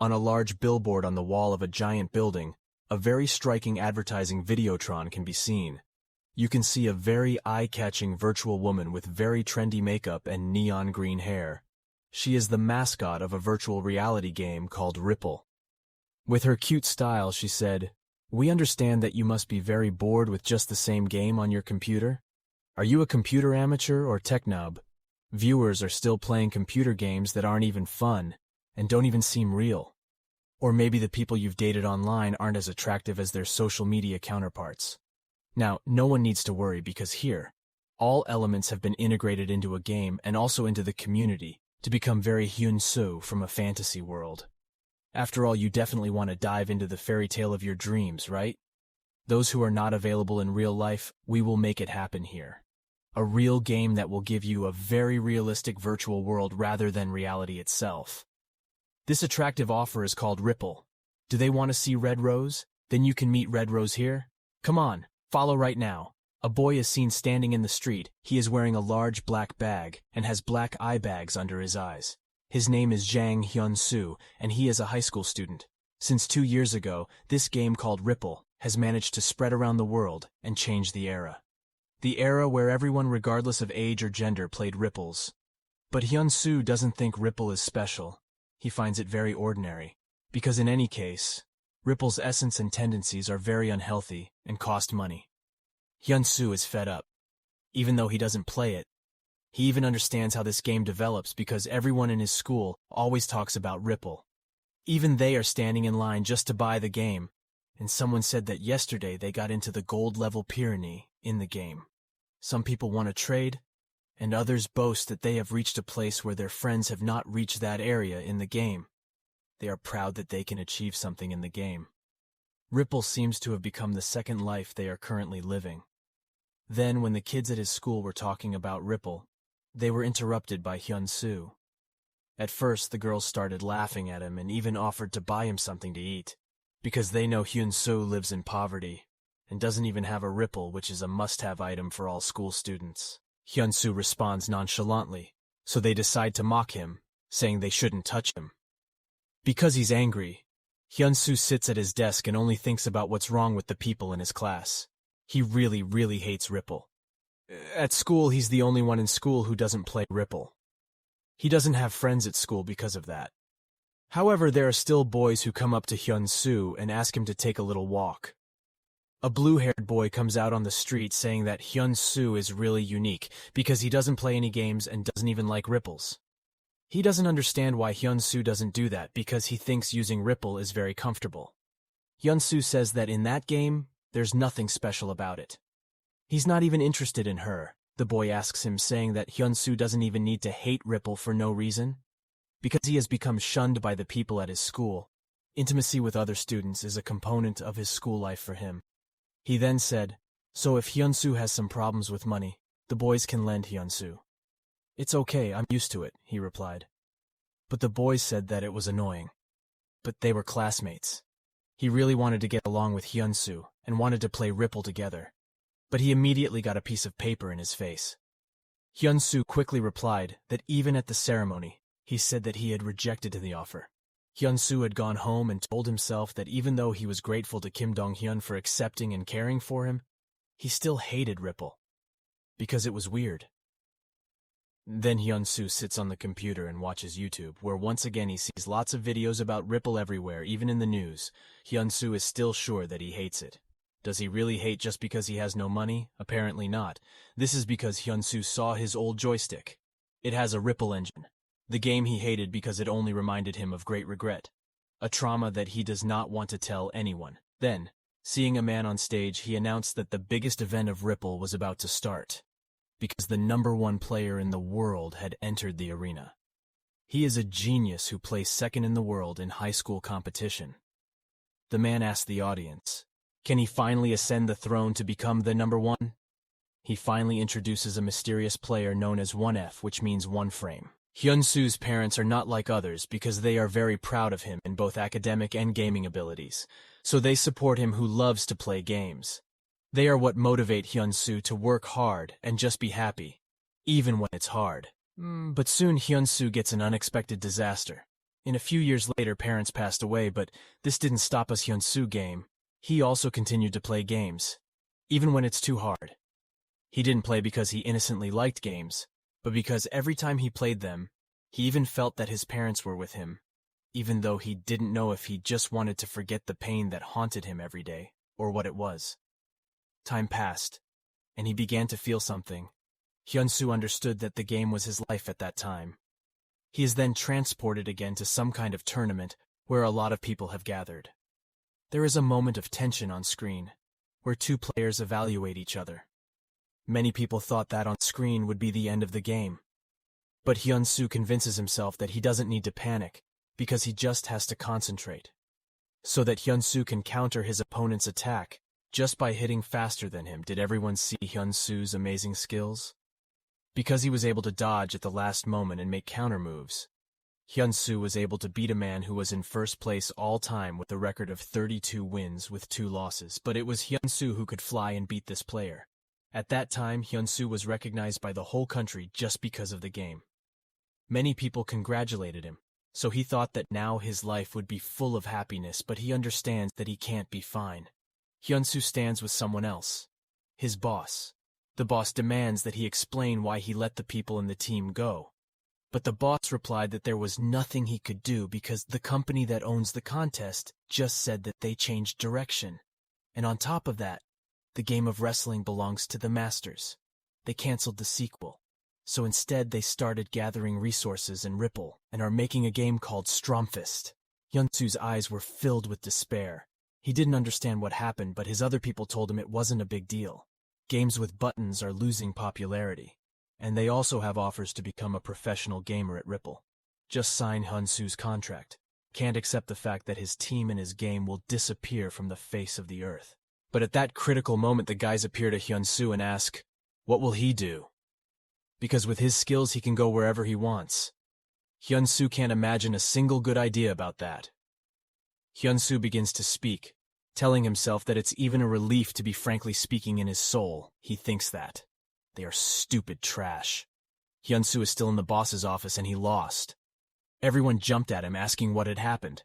On a large billboard on the wall of a giant building, a very striking advertising videotron can be seen. You can see a very eye-catching virtual woman with very trendy makeup and neon green hair. She is the mascot of a virtual reality game called Ripple. With her cute style, she said, "We understand that you must be very bored with just the same game on your computer. Are you a computer amateur or tech nub? Viewers are still playing computer games that aren't even fun and don't even seem real. Or maybe the people you've dated online aren't as attractive as their social media counterparts." Now, no one needs to worry because here, all elements have been integrated into a game and also into the community to become very Hyun-So from a fantasy world. After all, you definitely want to dive into the fairy tale of your dreams, right? Those who are not available in real life, we will make it happen here. A real game that will give you a very realistic virtual world rather than reality itself. This attractive offer is called Ripple. Do they want to see Red Rose? Then you can meet Red Rose here. Come on, follow right now. A boy is seen standing in the street. He is wearing a large black bag and has black eye bags under his eyes. His name is Jang Hyun-So, and he is a high school student. Since 2 years ago, this game called Ripple has managed to spread around the world and change the era. The era where everyone regardless of age or gender played Ripples. But Hyun-So doesn't think Ripple is special. He finds it very ordinary, because in any case, Ripple's essence and tendencies are very unhealthy and cost money. Hyun-So is fed up. Even though he doesn't play it, he even understands how this game develops because everyone in his school always talks about Ripple. Even they are standing in line just to buy the game, and someone said that yesterday they got into the gold level pyramid in the game. Some people want to trade, and others boast that they have reached a place where their friends have not reached that area in the game. They are proud that they can achieve something in the game. Ripple seems to have become the second life they are currently living. Then, when the kids at his school were talking about Ripple, they were interrupted by Hyun-So. At first, the girls started laughing at him and even offered to buy him something to eat, because they know Hyun-So lives in poverty and doesn't even have a Ripple, which is a must-have item for all school students. Hyun-So responds nonchalantly, so they decide to mock him, saying they shouldn't touch him. Because he's angry, Hyun-So sits at his desk and only thinks about what's wrong with the people in his class. He really, really hates Ripple. At school, he's the only one in school who doesn't play Ripple. He doesn't have friends at school because of that. However, there are still boys who come up to Hyun-So and ask him to take a little walk. A blue-haired boy comes out on the street saying that Hyun-So is really unique because he doesn't play any games and doesn't even like Ripples. He doesn't understand why Hyun-So doesn't do that because he thinks using Ripple is very comfortable. Hyun-So says that in that game, there's nothing special about it. He's not even interested in her, the boy asks him, saying that Hyun-So doesn't even need to hate Ripple for no reason. Because he has become shunned by the people at his school. Intimacy with other students is a component of his school life for him. He then said, so if Hyun-So has some problems with money, the boys can lend Hyun-So. It's okay, I'm used to it, he replied. But the boys said that it was annoying. But they were classmates. He really wanted to get along with Hyun-So and wanted to play Ripple together. But he immediately got a piece of paper in his face. Hyun-So quickly replied that even at the ceremony, he said that he had rejected the offer. Hyun-So had gone home and told himself that even though he was grateful to Kim Dong-hyun for accepting and caring for him, he still hated Ripple. Because it was weird. Then Hyun-So sits on the computer and watches YouTube, where once again he sees lots of videos about Ripple everywhere, even in the news. Hyun-So is still sure that he hates it. Does he really hate just because he has no money? Apparently not. This is because Hyun-So saw his old joystick. It has a Ripple engine. The game he hated because it only reminded him of great regret. A trauma that he does not want to tell anyone. Then, seeing a man on stage, he announced that the biggest event of Ripple was about to start, because the #1 player in the world had entered the arena. He is a genius who placed second in the world in high school competition. The man asked the audience, can he finally ascend the throne to become the #1? He finally introduces a mysterious player known as 1F, which means one frame. Hyun-So's parents are not like others because they are very proud of him in both academic and gaming abilities, so they support him who loves to play games. They are what motivate Hyun-So to work hard and just be happy, even when it's hard. But soon Hyun-So gets an unexpected disaster. In a few years later, parents passed away, but this didn't stop us Hyun-So game. He also continued to play games, even when it's too hard. He didn't play because he innocently liked games, but because every time he played them, he even felt that his parents were with him, even though he didn't know if he just wanted to forget the pain that haunted him every day, or what it was. Time passed, and he began to feel something. Hyun-So understood that the game was his life at that time. He is then transported again to some kind of tournament where a lot of people have gathered. There is a moment of tension on screen, where two players evaluate each other. Many people thought that on screen would be the end of the game. But Hyun-So convinces himself that he doesn't need to panic, because he just has to concentrate. So that Hyun-So can counter his opponent's attack just by hitting faster than him. Did everyone see Hyun-So's amazing skills? Because he was able to dodge at the last moment and make counter moves, Hyun-So was able to beat a man who was in first place all time with a record of 32 wins with 2 losses. But it was Hyun-So who could fly and beat this player. At that time, Hyun-So was recognized by the whole country just because of the game. Many people congratulated him, so he thought that now his life would be full of happiness, but he understands that he can't be fine. Hyun-So stands with someone else, his boss. The boss demands that he explain why he let the people in the team go. But the boss replied that there was nothing he could do because the company that owns the contest just said that they changed direction. And on top of that, the game of wrestling belongs to the masters. They canceled the sequel. So instead they started gathering resources in Ripple and are making a game called Stromfist. Hyun-So's eyes were filled with despair. He didn't understand what happened, but his other people told him it wasn't a big deal. Games with buttons are losing popularity, and they also have offers to become a professional gamer at Ripple. Just sign Hyun-So's contract. Can't accept the fact that his team and his game will disappear from the face of the earth. But at that critical moment, the guys appear to Hyun-So and ask, what will he do? Because with his skills, he can go wherever he wants. Hyun-So can't imagine a single good idea about that. Hyun-So begins to speak, telling himself that it's even a relief to be frankly speaking in his soul. He thinks that. They are stupid trash. Hyun-So is still in the boss's office and he lost. Everyone jumped at him asking what had happened.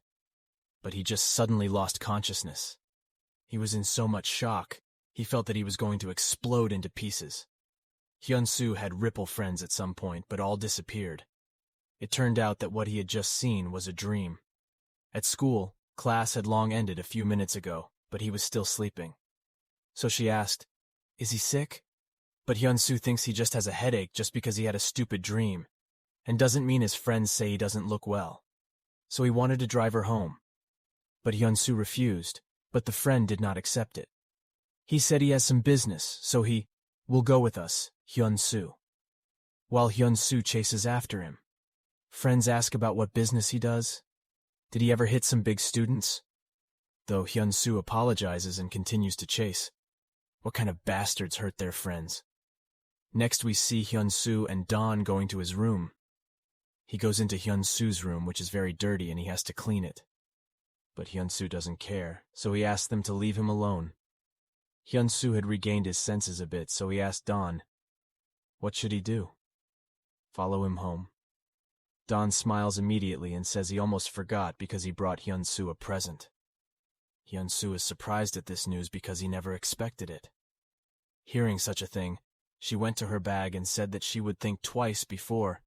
But he just suddenly lost consciousness. He was in so much shock, he felt that he was going to explode into pieces. Hyun-So had Ripple friends at some point, but all disappeared. It turned out that what he had just seen was a dream. At school, class had long ended a few minutes ago, but he was still sleeping. So she asked, is he sick? But Hyun-So thinks he just has a headache just because he had a stupid dream, and doesn't mean his friends say he doesn't look well. So he wanted to drive her home. But Hyun-So refused, but the friend did not accept it. He said he has some business, so he will go with us, Hyun-So. While Hyun-So chases after him. Friends ask about what business he does. Did he ever hit some big students? Though Hyun-So apologizes and continues to chase. What kind of bastards hurt their friends? Next we see Hyun-So and Dawn going to his room. He goes into Hyun-So's room, which is very dirty, and he has to clean it. But Hyun-So doesn't care, so he asks them to leave him alone. Hyun-So had regained his senses a bit, so he asked Dawn, what should he do? Follow him home. Dawn smiles immediately and says he almost forgot because he brought Hyun-So a present. Hyun-So is surprised at this news because he never expected it. Hearing such a thing, she went to her bag and said that she would think twice before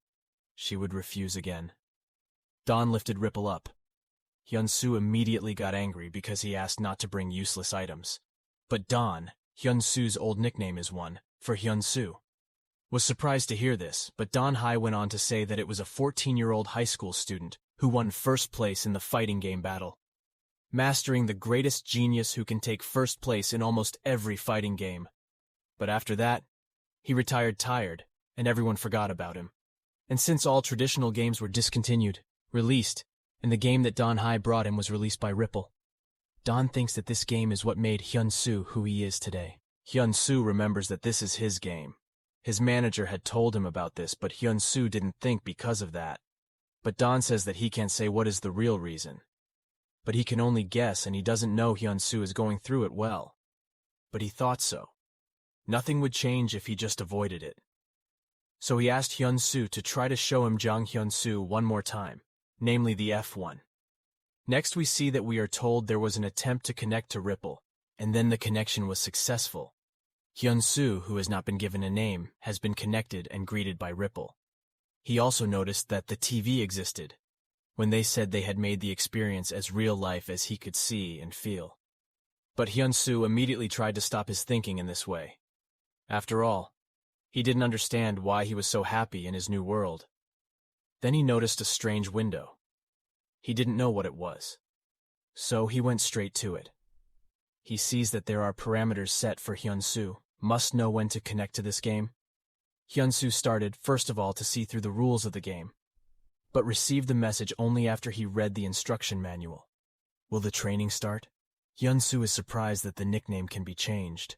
she would refuse again. Dawn lifted Ripple up. Hyun-So immediately got angry because he asked not to bring useless items. But Dawn, Hyun-So's old nickname is one, for Hyun-So, was surprised to hear this, but Dawn Hai went on to say that it was a 14-year-old high school student who won first place in the fighting game battle, mastering the greatest genius who can take first place in almost every fighting game. But after that, he retired tired, and everyone forgot about him. And since all traditional games were discontinued, released, and the game that Dawn Hai brought him was released by Ripple, Dawn thinks that this game is what made Hyun-So who he is today. Hyun-So remembers that this is his game. His manager had told him about this, but Hyun-So didn't think because of that. But Dawn says that he can't say what is the real reason. But he can only guess, and he doesn't know Hyun-So is going through it well. But he thought so. Nothing would change if he just avoided it. So he asked Hyun-So to try to show him Jang Hyun-So one more time. namely the F1. Next we see that we are told there was an attempt to connect to Ripple, and then the connection was successful. Hyun-So, who has not been given a name, has been connected and greeted by Ripple. He also noticed that the TV existed, when they said they had made the experience as real life as he could see and feel. But Hyun-So immediately tried to stop his thinking in this way. After all, he didn't understand why he was so happy in his new world. Then he noticed a strange window. He didn't know what it was, so he went straight to it. He sees that there are parameters set for Hyun-So, must know when to connect to this game. Hyun-So started, first of all, to see through the rules of the game, but received the message only after he read the instruction manual. Will the training start? Hyun-So is surprised that the nickname can be changed.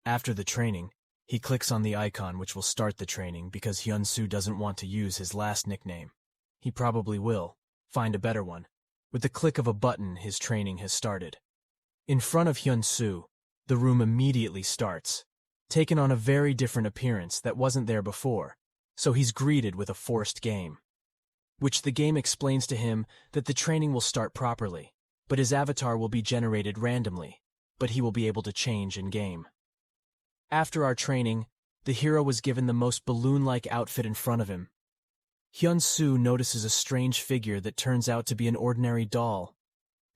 After the training, he clicks on the icon which will start the training because Hyun-So doesn't want to use his last nickname. He probably will find a better one. With the click of a button, his training has started. In front of Hyun-So, the room immediately starts, taken on a very different appearance that wasn't there before, so he's greeted with a forced game, which the game explains to him that the training will start properly, but his avatar will be generated randomly, but he will be able to change in-game. After our training, the hero was given the most balloon-like outfit in front of him. Hyun-So notices a strange figure that turns out to be an ordinary doll.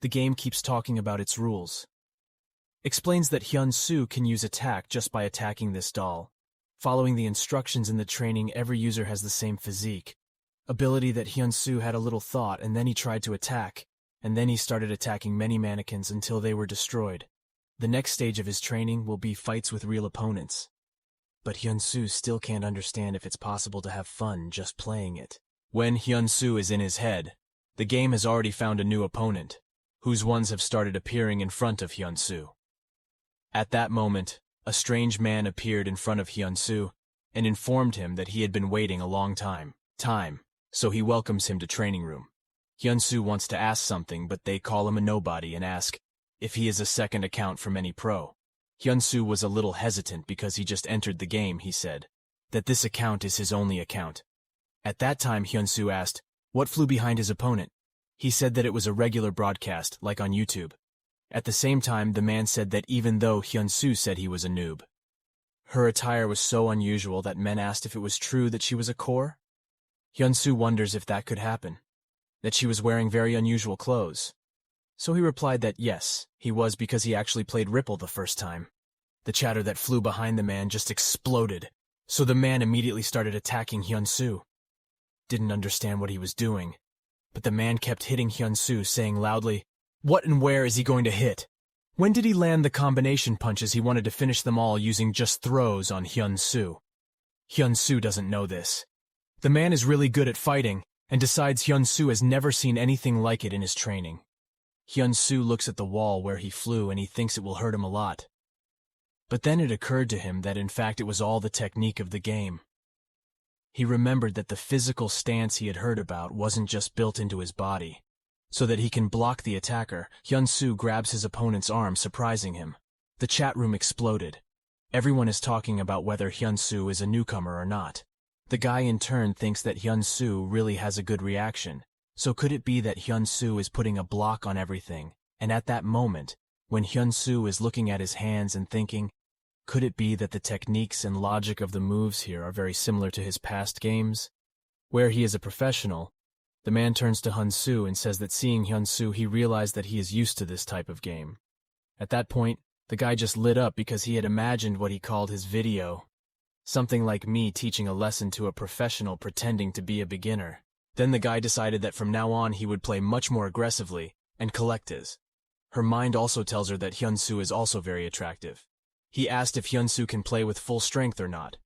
The game keeps talking about its rules. Explains that Hyun-So can use attack just by attacking this doll. Following the instructions in the training, every user has the same physique. Ability that Hyun-So had a little thought, and then he tried to attack, and then he started attacking many mannequins until they were destroyed. The next stage of his training will be fights with real opponents. But Hyun-So still can't understand if it's possible to have fun just playing it. When Hyun-So is in his head, the game has already found a new opponent, whose ones have started appearing in front of Hyun-So. At that moment, a strange man appeared in front of Hyun-So and informed him that he had been waiting a long time, so he welcomes him to training room. Hyun-So wants to ask something, but they call him a nobody and ask if he is a second account from any pro. Hyun-So was a little hesitant because he just entered the game. He said that this account is his only account. At that time, Hyun-So asked what flew behind his opponent. He said that it was a regular broadcast, like on YouTube. At the same time, the man said that even though Hyun-So said he was a noob, her attire was so unusual that men asked if it was true that she was a core. Hyun-So wonders if that could happen, that she was wearing very unusual clothes. So he replied that yes, he was because he actually played Ripple the first time. The chatter that flew behind the man just exploded, so the man immediately started attacking Hyun-So. Didn't understand what he was doing, but the man kept hitting Hyun-So, saying loudly, "What and where is he going to hit? When did he land the combination punches he wanted to finish them all using just throws on Hyun-So?" Hyun-So doesn't know this. The man is really good at fighting, and decides Hyun-So has never seen anything like it in his training. Hyun-So looks at the wall where he flew and he thinks it will hurt him a lot. But then it occurred to him that in fact it was all the technique of the game. He remembered that the physical stance he had heard about wasn't just built into his body. So that he can block the attacker, Hyun-So grabs his opponent's arm, surprising him. The chat room exploded. Everyone is talking about whether Hyun-So is a newcomer or not. The guy in turn thinks that Hyun-So really has a good reaction. So could it be that Hyun-So is putting a block on everything, and at that moment, when Hyun-So is looking at his hands and thinking, could it be that the techniques and logic of the moves here are very similar to his past games? Where he is a professional, the man turns to Hyun-So and says that seeing Hyun-So he realized that he is used to this type of game. At that point, the guy just lit up because he had imagined what he called his video. Something like me teaching a lesson to a professional pretending to be a beginner. Then the guy decided that from now on he would play much more aggressively and collect his. Her mind also tells her that Hyun-So is also very attractive. He asked if Hyun-So can play with full strength or not.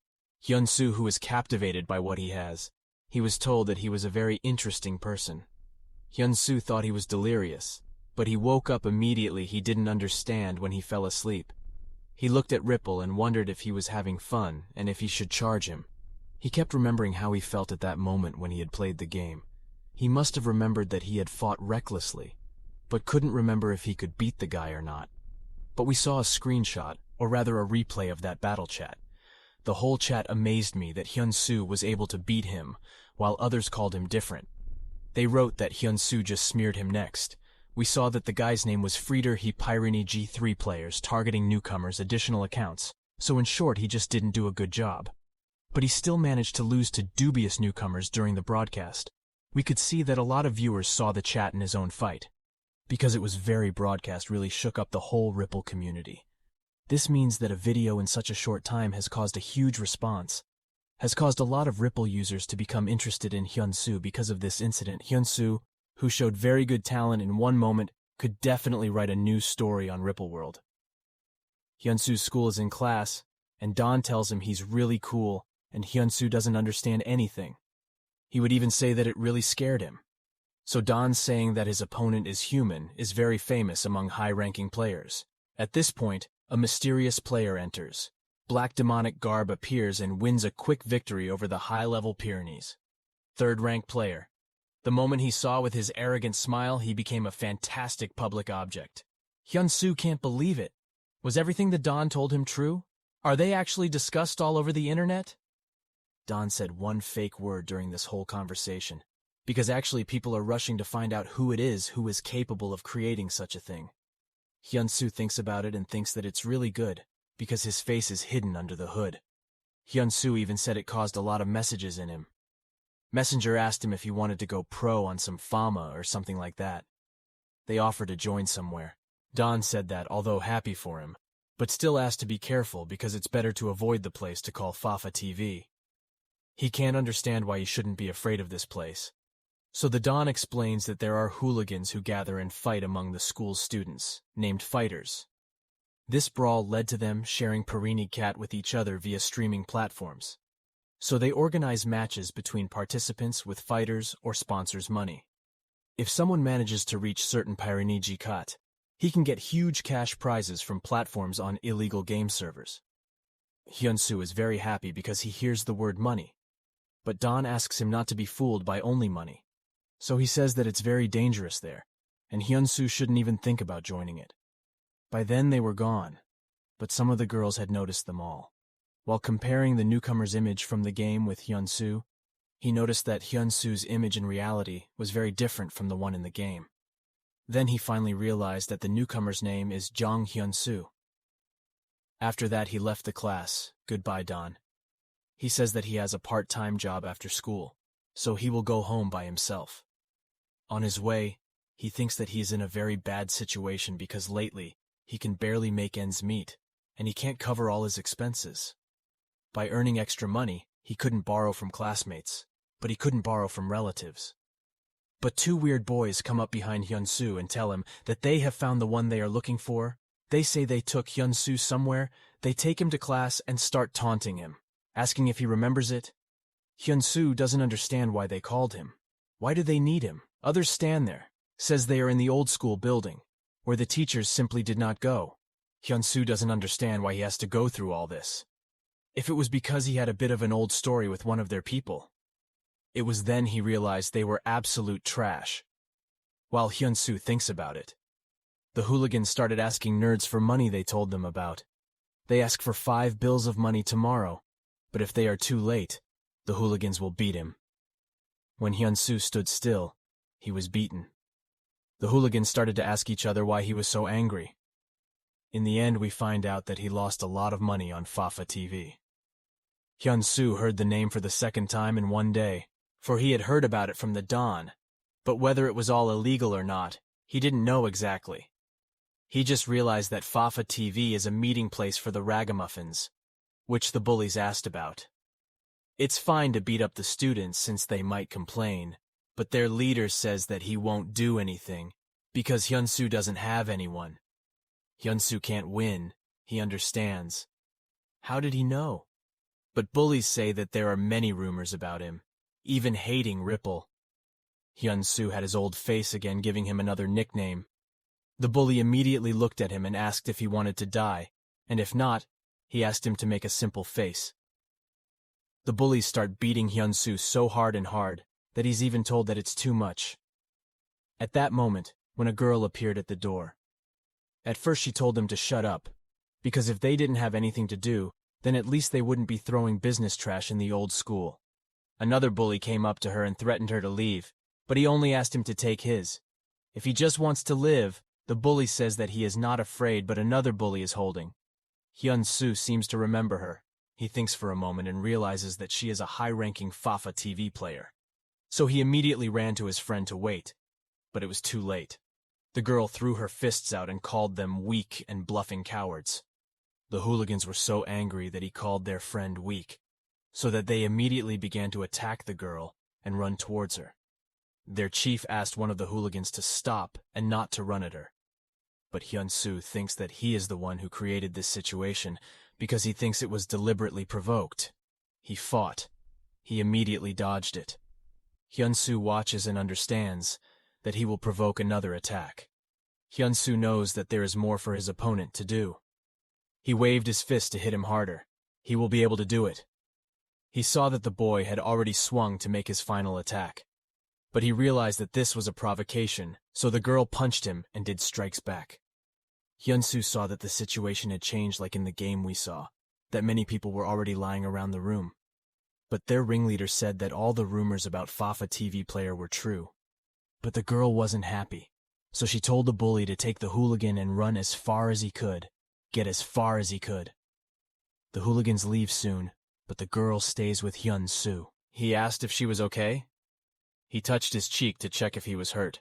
Hyun-So, who is captivated by what he has, he was told that he was a very interesting person. Hyun-So thought he was delirious, but he woke up immediately. He didn't understand when he fell asleep. He looked at Ripple and wondered if he was having fun and if he should charge him. He kept remembering how he felt at that moment when he had played the game. He must have remembered that he had fought recklessly, but couldn't remember if he could beat the guy or not. But we saw a screenshot, or rather a replay of that battle chat. The whole chat amazed me that Hyun-So was able to beat him, while others called him different. They wrote that Hyun-So just smeared him next. We saw that the guy's name was Frieder He Pyrini G3 players targeting newcomers' additional accounts, so in short he just didn't do a good job. But he still managed to lose to dubious newcomers during the broadcast. We could see that a lot of viewers saw the chat in his own fight. Because it was very broadcast really shook up the whole Ripple community. This means that a video in such a short time has caused a huge response, has caused a lot of Ripple users to become interested in Hyun-So because of this incident. Hyun-So, who showed very good talent in one moment, could definitely write a new story on Ripple World. Hyun-So's school is in class, and Don tells him he's really cool, and Hyun-So doesn't understand anything. He would even say that it really scared him. So Don saying that his opponent is human is very famous among high-ranking players. At this point, a mysterious player enters. Black demonic garb appears and wins a quick victory over the high-level Pyrenees. Third-rank player. The moment he saw with his arrogant smile, he became a fantastic public object. Hyun-So can't believe it. Was everything that Don told him true? Are they actually discussed all over the internet? Don said one fake word during this whole conversation, because actually people are rushing to find out who it is who is capable of creating such a thing. Hyun-So thinks about it and thinks that it's really good, because his face is hidden under the hood. Hyun-So even said it caused a lot of messages in him. Messenger asked him if he wanted to go pro on some Fama or something like that. They offered to join somewhere. Don said that, although happy for him, but still asked to be careful because it's better to avoid the place to call Fafa TV. He can't understand why he shouldn't be afraid of this place. So the Don explains that there are hooligans who gather and fight among the school's students, named fighters. This brawl led to them sharing Perini Cat with each other via streaming platforms. So they organize matches between participants with fighters or sponsors' money. If someone manages to reach certain Pyreniji Cat, he can get huge cash prizes from platforms on illegal game servers. Hyun-So is very happy because he hears the word money. But Don asks him not to be fooled by only money. So he says that it's very dangerous there, and Hyun-So shouldn't even think about joining it. By then they were gone, but some of the girls had noticed them all. While comparing the newcomer's image from the game with Hyun-So, he noticed that Hyun-So's image in reality was very different from the one in the game. Then he finally realized that the newcomer's name is Jong Hyun-So. After that he left the class. Goodbye, Don. He says that he has a part-time job after school, so he will go home by himself. On his way, he thinks that he is in a very bad situation because lately he can barely make ends meet, and he can't cover all his expenses. By earning extra money, he couldn't borrow from classmates, but he couldn't borrow from relatives. But two weird boys come up behind Hyun-So and tell him that they have found the one they are looking for. They say they took Hyun-So somewhere, they take him to class and start taunting him, asking if he remembers it. Hyun-So doesn't understand why they called him. Why do they need him? Others stand there, says they are in the old school building, where the teachers simply did not go. Hyun-So doesn't understand why he has to go through all this. If it was because he had a bit of an old story with one of their people. It was then he realized they were absolute trash. While Hyun-So thinks about it, the hooligans started asking nerds for money they told them about. They ask for 5 bills of money tomorrow, but if they are too late, the hooligans will beat him. When Hyun-So stood still, he was beaten. The hooligans started to ask each other why he was so angry. In the end, we find out that he lost a lot of money on Fafa TV. Hyun-So heard the name for the second time in one day, for he had heard about it from the Don, but whether it was all illegal or not, he didn't know exactly. He just realized that Fafa TV is a meeting place for the ragamuffins, which the bullies asked about. It's fine to beat up the students since they might complain, but their leader says that he won't do anything because Hyun-So doesn't have anyone. Hyun-So can't win, he understands. How did he know? But bullies say that there are many rumors about him, even hating Ripple. Hyun-So had his old face again, giving him another nickname. The bully immediately looked at him and asked if he wanted to die, and if not, he asked him to make a simple face. The bullies start beating Hyun-So so hard that he's even told that it's too much. At that moment, when a girl appeared at the door. At first she told them to shut up, because if they didn't have anything to do, then at least they wouldn't be throwing business trash in the old school. Another bully came up to her and threatened her to leave, but he only asked him to take his. If he just wants to live, the bully says that he is not afraid, but another bully is holding. Hyun-So seems to remember her. He thinks for a moment and realizes that she is a high-ranking Fafa TV player. So he immediately ran to his friend to wait, but it was too late. The girl threw her fists out and called them weak and bluffing cowards. The hooligans were so angry that he called their friend weak, so that they immediately began to attack the girl and run towards her. Their chief asked one of the hooligans to stop and not to run at her. But Hyun-So thinks that he is the one who created this situation because he thinks it was deliberately provoked. He fought. He immediately dodged it. Hyun-So watches and understands that he will provoke another attack. Hyun-So knows that there is more for his opponent to do. He waved his fist to hit him harder. He will be able to do it. He saw that the boy had already swung to make his final attack. But he realized that this was a provocation, so the girl punched him and did strikes back. Hyun-So saw that the situation had changed like in the game we saw, that many people were already lying around the room. But their ringleader said that all the rumors about Fafa TV player were true. But the girl wasn't happy, so she told the bully to take the hooligan and run as far as he could, get as far as he could. The hooligans leave soon, but the girl stays with Hyun-So. He asked if she was okay. He touched his cheek to check if he was hurt.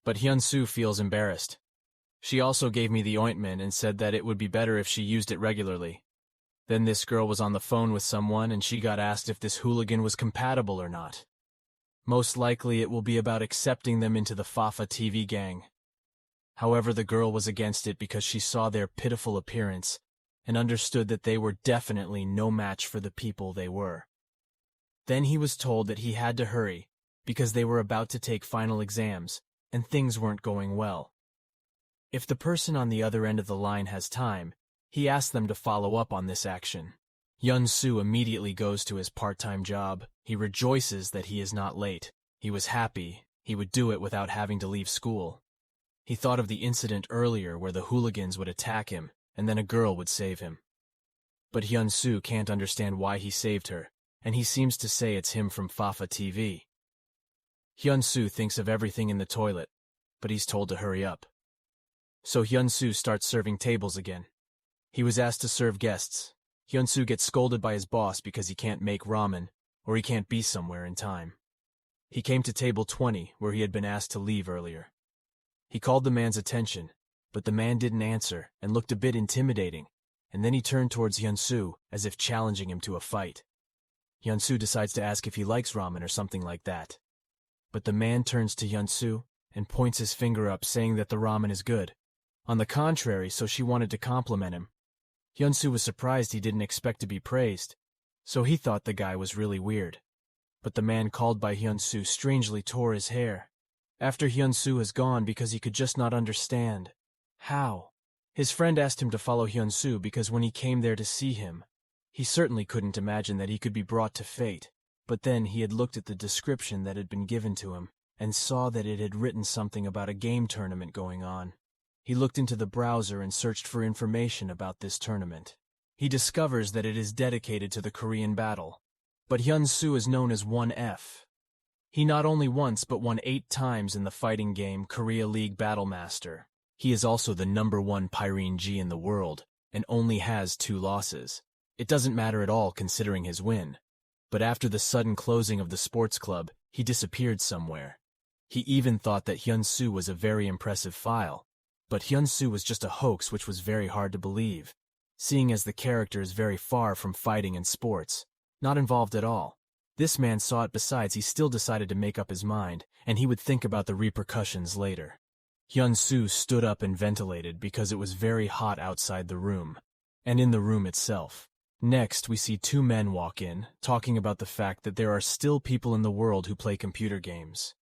But Hyun-So feels embarrassed. She also gave me the ointment and said that it would be better if she used it regularly. Then this girl was on the phone with someone and she got asked if this hooligan was compatible or not. Most likely it will be about accepting them into the Fafa TV gang. However, the girl was against it because she saw their pitiful appearance and understood that they were definitely no match for the people they were. Then he was told that he had to hurry because they were about to take final exams and things weren't going well. If the person on the other end of the line has time, he asks them to follow up on this action. Hyun-So immediately goes to his part-time job. He rejoices that he is not late. He was happy he would do it without having to leave school. He thought of the incident earlier where the hooligans would attack him and then a girl would save him. But Hyun-So can't understand why he saved her, and he seems to say it's him from Fafa TV. Hyun-So thinks of everything in the toilet, but he's told to hurry up. So Hyun-So starts serving tables again. He was asked to serve guests. Hyun-So gets scolded by his boss because he can't make ramen, or he can't be somewhere in time. He came to table 20, where he had been asked to leave earlier. He called the man's attention, but the man didn't answer and looked a bit intimidating, and then he turned towards Hyun-So as if challenging him to a fight. Hyun-So decides to ask if he likes ramen or something like that. But the man turns to Hyun-So and points his finger up, saying that the ramen is good. On the contrary, so she wanted to compliment him. Hyun-So was surprised he didn't expect to be praised, so he thought the guy was really weird. But the man called by Hyun-So strangely tore his hair. After Hyun-So has gone because he could just not understand. How? His friend asked him to follow Hyun-So because when he came there to see him, he certainly couldn't imagine that he could be brought to fate. But then he had looked at the description that had been given to him and saw that it had written something about a game tournament going on. He looked into the browser and searched for information about this tournament. He discovers that it is dedicated to the Korean battle. But Hyun-So is known as 1F. He not only once but won 8 times in the fighting game Korea League Battle Master. He is also the #1 Pyrene G in the world and only has 2 losses. It doesn't matter at all considering his win. But after the sudden closing of the sports club, he disappeared somewhere. He even thought that Hyun-So was a very impressive file. But Hyun-So was just a hoax, which was very hard to believe, seeing as the character is very far from fighting and sports, not involved at all. This man saw it. Besides, he still decided to make up his mind, and he would think about the repercussions later. Hyun-So stood up and ventilated because it was very hot outside the room, and in the room itself. Next, we see 2 men walk in, talking about the fact that there are still people in the world who play computer games.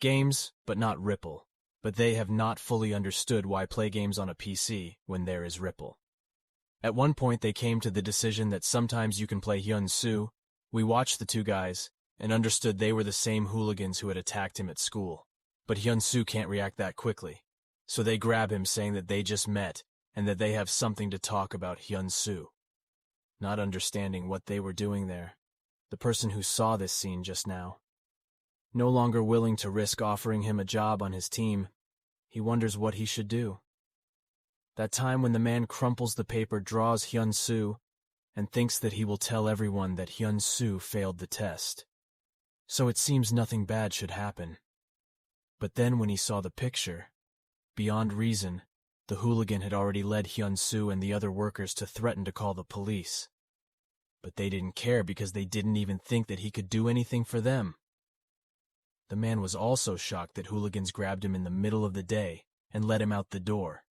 Games, but not Ripple. But they have not fully understood why play games on a PC when there is Ripple. At one point they came to the decision that sometimes you can play Hyun-So. We watched the 2 guys and understood they were the same hooligans who had attacked him at school. But Hyun-So can't react that quickly, so they grab him saying that they just met and that they have something to talk about Hyun-So. Not understanding what they were doing there, the person who saw this scene just now. No longer willing to risk offering him a job on his team, he wonders what he should do. That time when the man crumples the paper draws Hyun-So and thinks that he will tell everyone that Hyun-So failed the test. So it seems nothing bad should happen. But then when he saw the picture, beyond reason, the hooligan had already led Hyun-So and the other workers to threaten to call the police. But they didn't care because they didn't even think that he could do anything for them. The man was also shocked that hooligans grabbed him in the middle of the day and let him out the door.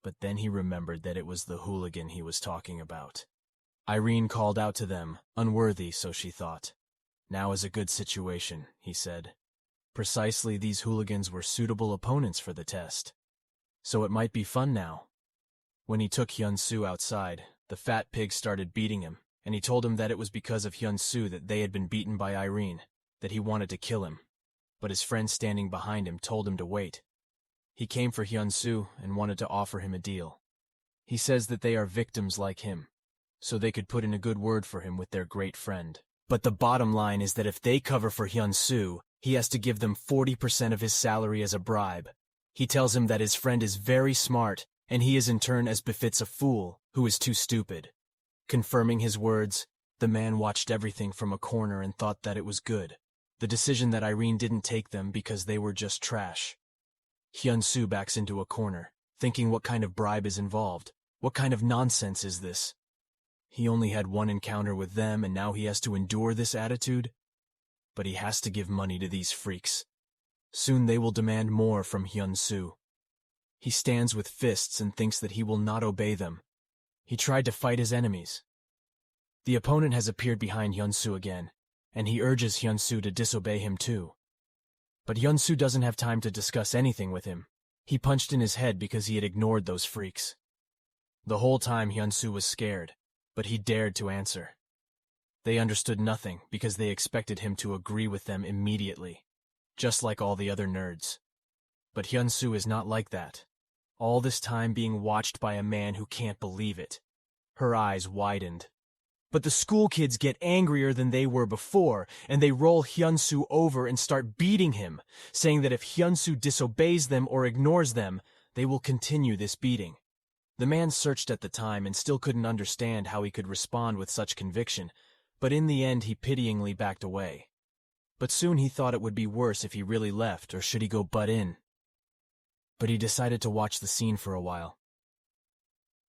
But then he remembered that it was the hooligan he was talking about. Irene called out to them, unworthy, so she thought. Now is a good situation, he said. Precisely these hooligans were suitable opponents for the test. So it might be fun now. When he took Hyun-So outside, the fat pig started beating him, and he told him that it was because of Hyun-So that they had been beaten by Irene, that he wanted to kill him. But his friend standing behind him told him to wait. He came for Hyun-So and wanted to offer him a deal. He says that they are victims like him, so they could put in a good word for him with their great friend. But the bottom line is that if they cover for Hyun-So, he has to give them 40% of his salary as a bribe. He tells him that his friend is very smart, and he is in turn as befits a fool who is too stupid. Confirming his words, the man watched everything from a corner and thought that it was good. The decision that Irene didn't take them because they were just trash. Hyun-So backs into a corner, thinking what kind of bribe is involved. What kind of nonsense is this? He only had one encounter with them and now he has to endure this attitude? But he has to give money to these freaks. Soon they will demand more from Hyun-So. He stands with fists and thinks that he will not obey them. He tried to fight his enemies. The opponent has appeared behind Hyun-So again, and he urges Hyun-So to disobey him too. But Hyun-So doesn't have time to discuss anything with him. He punched in his head because he had ignored those freaks. The whole time Hyun-So was scared, but he dared to answer. They understood nothing because they expected him to agree with them immediately, just like all the other nerds. But Hyun-So is not like that. All this time being watched by a man who can't believe it. Her eyes widened. But the school kids get angrier than they were before, and they roll Hyun-So over and start beating him, saying that if Hyun-So disobeys them or ignores them, they will continue this beating. The man searched at the time and still couldn't understand how he could respond with such conviction, but in the end he pityingly backed away. But soon he thought it would be worse if he really left, or should he go butt in. But he decided to watch the scene for a while.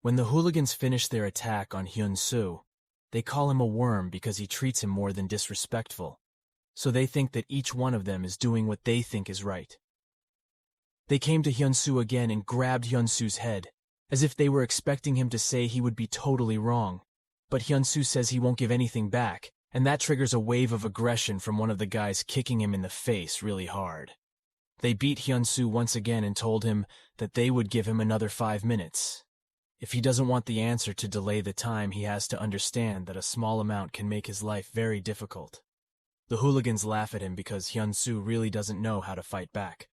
When the hooligans finish their attack on Hyun-So, they call him a worm because he treats him more than disrespectful, so they think that each one of them is doing what they think is right. They came to Hyun-So again and grabbed Hyun-So's head, as if they were expecting him to say he would be totally wrong. But Hyun-So says he won't give anything back, and that triggers a wave of aggression from one of the guys kicking him in the face really hard. They beat Hyun-So once again and told him that they would give him another 5 minutes. If he doesn't want the answer to delay the time, he has to understand that a small amount can make his life very difficult. The hooligans laugh at him because Hyun-So really doesn't know how to fight back,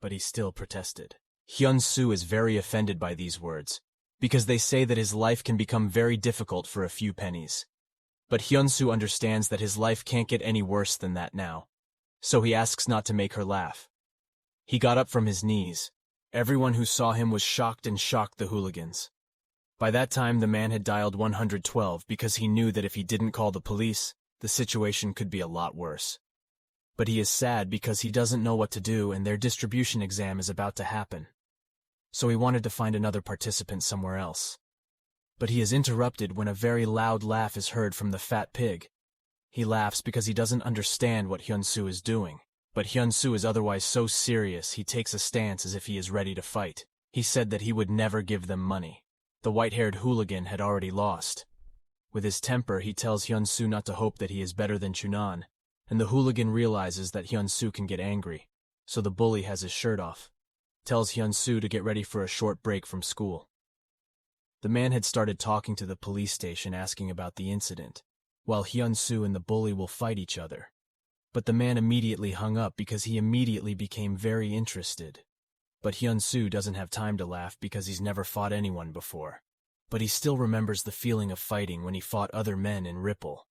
but he still protested. Hyun-So is very offended by these words, because they say that his life can become very difficult for a few pennies. But Hyun-So understands that his life can't get any worse than that now, so he asks not to make her laugh. He got up from his knees. Everyone who saw him was shocked and shocked the hooligans. By that time, the man had dialed 112 because he knew that if he didn't call the police, the situation could be a lot worse. But he is sad because he doesn't know what to do and their distribution exam is about to happen. So he wanted to find another participant somewhere else. But he is interrupted when a very loud laugh is heard from the fat pig. He laughs because he doesn't understand what Hyun-So is doing. But Hyun-So is otherwise so serious he takes a stance as if he is ready to fight. He said that he would never give them money. The white-haired hooligan had already lost. With his temper, he tells Hyun-So not to hope that he is better than Chunan, and the hooligan realizes that Hyun-So can get angry, so the bully has his shirt off. Tells Hyun-So to get ready for a short break from school. The man had started talking to the police station asking about the incident, while Hyun-So and the bully will fight each other. But the man immediately hung up because he immediately became very interested. But Hyun-So doesn't have time to laugh because he's never fought anyone before. But he still remembers the feeling of fighting when he fought other men in Ripple.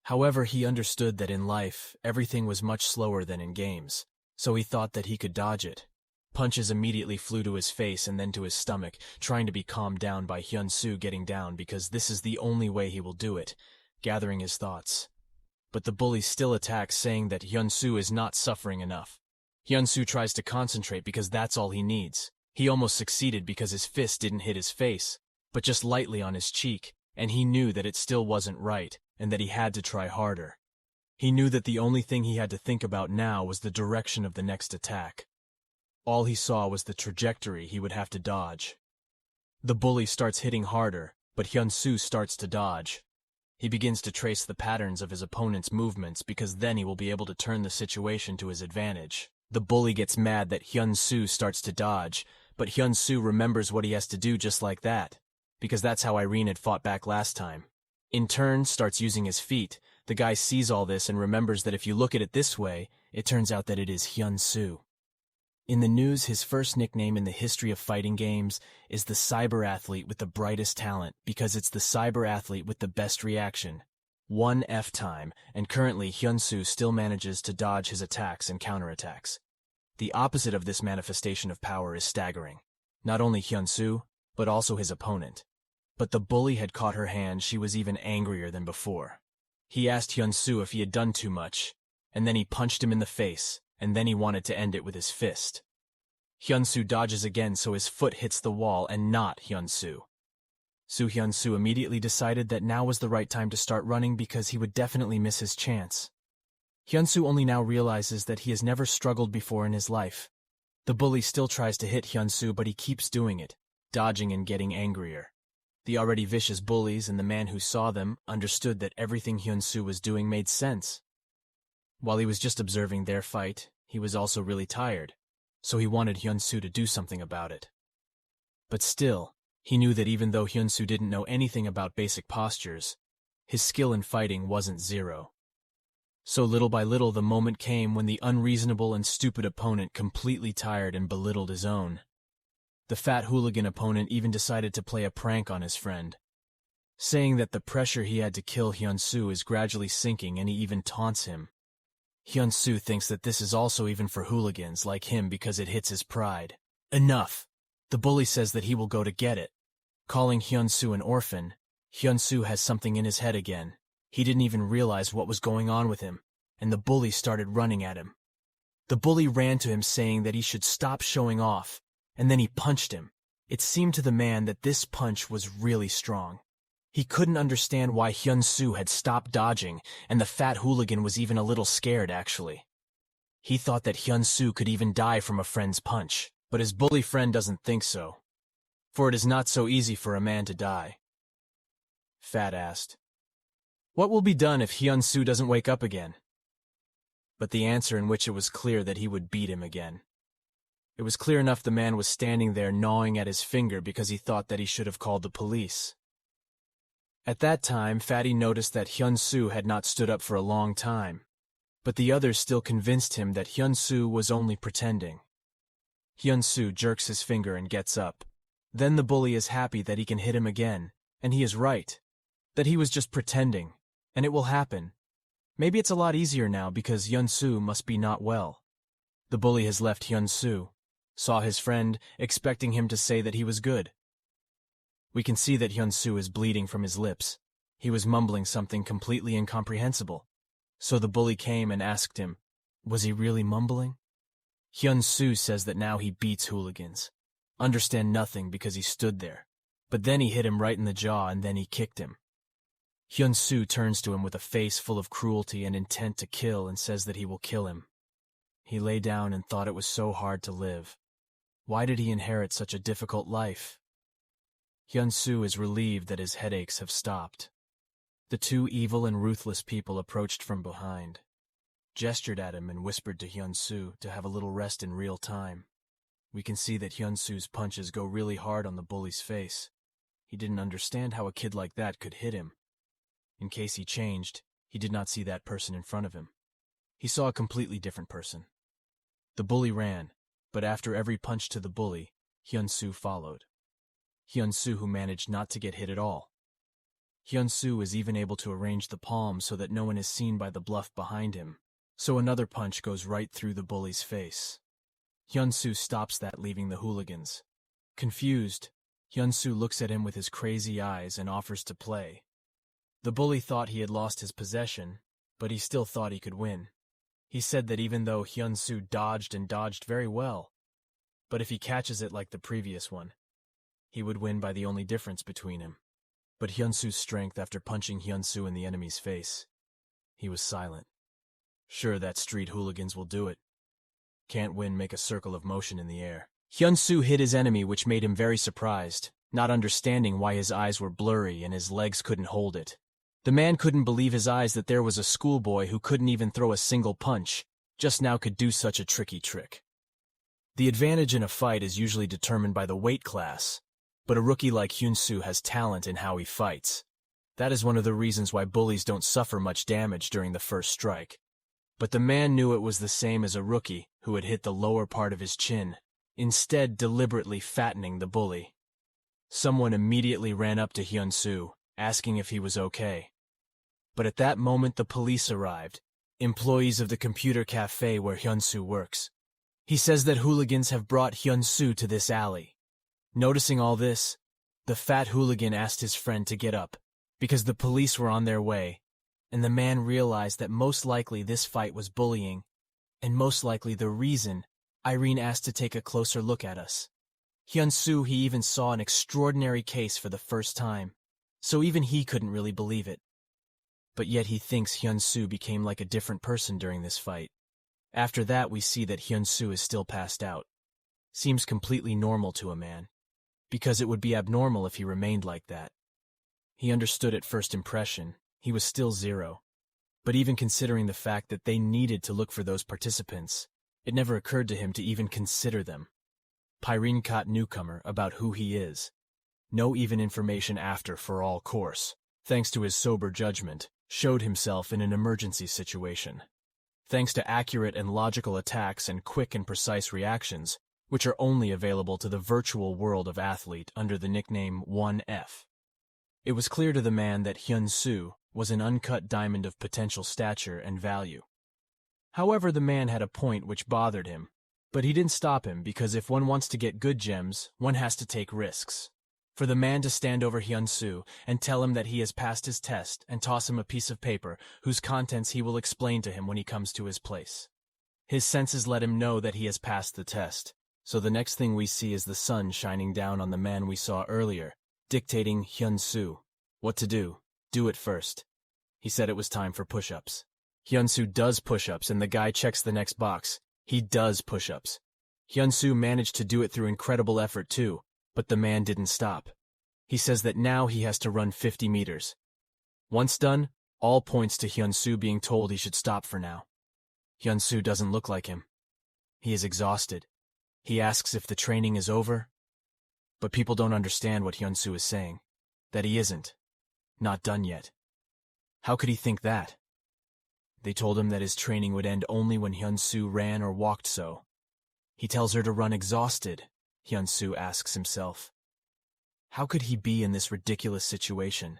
However, he understood that in life, everything was much slower than in games, so he thought that he could dodge it. Punches immediately flew to his face and then to his stomach, trying to be calmed down by Hyun-So getting down because this is the only way he will do it, gathering his thoughts. But the bully still attacks, saying that Hyun-So is not suffering enough. Hyun-So tries to concentrate because that's all he needs. He almost succeeded because his fist didn't hit his face, but just lightly on his cheek, and he knew that it still wasn't right, and that he had to try harder. He knew that the only thing he had to think about now was the direction of the next attack. All he saw was the trajectory he would have to dodge. The bully starts hitting harder, but Hyun-So starts to dodge. He begins to trace the patterns of his opponent's movements because then he will be able to turn the situation to his advantage. The bully gets mad that Hyun-So starts to dodge, but Hyun-So remembers what he has to do just like that, because that's how Irene had fought back last time. In turn, starts using his feet. The guy sees all this and remembers that if you look at it this way, it turns out that it is Hyun-So. In the news, his first nickname in the history of fighting games is the cyber athlete with the brightest talent because it's the cyber athlete with the best reaction. 1 F time, and currently Hyun-So still manages to dodge his attacks and counterattacks. The opposite of this manifestation of power is staggering. Not only Hyun-So, but also his opponent. But the bully had caught her hand. She was even angrier than before. He asked Hyun-So if he had done too much, and then he punched him in the face, and then he wanted to end it with his fist. Hyun-So dodges again so his foot hits the wall and not Hyun-So. So Hyun-So immediately decided that now was the right time to start running because he would definitely miss his chance. Hyun-So only now realizes that he has never struggled before in his life. The bully still tries to hit Hyun-So, but he keeps doing it, dodging and getting angrier. The already vicious bullies and the man who saw them understood that everything Hyun-So was doing made sense. While he was just observing their fight, he was also really tired, so he wanted Hyun-So to do something about it. But still, he knew that even though Hyun-So didn't know anything about basic postures, his skill in fighting wasn't zero. So little by little the moment came when the unreasonable and stupid opponent completely tired and belittled his own. The fat hooligan opponent even decided to play a prank on his friend, saying that the pressure he had to kill Hyun-So is gradually sinking, and he even taunts him. Hyun-So thinks that this is also even for hooligans like him because it hits his pride. Enough! The bully says that he will go to get it. Calling Hyun-So an orphan, Hyun-So has something in his head again. He didn't even realize what was going on with him, and the bully started running at him. The bully ran to him saying that he should stop showing off, and then he punched him. It seemed to the man that this punch was really strong. He couldn't understand why Hyun-So had stopped dodging, and the fat hooligan was even a little scared, actually. He thought that Hyun-So could even die from a friend's punch, but his bully friend doesn't think so. For it is not so easy for a man to die. Fat asked, "What will be done if Hyun-So doesn't wake up again?" But the answer in which it was clear that he would beat him again. It was clear enough the man was standing there gnawing at his finger because he thought that he should have called the police. At that time, Fatty noticed that Hyun-So had not stood up for a long time, but the others still convinced him that Hyun-So was only pretending. Hyun-So jerks his finger and gets up. Then the bully is happy that he can hit him again, and he is right, that he was just pretending, and it will happen. Maybe it's a lot easier now because Hyun-So must be not well. The bully has left Hyun-So, saw his friend, expecting him to say that he was good. We can see that Hyun-So is bleeding from his lips. He was mumbling something completely incomprehensible. So the bully came and asked him, was he really mumbling? Hyun-So says that now he beats hooligans. Understand nothing because he stood there. But then he hit him right in the jaw and then he kicked him. Hyun-So turns to him with a face full of cruelty and intent to kill and says that he will kill him. He lay down and thought it was so hard to live. Why did he inherit such a difficult life? Hyun-So is relieved that his headaches have stopped. The two evil and ruthless people approached from behind, gestured at him and whispered to Hyun-So to have a little rest in real time. We can see that Hyun-So's punches go really hard on the bully's face. He didn't understand how a kid like that could hit him. In case he changed, he did not see that person in front of him. He saw a completely different person. The bully ran, but after every punch to the bully, Hyun-So followed. Hyun-So who managed not to get hit at all. Hyun-So is even able to arrange the palms so that no one is seen by the bluff behind him, so another punch goes right through the bully's face. Hyun-So stops that, leaving the hooligans. Confused, Hyun-So looks at him with his crazy eyes and offers to play. The bully thought he had lost his possession, but he still thought he could win. He said that even though Hyun-So dodged and dodged very well, but if he catches it like the previous one, he would win by the only difference between him. But Hyun-So's strength after punching Hyun-So in the enemy's face. He was silent. Sure, that street hooligans will do it. Can't win, make a circle of motion in the air. Hyun-So hit his enemy, which made him very surprised, not understanding why his eyes were blurry and his legs couldn't hold it. The man couldn't believe his eyes that there was a schoolboy who couldn't even throw a single punch, just now could do such a tricky trick. The advantage in a fight is usually determined by the weight class, but a rookie like Hyun-So has talent in how he fights. That is one of the reasons why bullies don't suffer much damage during the first strike. But the man knew it was the same as a rookie who had hit the lower part of his chin, instead deliberately fattening the bully. Someone immediately ran up to Hyun-So, asking if he was okay. But at that moment the police arrived, employees of the computer cafe where Hyun-So works. He says that hooligans have brought Hyun-So to this alley. Noticing all this, the fat hooligan asked his friend to get up, because the police were on their way, and the man realized that most likely this fight was bullying, and most likely the reason Irene asked to take a closer look at us. Hyun-So, he even saw an extraordinary case for the first time, so even he couldn't really believe it. But yet he thinks Hyun-So became like a different person during this fight. After that we see that Hyun-So is still passed out. Seems completely normal to a man, because it would be abnormal if he remained like that. He understood at first impression, he was still zero. But even considering the fact that they needed to look for those participants, it never occurred to him to even consider them. Pyrene caught newcomer about who he is. No even information after for all course, thanks to his sober judgment, showed himself in an emergency situation. Thanks to accurate and logical attacks and quick and precise reactions, which are only available to the virtual world of athlete under the nickname 1F. It was clear to the man that Hyun-So was an uncut diamond of potential stature and value. However, the man had a point which bothered him, but he didn't stop him because if one wants to get good gems, one has to take risks. For the man to stand over Hyun-So and tell him that he has passed his test and toss him a piece of paper whose contents he will explain to him when he comes to his place. His senses let him know that he has passed the test, so the next thing we see is the sun shining down on the man we saw earlier, dictating Hyun-So what to do. Do it first. He said it was time for push-ups. Hyun-So does push-ups and the guy checks the next box. He does push-ups. Hyun-So managed to do it through incredible effort too, but the man didn't stop. He says that now he has to run 50 meters. Once done, all points to Hyun-So being told he should stop for now. Hyun-So doesn't look like him. He is exhausted. He asks if the training is over, but people don't understand what Hyun-So is saying, that he isn't. Not done yet. How could he think that? They told him that his training would end only when Hyun-So ran or walked so. He tells her to run exhausted, Hyun-So asks himself. How could he be in this ridiculous situation?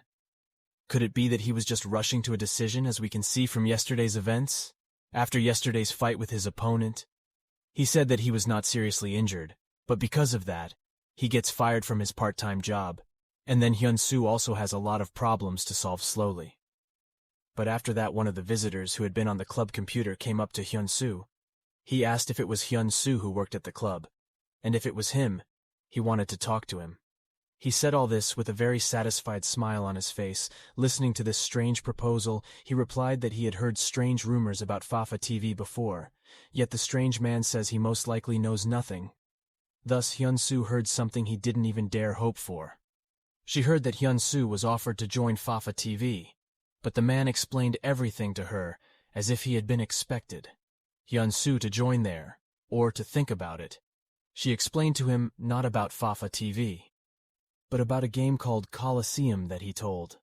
Could it be that he was just rushing to a decision as we can see from yesterday's events? After yesterday's fight with his opponent? He said that he was not seriously injured, but because of that, he gets fired from his part-time job, and then Hyun-So also has a lot of problems to solve slowly. But after that, one of the visitors who had been on the club computer came up to Hyun-So. He asked if it was Hyun-So who worked at the club, and if it was him, he wanted to talk to him. He said all this with a very satisfied smile on his face. Listening to this strange proposal, he replied that he had heard strange rumors about Fafa TV before, yet the strange man says he most likely knows nothing. Thus Hyun-So heard something he didn't even dare hope for. She heard that Hyun-So was offered to join Fafa TV, but the man explained everything to her as if he had been expected. Hyun-So to join there, or to think about it. She explained to him not about Fafa TV, but about a game called Coliseum that he told.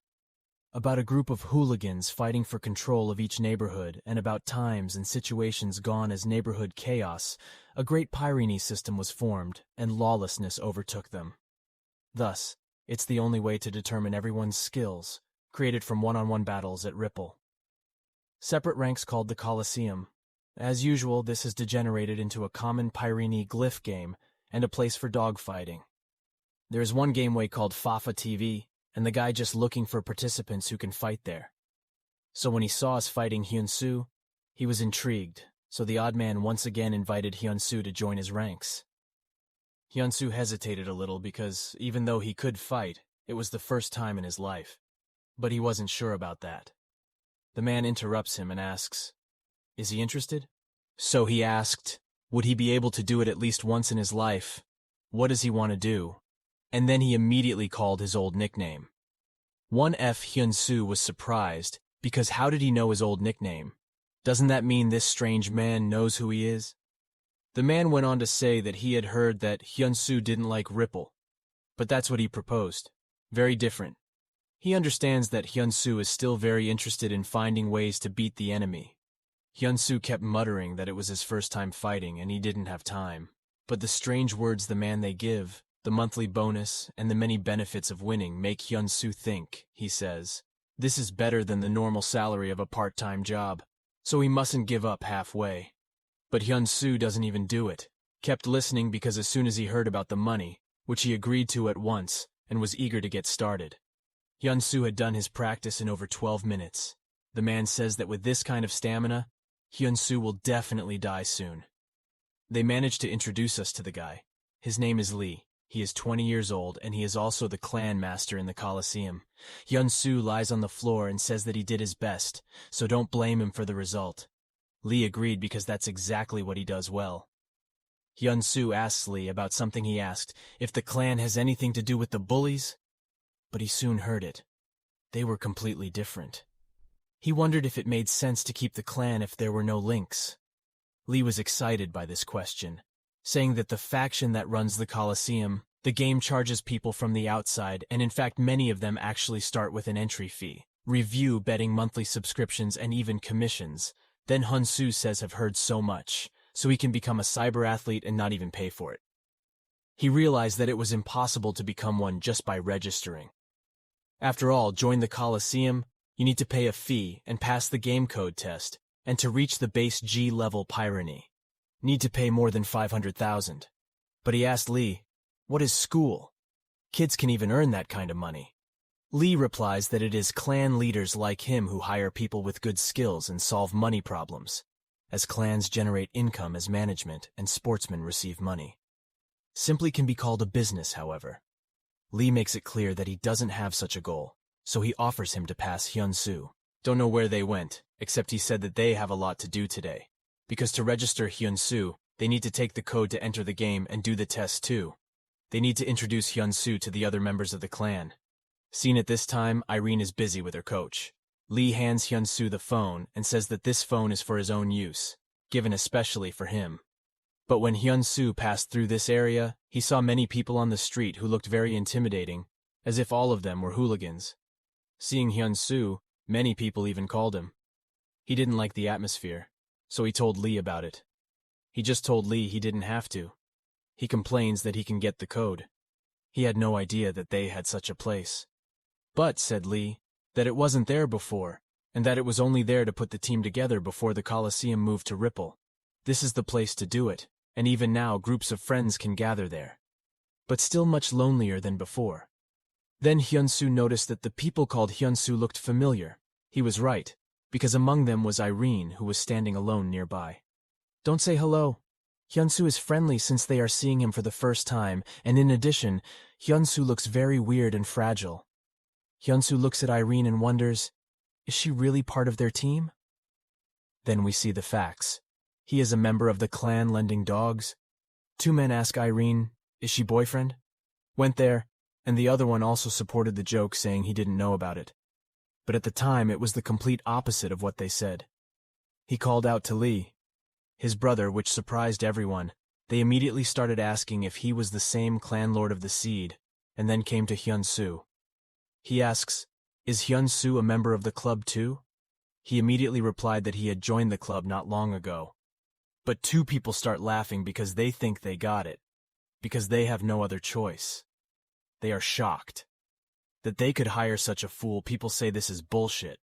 About a group of hooligans fighting for control of each neighborhood, and about times and situations gone as neighborhood chaos, a great Pyrene system was formed, and lawlessness overtook them. Thus, it's the only way to determine everyone's skills, created from one-on-one battles at Ripple. Separate ranks called the Colosseum. As usual, this has degenerated into a common Pyrini glyph game and a place for dogfighting. There is one gameway called Fafa TV, and the guy just looking for participants who can fight there. So when he saw us fighting Hyun-So, he was intrigued, so the odd man once again invited Hyun-So to join his ranks. Hyun-So hesitated a little because, even though he could fight, it was the first time in his life. But he wasn't sure about that. The man interrupts him and asks, "Is he interested?" So he asked, would he be able to do it at least once in his life? What does he want to do? And then he immediately called his old nickname. 1F Hyun-So was surprised, because how did he know his old nickname? Doesn't that mean this strange man knows who he is? The man went on to say that he had heard that Hyun-So didn't like Ripple, but that's what he proposed. Very different. He understands that Hyun-So is still very interested in finding ways to beat the enemy. Hyun-So kept muttering that it was his first time fighting and he didn't have time. But the strange words the man they give, the monthly bonus, and the many benefits of winning make Hyun-So think, he says, this is better than the normal salary of a part-time job, so he mustn't give up halfway. But Hyun-So doesn't even do it, kept listening because as soon as he heard about the money, which he agreed to at once, and was eager to get started. Hyun-So had done his practice in over 12 minutes. The man says that with this kind of stamina, Hyun-So will definitely die soon. They managed to introduce us to the guy. His name is Lee. He is 20 years old, and he is also the clan master in the Colosseum. Hyun-So lies on the floor and says that he did his best, so don't blame him for the result. Lee agreed because that's exactly what he does well. Hyun-So asks Lee about something he asked, if the clan has anything to do with the bullies, but he soon heard it. They were completely different. He wondered if it made sense to keep the clan if there were no links. Lee was excited by this question, saying that the faction that runs the Colosseum, the game charges people from the outside, and in fact many of them actually start with an entry fee, review betting monthly subscriptions and even commissions. Then Hyun-So says have heard so much, so he can become a cyber athlete and not even pay for it. He realized that it was impossible to become one just by registering. After all, join the Colosseum, you need to pay a fee and pass the game code test, and to reach the base G-level Pyrini, need to pay more than 500,000. But he asked Lee, what is school? Kids can even earn that kind of money. Lee replies that it is clan leaders like him who hire people with good skills and solve money problems, as clans generate income as management and sportsmen receive money. Simply can be called a business, however. Lee makes it clear that he doesn't have such a goal, so he offers him to pass Hyun-So. Don't know where they went, except he said that they have a lot to do today, because to register Hyun-So, they need to take the code to enter the game and do the test too. They need to introduce Hyun-So to the other members of the clan. Seen at this time, Irene is busy with her coach. Lee hands Hyun-So the phone and says that this phone is for his own use, given especially for him. But when Hyun-So passed through this area, he saw many people on the street who looked very intimidating, as if all of them were hooligans. Seeing Hyun-So, many people even called him. He didn't like the atmosphere, so he told Lee about it. He just told Lee he didn't have to. He complains that he can get the code. He had no idea that they had such a place. But, said Lee, that it wasn't there before, and that it was only there to put the team together before the Colosseum moved to Ripple. This is the place to do it, and even now groups of friends can gather there. But still much lonelier than before. Then Hyun-So noticed that the people called Hyun-So looked familiar. He was right, because among them was Irene, who was standing alone nearby. Don't say hello. Hyun-So is friendly since they are seeing him for the first time, and in addition, Hyun-So looks very weird and fragile. Hyun-So looks at Irene and wonders, is she really part of their team? Then we see the facts. He is a member of the clan lending dogs. Two men ask Irene, is she boyfriend? Went there, and the other one also supported the joke saying he didn't know about it. But at the time it was the complete opposite of what they said. He called out to Lee, his brother, which surprised everyone. They immediately started asking if he was the same clan lord of the Seed, and then came to Hyun-So. He asks, is Hyun-So a member of the club too? He immediately replied that he had joined the club not long ago. But two people start laughing because they think they got it, because they have no other choice. They are shocked. That they could hire such a fool, people say this is bullshit.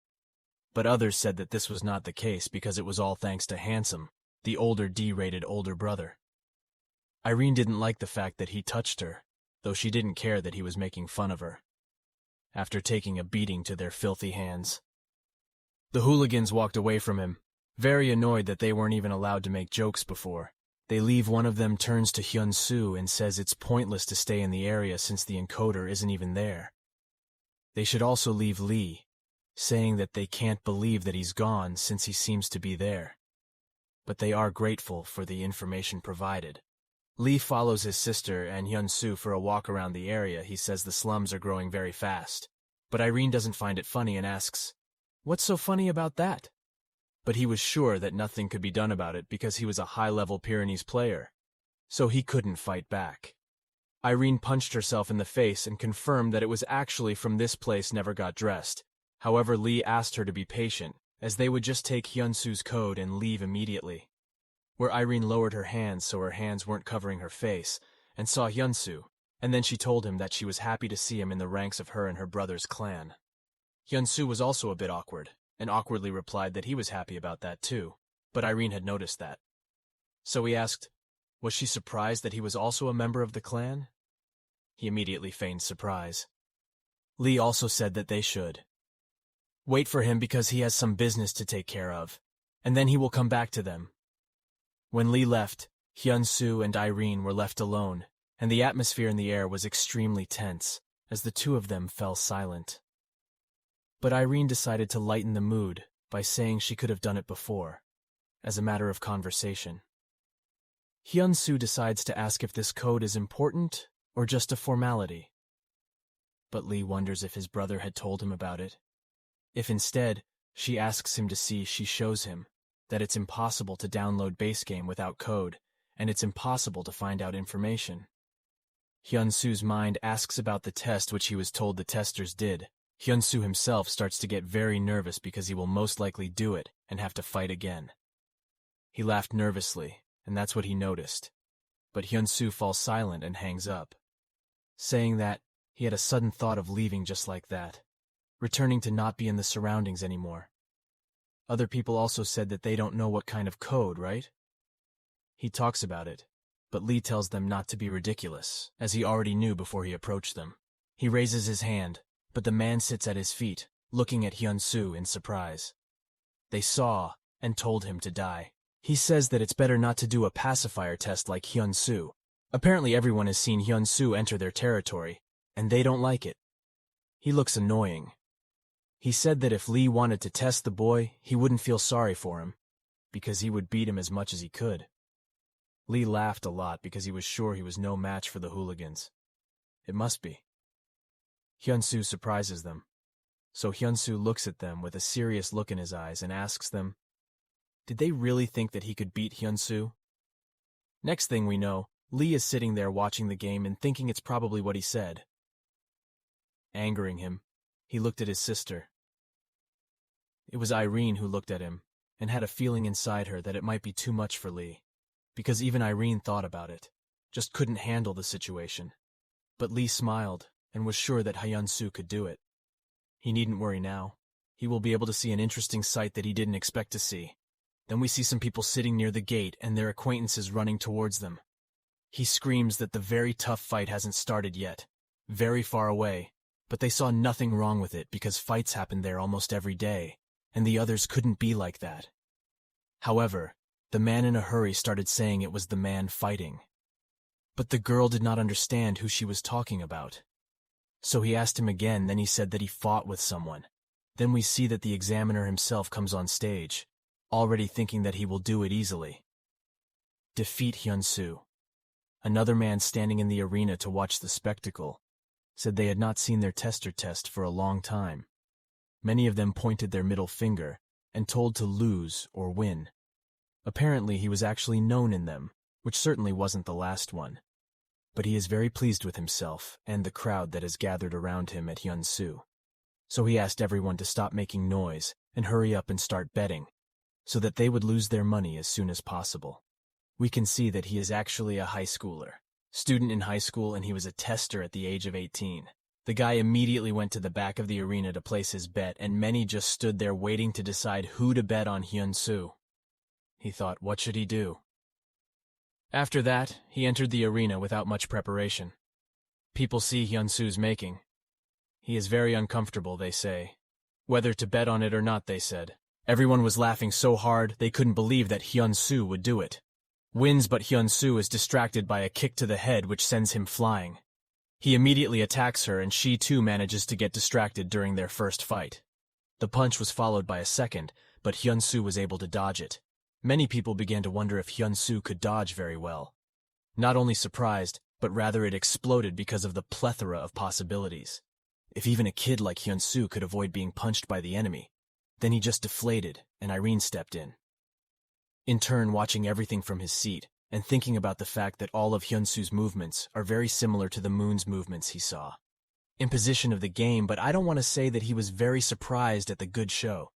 But others said that this was not the case because it was all thanks to Handsome, the older D-rated older brother. Irene didn't like the fact that he touched her, though she didn't care that he was making fun of her. After taking a beating to their filthy hands, the hooligans walked away from him, very annoyed that they weren't even allowed to make jokes before. They leave. One of them turns to Hyun-So and says it's pointless to stay in the area since the encoder isn't even there. They should also leave Lee, saying that they can't believe that he's gone since he seems to be there. But they are grateful for the information provided. Lee follows his sister and Hyun-So for a walk around the area. He says the slums are growing very fast. But Irene doesn't find it funny and asks, "What's so funny about that?" But he was sure that nothing could be done about it because he was a high-level Pyrenees player, so he couldn't fight back. Irene punched herself in the face and confirmed that it was actually from this place never got dressed. However, Lee asked her to be patient, as they would just take Hyun-So's code and leave immediately. Where Irene lowered her hands so her hands weren't covering her face, and saw Hyun-So, and then she told him that she was happy to see him in the ranks of her and her brother's clan. Hyun-So was also a bit awkward, and awkwardly replied that he was happy about that too, but Irene had noticed that. So he asked, was she surprised that he was also a member of the clan? He immediately feigned surprise. Lee also said that they should wait for him because he has some business to take care of, and then he will come back to them. When Lee left, Hyun-So and Irene were left alone, and the atmosphere in the air was extremely tense, as the two of them fell silent. But Irene decided to lighten the mood by saying she could have done it before, as a matter of conversation. Hyun-So decides to ask if this code is important or just a formality. But Lee wonders if his brother had told him about it. If instead, she asks him to see, she shows him that it's impossible to download base game without code, and it's impossible to find out information. Hyun-So's mind asks about the test which he was told the testers did. Hyun-So himself starts to get very nervous because he will most likely do it and have to fight again. He laughed nervously, and that's what he noticed. But Hyun-So falls silent and hangs up, saying that he had a sudden thought of leaving just like that, returning to not be in the surroundings anymore. Other people also said that they don't know what kind of code, right? He talks about it, but Lee tells them not to be ridiculous, as he already knew before he approached them. He raises his hand, but the man sits at his feet, looking at Hyun-So in surprise. They saw and told him to die. He says that it's better not to do a pacifier test like Hyun-So. Apparently everyone has seen Hyun-So enter their territory, and they don't like it. He looks annoying. He said that if Lee wanted to test the boy, he wouldn't feel sorry for him, because he would beat him as much as he could. Lee laughed a lot because he was sure he was no match for the hooligans. It must be. Hyun-So surprises them. So Hyun-So looks at them with a serious look in his eyes and asks them, did they really think that he could beat Hyun-So? Next thing we know, Lee is sitting there watching the game and thinking it's probably what he said. Angering him, he looked at his sister. It was Irene who looked at him and had a feeling inside her that it might be too much for Lee, because even Irene thought about it, just couldn't handle the situation. But Lee smiled and was sure that Hyun-So could do it. He needn't worry now. He will be able to see an interesting sight that he didn't expect to see. Then we see some people sitting near the gate and their acquaintances running towards them. He screams that the very tough fight hasn't started yet, very far away, but they saw nothing wrong with it because fights happen there almost every day, and the others couldn't be like that. However, the man in a hurry started saying it was the man fighting. But the girl did not understand who she was talking about. So he asked him again, then he said that he fought with someone. Then we see that the examiner himself comes on stage, already thinking that he will do it easily. Defeat Hyun-So. Another man standing in the arena to watch the spectacle said they had not seen their tester test for a long time. Many of them pointed their middle finger and told to lose or win. Apparently he was actually known in them, which certainly wasn't the last one. But he is very pleased with himself and the crowd that has gathered around him at Hyun-So. So he asked everyone to stop making noise and hurry up and start betting, so that they would lose their money as soon as possible. We can see that he is actually a high schooler, student in high school, and he was a tester at the age of 18. The guy immediately went to the back of the arena to place his bet, and many just stood there waiting to decide who to bet on Hyun-So. He thought, what should he do? After that, he entered the arena without much preparation. People see Hyun-So's making. He is very uncomfortable, they say. Whether to bet on it or not, they said. Everyone was laughing so hard they couldn't believe that Hyun-So would do it. Wins, but Hyun-So is distracted by a kick to the head which sends him flying. He immediately attacks her, and she too manages to get distracted during their first fight. The punch was followed by a second, but Hyun-So was able to dodge it. Many people began to wonder if Hyun-So could dodge very well. Not only surprised, but rather it exploded because of the plethora of possibilities. If even a kid like Hyun-So could avoid being punched by the enemy, then he just deflated, and Irene stepped in. In turn, watching everything from his seat, and thinking about the fact that all of Hyun-So's movements are very similar to the moon's movements he saw. Imposition of the game, but I don't want to say that he was very surprised at the good show.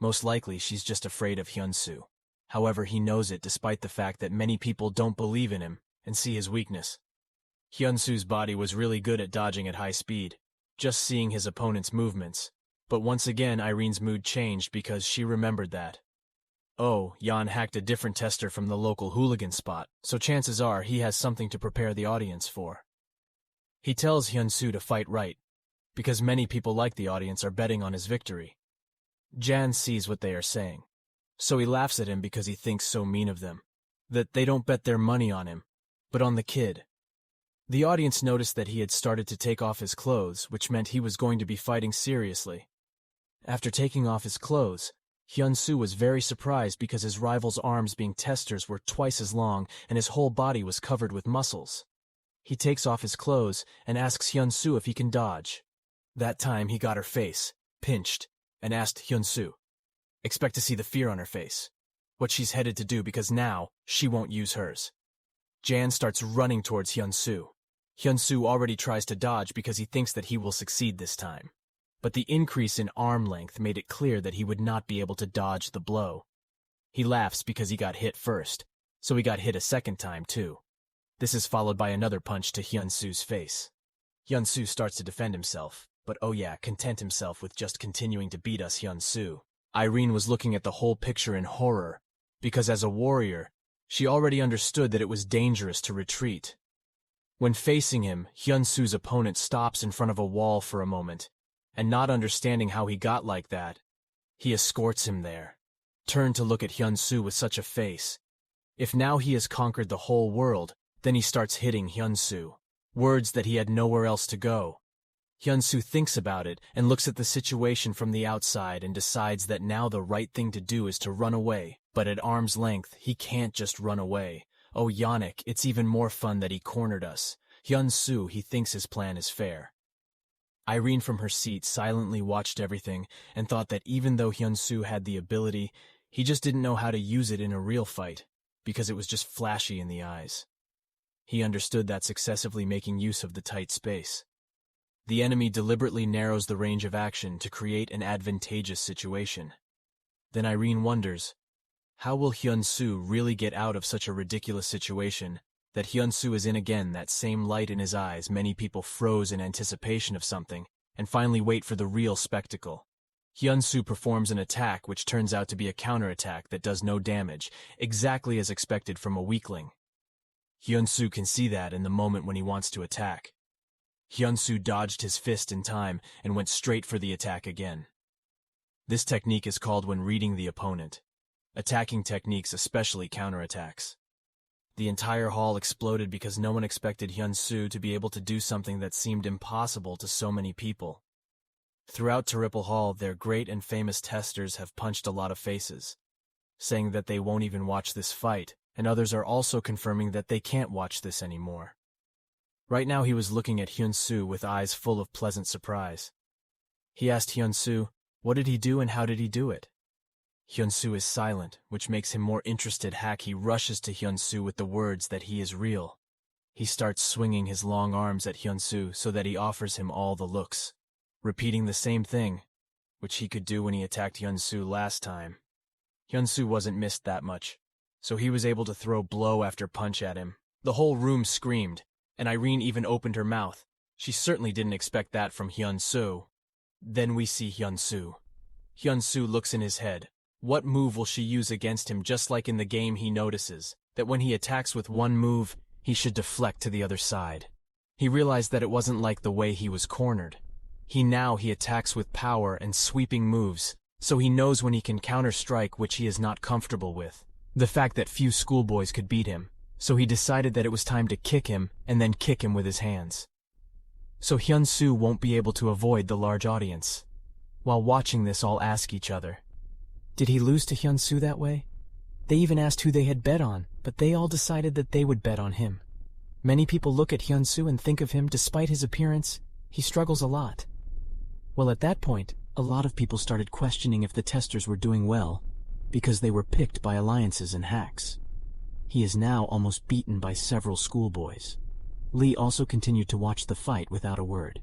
Most likely, she's just afraid of Hyun-So. However, he knows it despite the fact that many people don't believe in him and see his weakness. Hyun-So's body was really good at dodging at high speed, just seeing his opponent's movements. But once again, Irene's mood changed because she remembered that. Oh, Jan hacked a different tester from the local hooligan spot, so chances are he has something to prepare the audience for. He tells Hyun-So to fight right, because many people like the audience are betting on his victory. Jan sees what they are saying, so he laughs at him because he thinks so mean of them, that they don't bet their money on him, but on the kid. The audience noticed that he had started to take off his clothes, which meant he was going to be fighting seriously. After taking off his clothes, Hyun-So was very surprised because his rival's arms being testers were twice as long and his whole body was covered with muscles. He takes off his clothes and asks Hyun-So if he can dodge. That time he got her face, pinched, and asked Hyun-So. Expect to see the fear on her face. What she's headed to do because now she won't use hers. Jan starts running towards Hyun-So. Hyun-So already tries to dodge because he thinks that he will succeed this time. But the increase in arm length made it clear that he would not be able to dodge the blow. He laughs because he got hit first, so he got hit a second time too. This is followed by another punch to Hyun-So's face. Hyun-So starts to defend himself, but oh yeah, content himself with just continuing to beat us Hyun-So. Irene was looking at the whole picture in horror, because as a warrior, she already understood that it was dangerous to retreat. When facing him, Hyun-So's opponent stops in front of a wall for a moment, and not understanding how he got like that, he escorts him there. Turned to look at Hyun-So with such a face. If now he has conquered the whole world, then he starts hitting Hyun-So. Words that he had nowhere else to go. Hyun-So thinks about it and looks at the situation from the outside and decides that now the right thing to do is to run away. But at arm's length, he can't just run away. Oh, Yannick, it's even more fun that he cornered us. Hyun-So, he thinks his plan is fair. Irene from her seat silently watched everything and thought that even though Hyun-So had the ability, he just didn't know how to use it in a real fight, because it was just flashy in the eyes. He understood that successively making use of the tight space. The enemy deliberately narrows the range of action to create an advantageous situation. Then Irene wonders, how will Hyun-So really get out of such a ridiculous situation that Hyun-So is in again, that same light in his eyes? Many people froze in anticipation of something and finally wait for the real spectacle. Hyun-So performs an attack which turns out to be a counterattack that does no damage, exactly as expected from a weakling. Hyun-So can see that in the moment when he wants to attack. Hyun-So dodged his fist in time and went straight for the attack again. This technique is called when reading the opponent. Attacking techniques, especially counterattacks. The entire hall exploded because no one expected Hyun-So to be able to do something that seemed impossible to so many people. Throughout Triple Hall, their great and famous testers have punched a lot of faces, saying that they won't even watch this fight, and others are also confirming that they can't watch this anymore. Right now he was looking at Hyun-So with eyes full of pleasant surprise. He asked Hyun-So, what did he do and how did he do it? Hyun-So is silent, which makes him more interested. He rushes to Hyun-So with the words that he is real. He starts swinging his long arms at Hyun-So so that he offers him all the looks, repeating the same thing, which he could do when he attacked Hyun-So last time. Hyun-So wasn't missed that much, so he was able to throw blow after punch at him. The whole room screamed, and Irene even opened her mouth, She certainly didn't expect that from Hyun-So. Then we see Hyun-So. Hyun-So looks in his head. What move will she use against him? Just like in the game, he notices that when he attacks with one move, he should deflect to the other side. He realized that it wasn't like the way he was cornered. He attacks with power and sweeping moves, so he knows when he can counter-strike, which he is not comfortable with. The fact that few schoolboys could beat him, so he decided that it was time to kick him and then kick him with his hands. So Hyun-So won't be able to avoid the large audience. While watching this, all ask each other, did he lose to Hyun-So that way? They even asked who they had bet on, but they all decided that they would bet on him. Many people look at Hyun-So and think of him, despite his appearance, he struggles a lot. Well, at that point, a lot of people started questioning if the testers were doing well, because they were picked by alliances and hacks. He is now almost beaten by several schoolboys. Lee also continued to watch the fight without a word.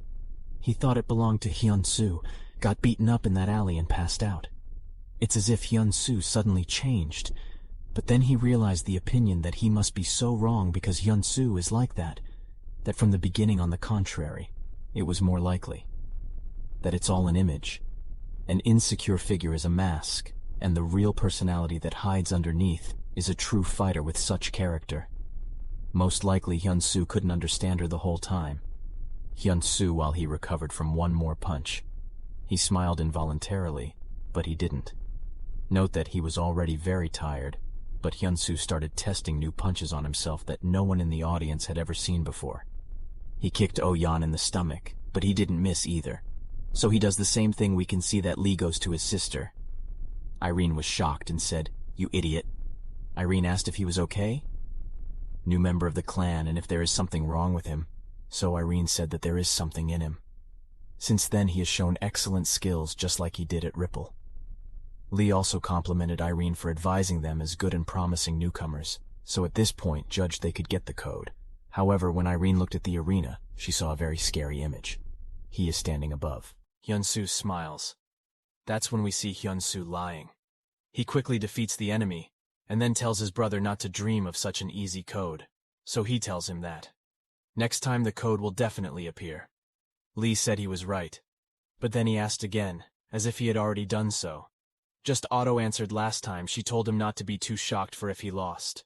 He thought it belonged to Hyun-So, got beaten up in that alley and passed out. It's as if Hyun-So suddenly changed, but then he realized the opinion that he must be so wrong because Hyun-So is like that from the beginning, on the contrary, it was more likely that it's all an image. An insecure figure is a mask, and the real personality that hides underneath is a true fighter with such character. Most likely Hyun-So couldn't understand her the whole time. Hyun-So, while he recovered from one more punch, he smiled involuntarily, but he didn't. Note that he was already very tired, but Hyun-So started testing new punches on himself that no one in the audience had ever seen before. He kicked Oh-yeon in the stomach, but he didn't miss either. So he does the same thing. We can see that Lee goes to his sister. Irene was shocked and said, "You idiot." Irene asked if he was okay? New member of the clan, and if there is something wrong with him. So Irene said that there is something in him. Since then he has shown excellent skills, just like he did at Ripple. Lee also complimented Irene for advising them as good and promising newcomers, so at this point judged they could get the code. However, when Irene looked at the arena, she saw a very scary image. He is standing above. Hyun-So smiles. That's when we see Hyun-So lying. He quickly defeats the enemy, and then tells his brother not to dream of such an easy code, so he tells him that next time the code will definitely appear. Lee said he was right, but then he asked again, as if he had already done so. Just auto-answered last time. She told him not to be too shocked for if he lost.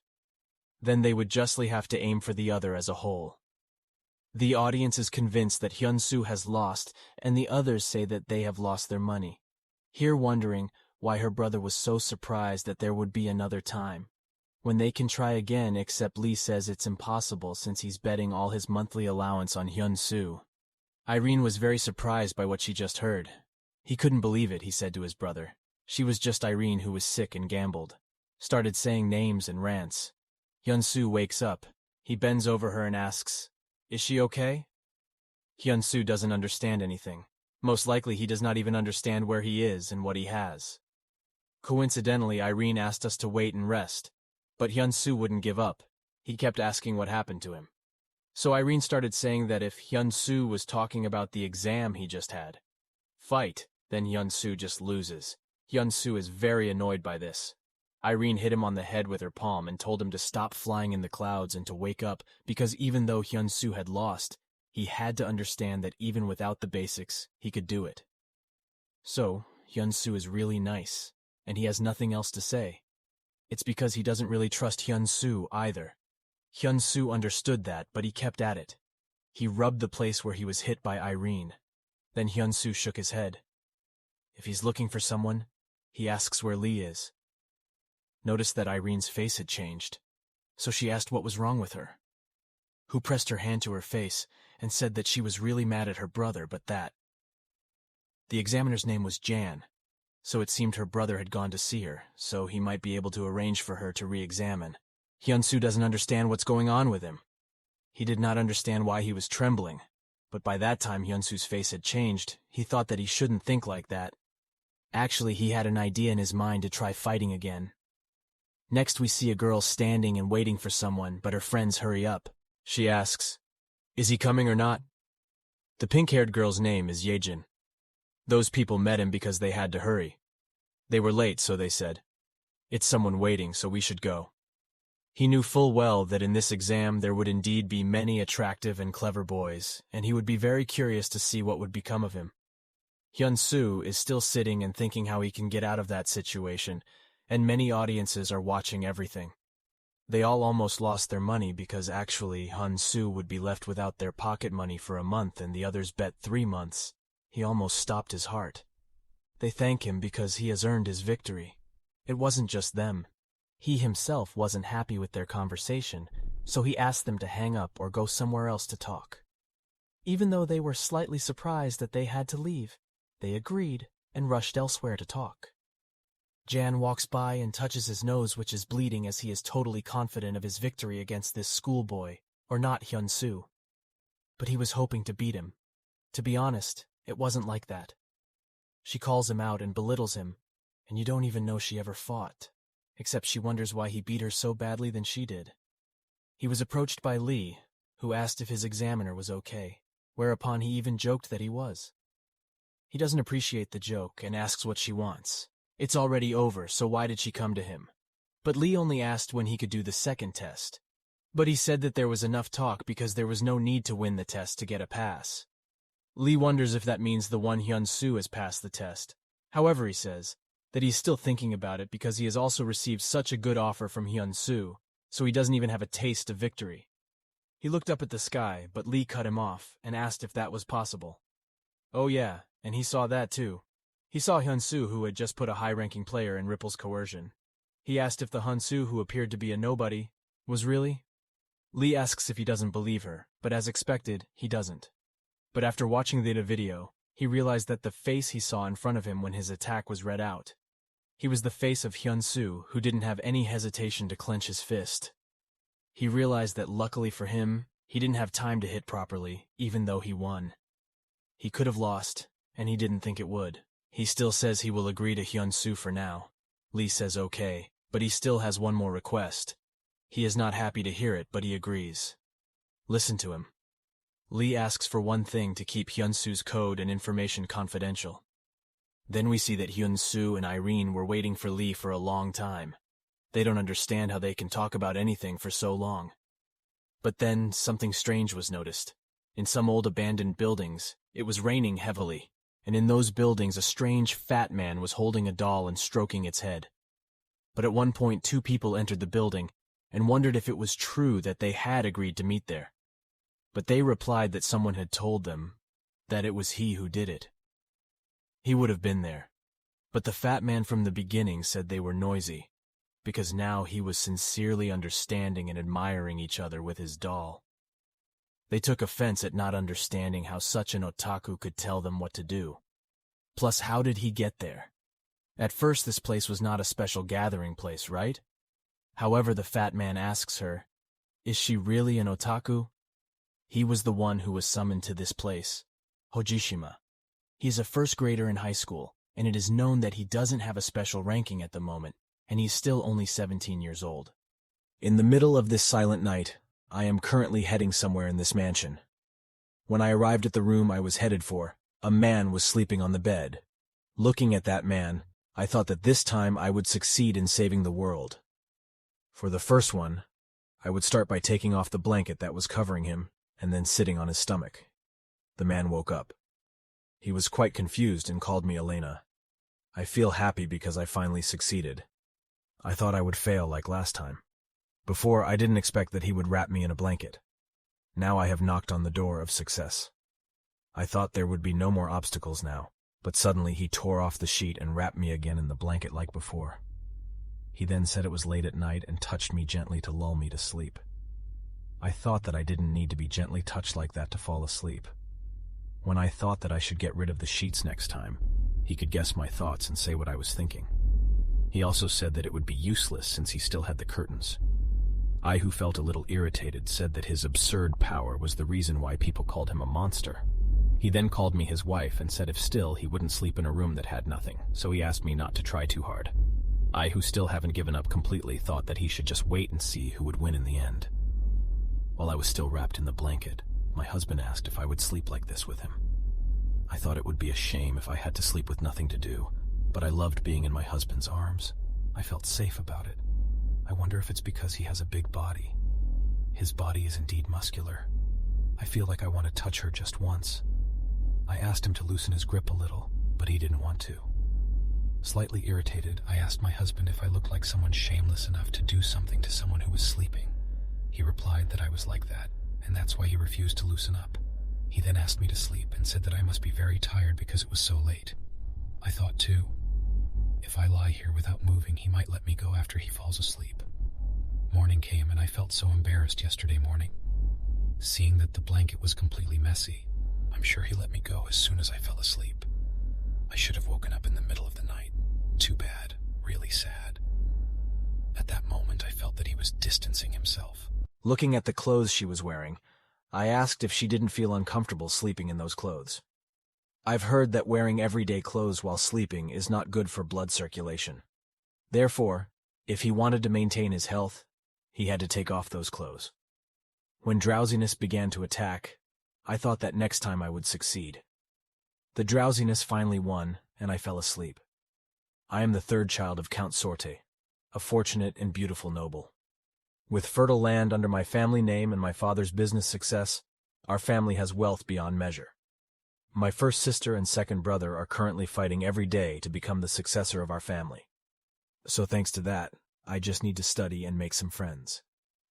Then they would justly have to aim for the other as a whole. The audience is convinced that Hyun-So has lost, and the others say that they have lost their money. Here wondering why her brother was so surprised that there would be another time, when they can try again, except Lee says it's impossible since he's betting all his monthly allowance on Hyun-So. Irene was very surprised by what she just heard. He couldn't believe it, he said to his brother. She was just Irene who was sick and gambled. Started saying names and rants. Hyun-So wakes up. He bends over her and asks, "Is she okay?" Hyun-So doesn't understand anything. Most likely he does not even understand where he is and what he has. Coincidentally, Irene asked us to wait and rest, but Hyun-So wouldn't give up. He kept asking what happened to him. So Irene started saying that if Hyun-So was talking about the exam he just had, fight, then Hyun-So just loses. Hyun-So is very annoyed by this. Irene hit him on the head with her palm and told him to stop flying in the clouds and to wake up, because even though Hyun-So had lost, he had to understand that even without the basics, he could do it. So, Hyun-So is really nice, and he has nothing else to say. It's because he doesn't really trust Hyun-So either. Hyun-So understood that, but he kept at it. He rubbed the place where he was hit by Irene. Then Hyun-So shook his head. If he's looking for someone, he asks where Lee is. Noticed that Irene's face had changed, so she asked what was wrong with her. Who pressed her hand to her face and said that she was really mad at her brother, but that the examiner's name was Jan, so it seemed her brother had gone to see her, so he might be able to arrange for her to re-examine. Hyun-So doesn't understand what's going on with him. He did not understand why he was trembling, but by that time Hyun-So's face had changed. He thought that he shouldn't think like that. Actually, he had an idea in his mind to try fighting again. Next we see a girl standing and waiting for someone, but her friends hurry up. She asks, "Is he coming or not?" The pink-haired girl's name is Yejin. Those people met him because they had to hurry. They were late, so they said, "It's someone waiting, so we should go." He knew full well that in this exam there would indeed be many attractive and clever boys, and he would be very curious to see what would become of him. Hyun-So is still sitting and thinking how he can get out of that situation, and many audiences are watching everything. They all almost lost their money because actually Hyun-So would be left without their pocket money for a month and the others bet 3 months. He almost stopped his heart. They thank him because he has earned his victory. It wasn't just them. He himself wasn't happy with their conversation, so he asked them to hang up or go somewhere else to talk. Even though they were slightly surprised that they had to leave, they agreed and rushed elsewhere to talk. Jan walks by and touches his nose, which is bleeding, as he is totally confident of his victory against this schoolboy, or not Hyun-So. But he was hoping to beat him. To be honest, it wasn't like that. She calls him out and belittles him, and you don't even know she ever fought, except she wonders why he beat her so badly than she did. He was approached by Lee, who asked if his examiner was okay, whereupon he even joked that he was. He doesn't appreciate the joke and asks what she wants. It's already over, so why did she come to him? But Lee only asked when he could do the second test. But he said that there was enough talk because there was no need to win the test to get a pass. Lee wonders if that means the one Hyun-So has passed the test. However, he says that he's still thinking about it because he has also received such a good offer from Hyun-So, so he doesn't even have a taste of victory. He looked up at the sky, but Lee cut him off and asked if that was possible. Oh yeah, and he saw that too. He saw Hyun-So, who had just put a high-ranking player in Ripple's coercion. He asked if the Hyun-So who appeared to be a nobody was really. Lee asks if he doesn't believe her, but as expected, he doesn't. But after watching the video, he realized that the face he saw in front of him when his attack was read out. He was the face of Hyun-So, who didn't have any hesitation to clench his fist. He realized that luckily for him, he didn't have time to hit properly, even though he won. He could have lost, and he didn't think it would. He still says he will agree to Hyun-So for now. Lee says okay, but he still has one more request. He is not happy to hear it, but he agrees. Listen to him. Lee asks for one thing: to keep Hyun-So's code and information confidential. Then we see that Hyun-So and Irene were waiting for Lee for a long time. They don't understand how they can talk about anything for so long. But then something strange was noticed. In some old abandoned buildings, it was raining heavily, and in those buildings a strange fat man was holding a doll and stroking its head. But at one point 2 people entered the building and wondered if it was true that they had agreed to meet there. But they replied that someone had told them that it was he who did it. He would have been there, but the fat man from the beginning said they were noisy, because now he was sincerely understanding and admiring each other with his doll. They took offense at not understanding how such an otaku could tell them what to do. Plus, how did he get there? At first, this place was not a special gathering place, right? However, the fat man asks her, is she really an otaku? He was the one who was summoned to this place, Hojishima. He is a first grader in high school, and it is known that he doesn't have a special ranking at the moment, and he's still only 17 years old. In the middle of this silent night, I am currently heading somewhere in this mansion. When I arrived at the room I was headed for, a man was sleeping on the bed. Looking at that man, I thought that this time I would succeed in saving the world. For the first one, I would start by taking off the blanket that was covering him and then sitting on his stomach. The man woke up. He was quite confused and called me Elena. I feel happy because I finally succeeded. I thought I would fail like last time. Before, I didn't expect that he would wrap me in a blanket. Now I have knocked on the door of success. I thought there would be no more obstacles now, but suddenly he tore off the sheet and wrapped me again in the blanket like before. He then said it was late at night and touched me gently to lull me to sleep. I thought that I didn't need to be gently touched like that to fall asleep. When I thought that I should get rid of the sheets next time, he could guess my thoughts and say what I was thinking. He also said that it would be useless since he still had the curtains. I, who felt a little irritated, said that his absurd power was the reason why people called him a monster. He then called me his wife and said if still he wouldn't sleep in a room that had nothing, so he asked me not to try too hard. I, who still haven't given up completely, thought that he should just wait and see who would win in the end. While I was still wrapped in the blanket, my husband asked if I would sleep like this with him. I thought it would be a shame if I had to sleep with nothing to do, but I loved being in my husband's arms. I felt safe about it. I wonder if it's because he has a big body. His body is indeed muscular. I feel like I want to touch her just once. I asked him to loosen his grip a little, but he didn't want to. Slightly irritated, I asked my husband if I looked like someone shameless enough to do something to someone who was sleeping. He replied that I was like that, and that's why he refused to loosen up. He then asked me to sleep and said that I must be very tired because it was so late. I thought too, if I lie here without moving, he might let me go after he falls asleep. Morning came and I felt so embarrassed yesterday morning. Seeing that the blanket was completely messy, I'm sure he let me go as soon as I fell asleep. I should have woken up in the middle of the night. Too bad, really sad. At that moment, I felt that he was distancing himself. Looking at the clothes she was wearing, I asked if she didn't feel uncomfortable sleeping in those clothes. I've heard that wearing everyday clothes while sleeping is not good for blood circulation. Therefore, if he wanted to maintain his health, he had to take off those clothes. When drowsiness began to attack, I thought that next time I would succeed. The drowsiness finally won, and I fell asleep. I am the third child of Count Sorte, a fortunate and beautiful noble. With fertile land under my family name and my father's business success, our family has wealth beyond measure. My first sister and second brother are currently fighting every day to become the successor of our family. So thanks to that, I just need to study and make some friends.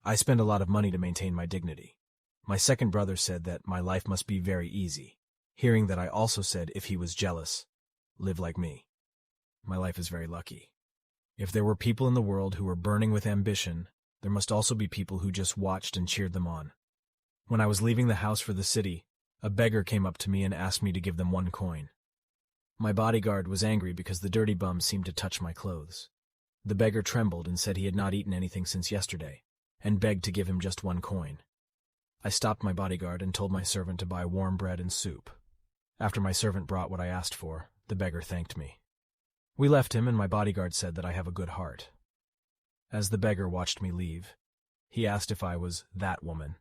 I spend a lot of money to maintain my dignity. My second brother said that my life must be very easy, hearing that I also said if he was jealous, live like me. My life is very lucky. If there were people in the world who were burning with ambition, there must also be people who just watched and cheered them on. When I was leaving the house for the city, a beggar came up to me and asked me to give them 1 coin. My bodyguard was angry because the dirty bum seemed to touch my clothes. The beggar trembled and said he had not eaten anything since yesterday, and begged to give him just 1 coin. I stopped my bodyguard and told my servant to buy warm bread and soup. After my servant brought what I asked for, the beggar thanked me. We left him, and my bodyguard said that I have a good heart. As the beggar watched me leave, he asked if I was that woman.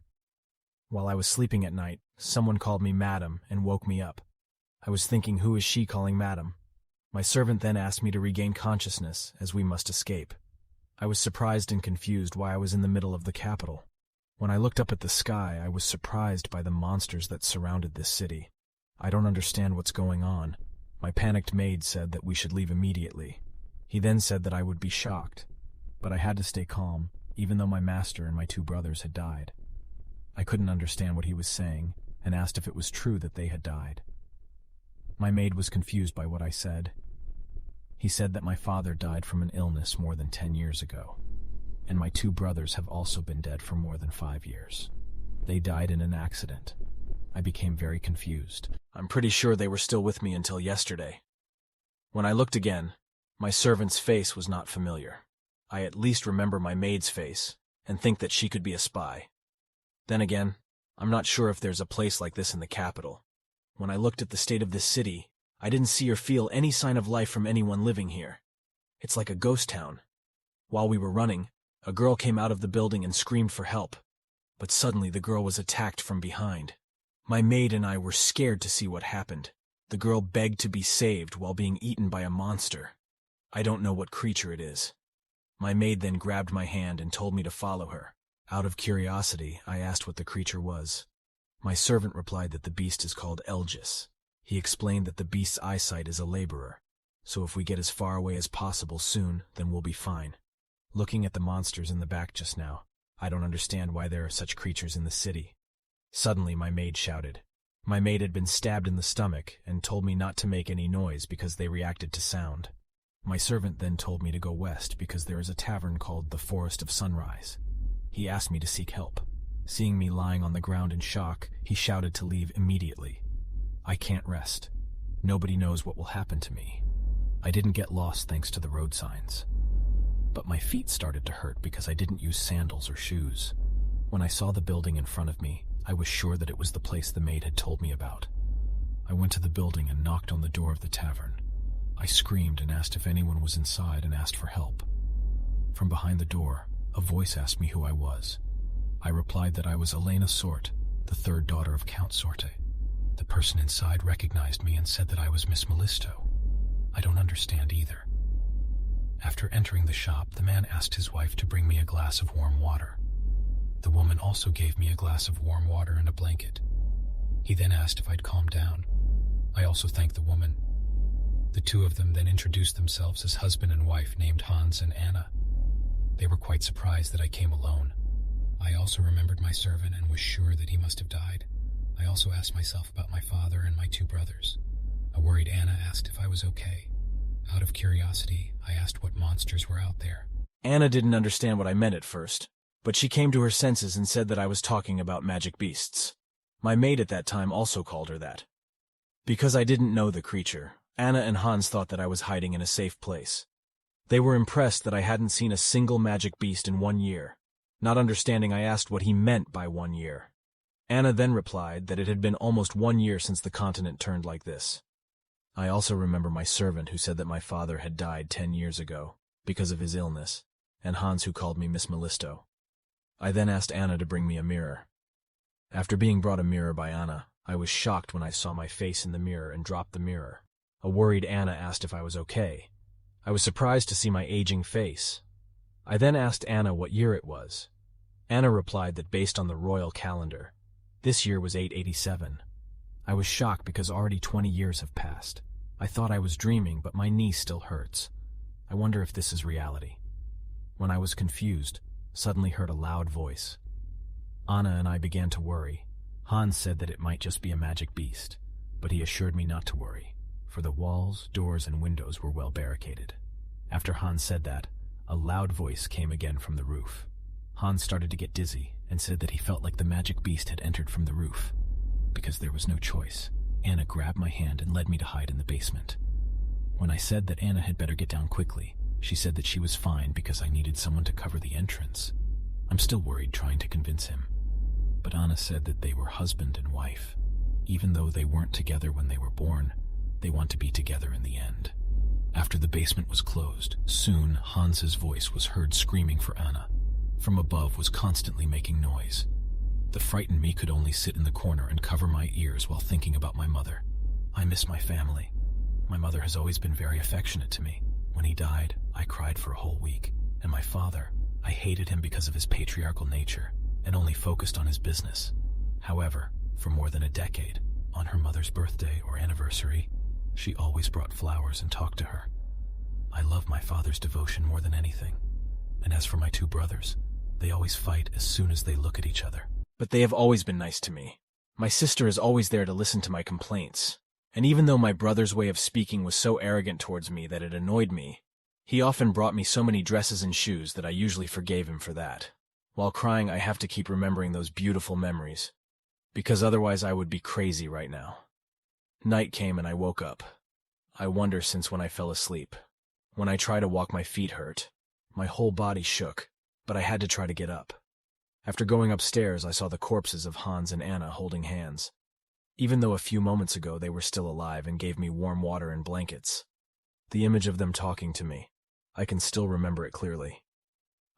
While I was sleeping at night, someone called me madam and woke me up. I was thinking, who is she calling madam? My servant then asked me to regain consciousness, as we must escape. I was surprised and confused why I was in the middle of the capital. When I looked up at the sky, I was surprised by the monsters that surrounded this city. I don't understand what's going on. My panicked maid said that we should leave immediately. He then said that I would be shocked, but I had to stay calm, even though my master and my 2 brothers had died. I couldn't understand what he was saying, and asked if it was true that they had died. My maid was confused by what I said. He said that my father died from an illness more than 10 years ago, and my 2 brothers have also been dead for more than 5 years. They died in an accident. I became very confused. I'm pretty sure they were still with me until yesterday. When I looked again, my servant's face was not familiar. I at least remember my maid's face, and think that she could be a spy. Then again, I'm not sure if there's a place like this in the capital. When I looked at the state of this city, I didn't see or feel any sign of life from anyone living here. It's like a ghost town. While we were running, a girl came out of the building and screamed for help, but suddenly the girl was attacked from behind. My maid and I were scared to see what happened. The girl begged to be saved while being eaten by a monster. I don't know what creature it is. My maid then grabbed my hand and told me to follow her. Out of curiosity, I asked what the creature was. My servant replied that the beast is called Elgis. He explained that the beast's eyesight is a laborer, so if we get as far away as possible soon, then we'll be fine. Looking at the monsters in the back just now, I don't understand why there are such creatures in the city. Suddenly my maid shouted. My maid had been stabbed in the stomach and told me not to make any noise because they reacted to sound. My servant then told me to go west because there is a tavern called the Forest of Sunrise. He asked me to seek help. Seeing me lying on the ground in shock, he shouted to leave immediately. I can't rest. Nobody knows what will happen to me. I didn't get lost thanks to the road signs. But my feet started to hurt because I didn't use sandals or shoes. When I saw the building in front of me, I was sure that it was the place the maid had told me about. I went to the building and knocked on the door of the tavern. I screamed and asked if anyone was inside and asked for help. From behind the door, a voice asked me who I was. I replied that I was Elena Sort, the 3rd daughter of Count Sorte. The person inside recognized me and said that I was Miss Mellisto. I don't understand either. After entering the shop, the man asked his wife to bring me a glass of warm water. The woman also gave me a glass of warm water and a blanket. He then asked if I'd calm down. I also thanked the woman. The two of them then introduced themselves as husband and wife named Hans and Anna. They were quite surprised that I came alone. I also remembered my servant and was sure that he must have died. I also asked myself about my father and my two brothers. A worried Anna asked if I was okay. Out of curiosity, I asked what monsters were out there. Anna didn't understand what I meant at first, but she came to her senses and said that I was talking about magic beasts. My maid at that time also called her that. Because I didn't know the creature, Anna and Hans thought that I was hiding in a safe place. They were impressed that I hadn't seen a single magic beast in 1 year. Not understanding, I asked what he meant by 1 year. Anna then replied that it had been almost 1 year since the continent turned like this. I also remember my servant who said that my father had died 10 years ago because of his illness, and Hans who called me Miss Mellisto. I then asked Anna to bring me a mirror. After being brought a mirror by Anna, I was shocked when I saw my face in the mirror and dropped the mirror. A worried Anna asked if I was okay. I was surprised to see my aging face. I then asked Anna what year it was. Anna replied that based on the royal calendar, this year was 887. I was shocked because already 20 years have passed. I thought I was dreaming, but my knee still hurts. I wonder if this is reality. When I was confused, suddenly heard a loud voice. Anna and I began to worry. Hans said that it might just be a magic beast, but he assured me not to worry, for the walls, doors, and windows were well barricaded. After Hans said that, a loud voice came again from the roof. Hans started to get dizzy and said that he felt like the magic beast had entered from the roof. Because there was no choice, Anna grabbed my hand and led me to hide in the basement. When I said that Anna had better get down quickly, she said that she was fine because I needed someone to cover the entrance. I'm still worried trying to convince him. But Anna said that they were husband and wife. Even though they weren't together when they were born, they want to be together in the end. After the basement was closed, soon Hans's voice was heard screaming for Anna. From above was constantly making noise. The frightened me could only sit in the corner and cover my ears while thinking about my mother. I miss my family. My mother has always been very affectionate to me. When he died, I cried for a whole week. And my father, I hated him because of his patriarchal nature and only focused on his business. However, for more than a decade, on her mother's birthday or anniversary, she always brought flowers and talked to her. I love my father's devotion more than anything. And as for my two brothers, they always fight as soon as they look at each other. But they have always been nice to me. My sister is always there to listen to my complaints. And even though my brother's way of speaking was so arrogant towards me that it annoyed me, he often brought me so many dresses and shoes that I usually forgave him for that. While crying, I have to keep remembering those beautiful memories, because otherwise I would be crazy right now. Night came and I woke up. I wonder since when I fell asleep. When I tried to walk, my feet hurt. My whole body shook, but I had to try to get up. After going upstairs, I saw the corpses of Hans and Anna holding hands. Even though a few moments ago they were still alive and gave me warm water and blankets. The image of them talking to me, I can still remember it clearly.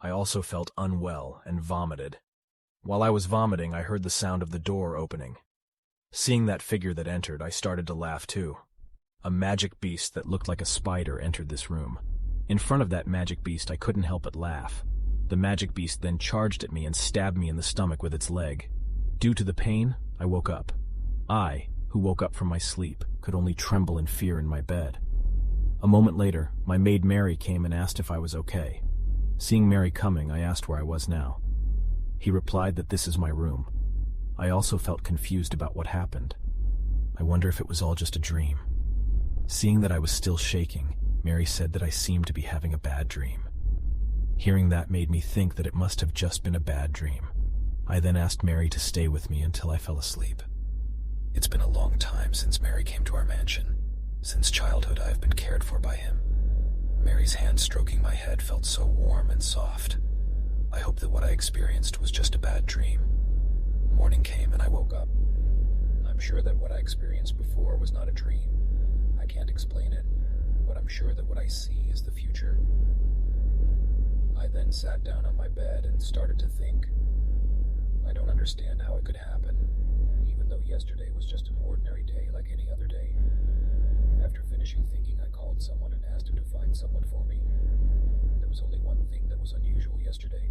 I also felt unwell and vomited. While I was vomiting, I heard the sound of the door opening. Seeing that figure that entered, I started to laugh too. A magic beast that looked like a spider entered this room. In front of that magic beast, I couldn't help but laugh. The magic beast then charged at me and stabbed me in the stomach with its leg. Due to the pain, I woke up. I, who woke up from my sleep, could only tremble in fear in my bed. A moment later, my maid Mary came and asked if I was okay. Seeing Mary coming, I asked where I was now. He replied that this is my room. I also felt confused about what happened. I wonder if it was all just a dream. Seeing that I was still shaking, Mary said that I seemed to be having a bad dream. Hearing that made me think that it must have just been a bad dream. I then asked Mary to stay with me until I fell asleep. It's been a long time since Mary came to our mansion. Since childhood, I have been cared for by him. Mary's hand stroking my head felt so warm and soft. I hope that what I experienced was just a bad dream. Morning came and I woke up. I'm sure that what I experienced before was not a dream. I can't explain it, but I'm sure that what I see is the future. I then sat down on my bed and started to think. I don't understand how it could happen, even though yesterday was just an ordinary day like any other day. After finishing thinking, I called someone and asked him to find someone for me. There was only one thing that was unusual yesterday,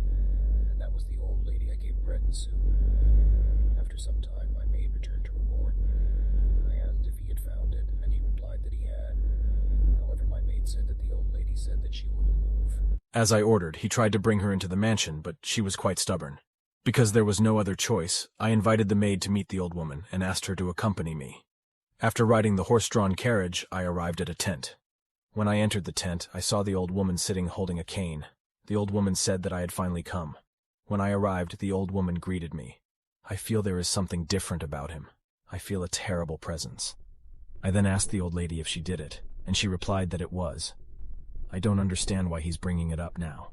and that was the old lady I gave bread and soup. After some time, my maid returned to report. I asked if he had found it, and he replied that he had. However, my maid said that the old lady said that she wouldn't move. As I ordered, he tried to bring her into the mansion, but she was quite stubborn. Because there was no other choice, I invited the maid to meet the old woman and asked her to accompany me. After riding the horse-drawn carriage, I arrived at a tent. When I entered the tent, I saw the old woman sitting holding a cane. The old woman said that I had finally come. When I arrived, the old woman greeted me. I feel there is something different about him. I feel a terrible presence. I then asked the old lady if she did it, and she replied that it was. I don't understand why he's bringing it up now.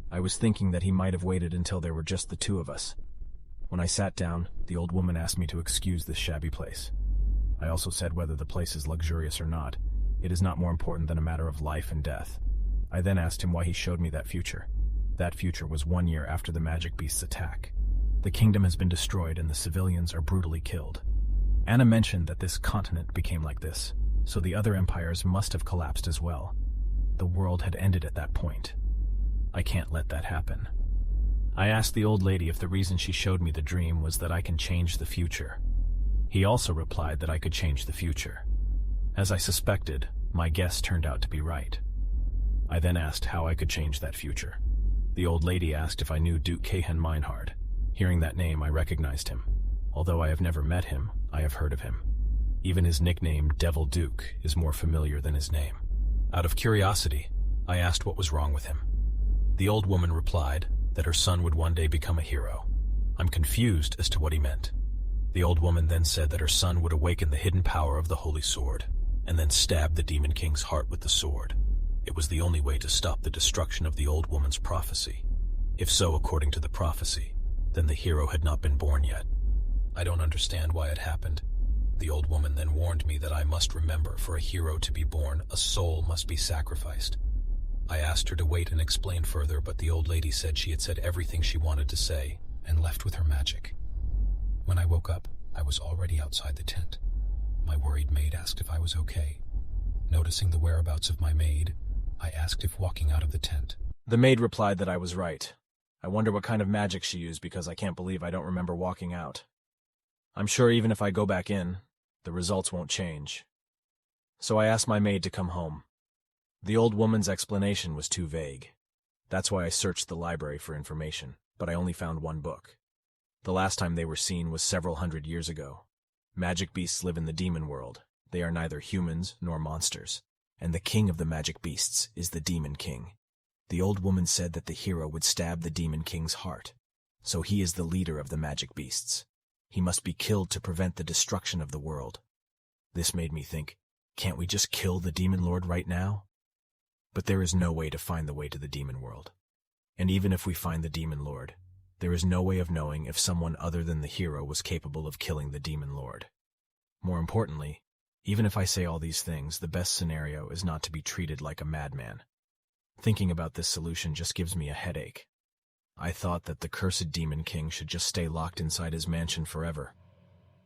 I was thinking that he might have waited until there were just the two of us. When I sat down, the old woman asked me to excuse this shabby place. I also said whether the place is luxurious or not, it is not more important than a matter of life and death. I then asked him why he showed me that future. That future was 1 year after the magic beast's attack. The kingdom has been destroyed and the civilians are brutally killed. Anna mentioned that this continent became like this, so the other empires must have collapsed as well. The world had ended at that point. I can't let that happen. I asked the old lady if the reason she showed me the dream was that I can change the future. He also replied that I could change the future. As I suspected, my guess turned out to be right. I then asked how I could change that future. The old lady asked if I knew Duke Kehen Meinhard. Hearing that name, I recognized him. Although I have never met him, I have heard of him. Even his nickname, Devil Duke, is more familiar than his name. Out of curiosity, I asked what was wrong with him. The old woman replied that her son would one day become a hero. I'm confused as to what he meant. The old woman then said that her son would awaken the hidden power of the Holy Sword, and then stab the Demon King's heart with the sword. It was the only way to stop the destruction of the old woman's prophecy. If so, according to the prophecy, then the hero had not been born yet. I don't understand why it happened. The old woman then warned me that I must remember for a hero to be born, a soul must be sacrificed. I asked her to wait and explain further, but the old lady said she had said everything she wanted to say and left with her magic. When I woke up, I was already outside the tent. My worried maid asked if I was okay. Noticing the whereabouts of my maid, I asked if walking out of the tent. The maid replied that I was right. I wonder what kind of magic she used because I can't believe I don't remember walking out. I'm sure even if I go back in, the results won't change. So I asked my maid to come home. The old woman's explanation was too vague. That's why I searched the library for information, but I only found one book. The last time they were seen was several hundred years ago. Magic beasts live in the demon world. They are neither humans nor monsters. And the king of the magic beasts is the Demon King. The old woman said that the hero would stab the Demon King's heart. So he is the leader of the magic beasts. He must be killed to prevent the destruction of the world. This made me think, can't we just kill the Demon Lord right now? But there is no way to find the way to the demon world. And even if we find the Demon Lord, there is no way of knowing if someone other than the hero was capable of killing the Demon Lord. More importantly, even if I say all these things, the best scenario is not to be treated like a madman. Thinking about this solution just gives me a headache. I thought that the cursed Demon King should just stay locked inside his mansion forever.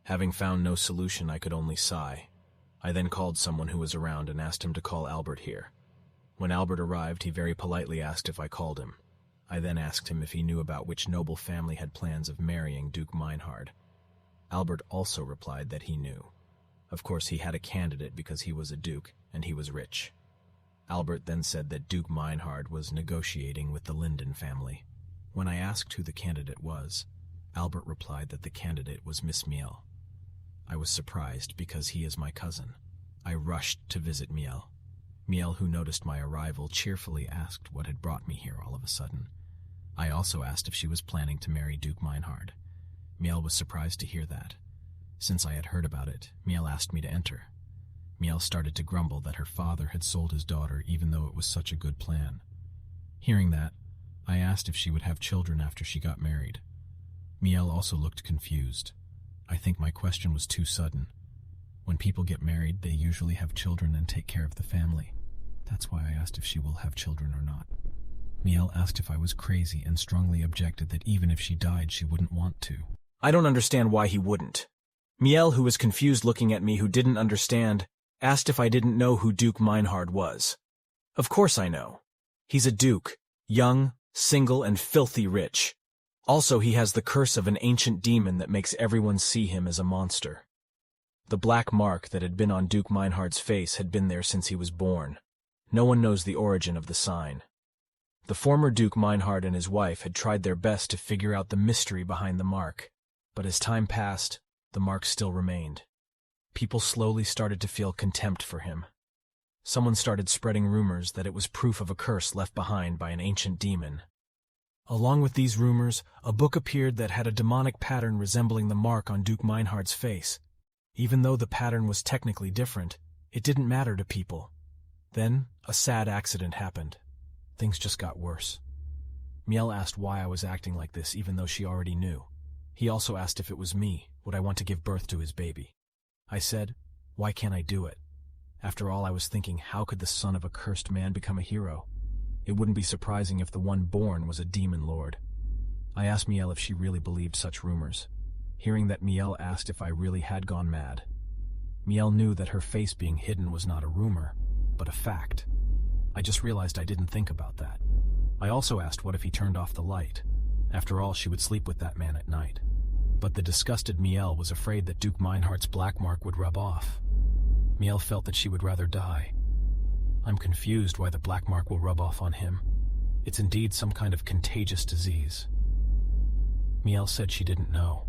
Having found no solution, I could only sigh. I then called someone who was around and asked him to call Albert here. When Albert arrived, he very politely asked if I called him. I then asked him if he knew about which noble family had plans of marrying Duke Meinhard. Albert also replied that he knew. Of course, he had a candidate because he was a duke and he was rich. Albert then said that Duke Meinhard was negotiating with the Linden family. When I asked who the candidate was, Albert replied that the candidate was Miss Miel. I was surprised because he is my cousin. I rushed to visit Miel. Miel, who noticed my arrival, cheerfully asked what had brought me here all of a sudden. I also asked if she was planning to marry Duke Meinhard. Miel was surprised to hear that. Since I had heard about it, Miel asked me to enter. Miel started to grumble that her father had sold his daughter even though it was such a good plan. Hearing that, I asked if she would have children after she got married. Miel also looked confused. I think my question was too sudden. When people get married, they usually have children and take care of the family. That's why I asked if she will have children or not. Miel asked if I was crazy and strongly objected that even if she died, she wouldn't want to. I don't understand why he wouldn't. Miel, who was confused looking at me who didn't understand, asked if I didn't know who Duke Meinhard was. Of course I know. He's a duke, young, single, and filthy rich. Also, he has the curse of an ancient demon that makes everyone see him as a monster. The black mark that had been on Duke Meinhard's face had been there since he was born. No one knows the origin of the sign. The former Duke Meinhard and his wife had tried their best to figure out the mystery behind the mark, but as time passed, the mark still remained. People slowly started to feel contempt for him. Someone started spreading rumors that it was proof of a curse left behind by an ancient demon. Along with these rumors, a book appeared that had a demonic pattern resembling the mark on Duke Meinhard's face. Even though the pattern was technically different, it didn't matter to people. Then, a sad accident happened. Things just got worse. Miel asked why I was acting like this even though she already knew. He also asked if it was me, would I want to give birth to his baby. I said, why can't I do it? After all, I was thinking, how could the son of a cursed man become a hero? It wouldn't be surprising if the one born was a demon lord. I asked Miel if she really believed such rumors. Hearing that, Miel asked if I really had gone mad. Miel knew that her face being hidden was not a rumor, but a fact. I just realized I didn't think about that. I also asked what if he turned off the light. After all, she would sleep with that man at night. But the disgusted Miel was afraid that Duke Meinhard's black mark would rub off. Miel felt that she would rather die. I'm confused why the black mark will rub off on him. It's indeed some kind of contagious disease. Miel said she didn't know.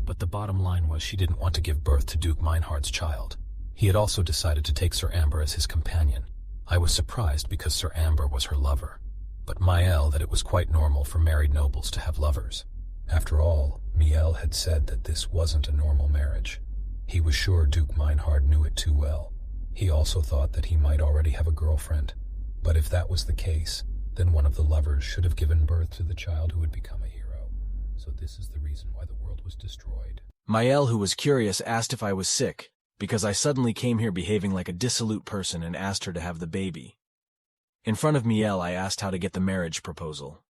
But the bottom line was she didn't want to give birth to Duke Meinhard's child. He had also decided to take Sir Amber as his companion. I was surprised because Sir Amber was her lover, but Miel that it was quite normal for married nobles to have lovers. After all, Miel had said that this wasn't a normal marriage. He was sure Duke Meinhard knew it too well. He also thought that he might already have a girlfriend, but if that was the case, then one of the lovers should have given birth to the child who would become a hero. So this is the reason why the world was destroyed. Miel, who was curious, asked if I was sick, because I suddenly came here behaving like a dissolute person and asked her to have the baby. In front of Miel, I asked how to get the marriage proposal.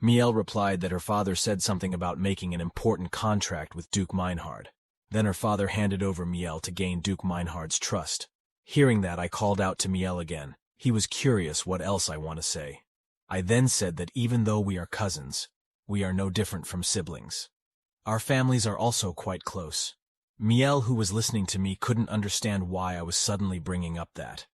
Miel replied that her father said something about making an important contract with Duke Meinhard. Then her father handed over Miel to gain Duke Meinhard's trust. Hearing that, I called out to Miel again. He was curious what else I want to say. I then said that even though we are cousins, we are no different from siblings. Our families are also quite close. Miel, who was listening to me, couldn't understand why I was suddenly bringing up that.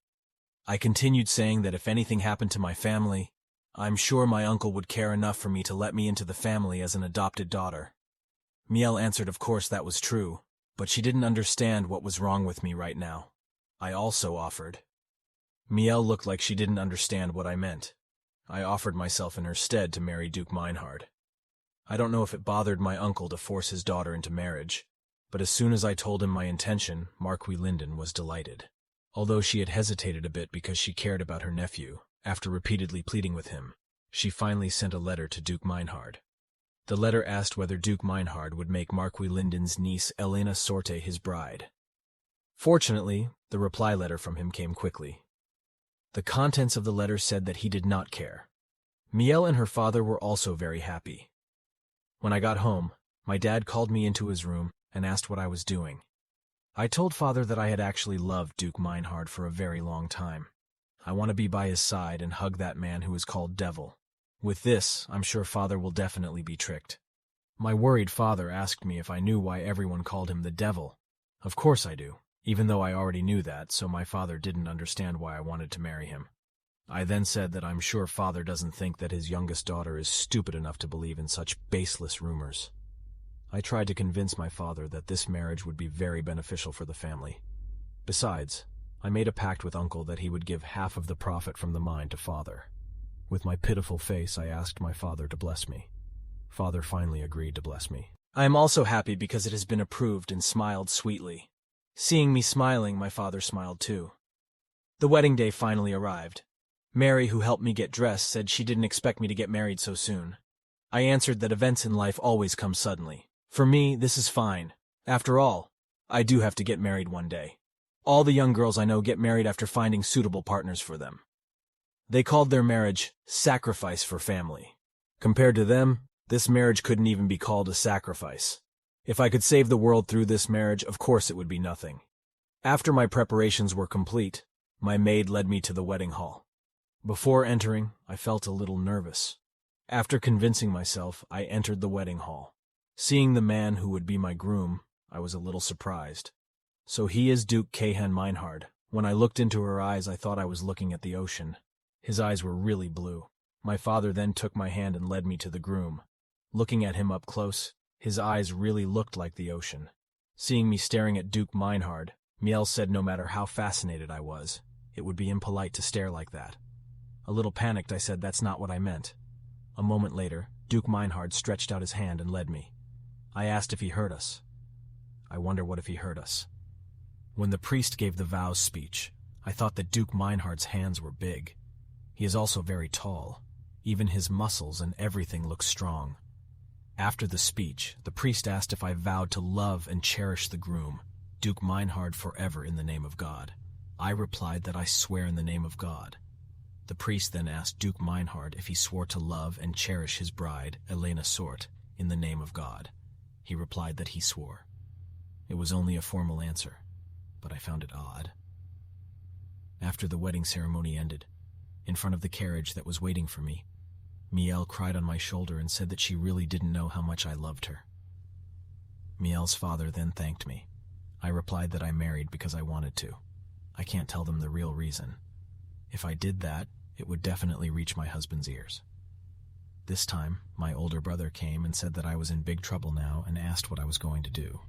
I continued saying that if anything happened to my family, I'm sure my uncle would care enough for me to let me into the family as an adopted daughter. Miel answered of course that was true, but she didn't understand what was wrong with me right now. I also offered. Miel looked like she didn't understand what I meant. I offered myself in her stead to marry Duke Meinhard. I don't know if it bothered my uncle to force his daughter into marriage, but as soon as I told him my intention, Marquis Linden was delighted. Although she had hesitated a bit because she cared about her nephew, after repeatedly pleading with him, she finally sent a letter to Duke Meinhard. The letter asked whether Duke Meinhard would make Marquis Linden's niece Elena Sorte his bride. Fortunately, the reply letter from him came quickly. The contents of the letter said that he did not care. Miel and her father were also very happy. When I got home, my dad called me into his room and asked what I was doing. I told father that I had actually loved Duke Meinhard for a very long time. I want to be by his side and hug that man who is called Devil. With this, I'm sure father will definitely be tricked. My worried father asked me if I knew why everyone called him the Devil. Of course I do, even though I already knew that, so my father didn't understand why I wanted to marry him. I then said that I'm sure father doesn't think that his youngest daughter is stupid enough to believe in such baseless rumors. I tried to convince my father that this marriage would be very beneficial for the family. Besides, I made a pact with uncle that he would give half of the profit from the mine to father. With my pitiful face, I asked my father to bless me. Father finally agreed to bless me. I am also happy because it has been approved and smiled sweetly. Seeing me smiling, my father smiled too. The wedding day finally arrived. Mary, who helped me get dressed, said she didn't expect me to get married so soon. I answered that events in life always come suddenly. For me, this is fine. After all, I do have to get married one day. All the young girls I know get married after finding suitable partners for them. They called their marriage sacrifice for family. Compared to them, this marriage couldn't even be called a sacrifice. If I could save the world through this marriage, of course it would be nothing. After my preparations were complete, my maid led me to the wedding hall. Before entering, I felt a little nervous. After convincing myself, I entered the wedding hall. Seeing the man who would be my groom, I was a little surprised. So he is Duke Keihan Meinhard. When I looked into her eyes, I thought I was looking at the ocean. His eyes were really blue. My father then took my hand and led me to the groom. Looking at him up close, his eyes really looked like the ocean. Seeing me staring at Duke Meinhard, Miel said no matter how fascinated I was, it would be impolite to stare like that. A little panicked, I said that's not what I meant. A moment later, Duke Meinhard stretched out his hand and led me. I asked if he heard us. I wonder what if he heard us. When the priest gave the vows speech, I thought that Duke Meinhard's hands were big. He is also very tall. Even his muscles and everything looks strong. After the speech, the priest asked if I vowed to love and cherish the groom, Duke Meinhard, forever in the name of God. I replied that I swear in the name of God. The priest then asked Duke Meinhard if he swore to love and cherish his bride, Elena Sort, in the name of God. He replied that he swore. It was only a formal answer, but I found it odd. After the wedding ceremony ended, in front of the carriage that was waiting for me, Miel cried on my shoulder and said that she really didn't know how much I loved her. Miel's father then thanked me. I replied that I married because I wanted to. I can't tell them the real reason. If I did that, it would definitely reach my husband's ears. This time, my older brother came and said that I was in big trouble now and asked what I was going to do.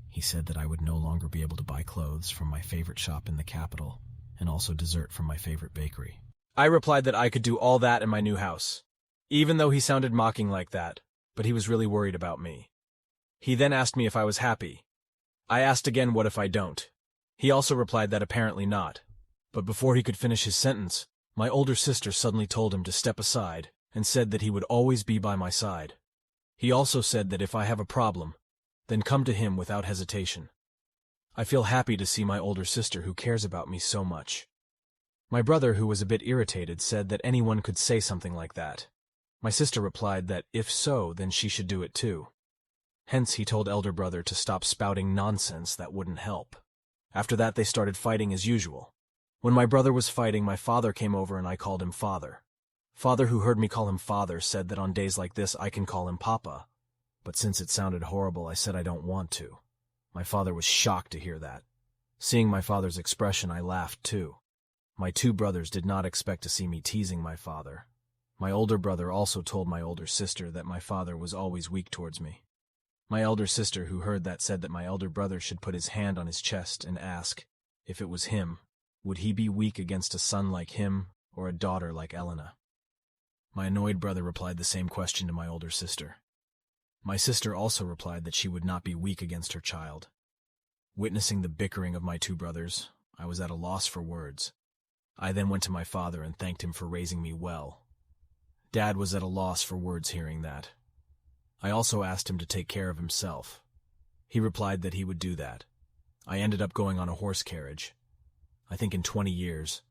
He said that I would no longer be able to buy clothes from my favorite shop in the capital and also dessert from my favorite bakery. I replied that I could do all that in my new house, even though he sounded mocking like that, but he was really worried about me. He then asked me if I was happy. I asked again what if I don't. He also replied that apparently not. But before he could finish his sentence, my older sister suddenly told him to step aside and said that he would always be by my side. He also said that if I have a problem, then come to him without hesitation. I feel happy to see my older sister who cares about me so much. My brother, who was a bit irritated, said that anyone could say something like that. My sister replied that if so, then she should do it too. Hence, he told elder brother to stop spouting nonsense that wouldn't help. After that, they started fighting as usual. When my brother was fighting, my father came over and I called him father. Father, who heard me call him father, said that on days like this I can call him papa. But since it sounded horrible, I said I don't want to. My father was shocked to hear that. Seeing my father's expression, I laughed too. My two brothers did not expect to see me teasing my father. My older brother also told my older sister that my father was always weak towards me. My elder sister, who heard that, said that my elder brother should put his hand on his chest and ask, if it was him, would he be weak against a son like him or a daughter like Elena? My annoyed brother replied the same question to my older sister. My sister also replied that she would not be weak against her child. Witnessing the bickering of my two brothers, I was at a loss for words. I then went to my father and thanked him for raising me well. Dad was at a loss for words hearing that. I also asked him to take care of himself. He replied that he would do that. I ended up going on a horse carriage. I think in 20 years,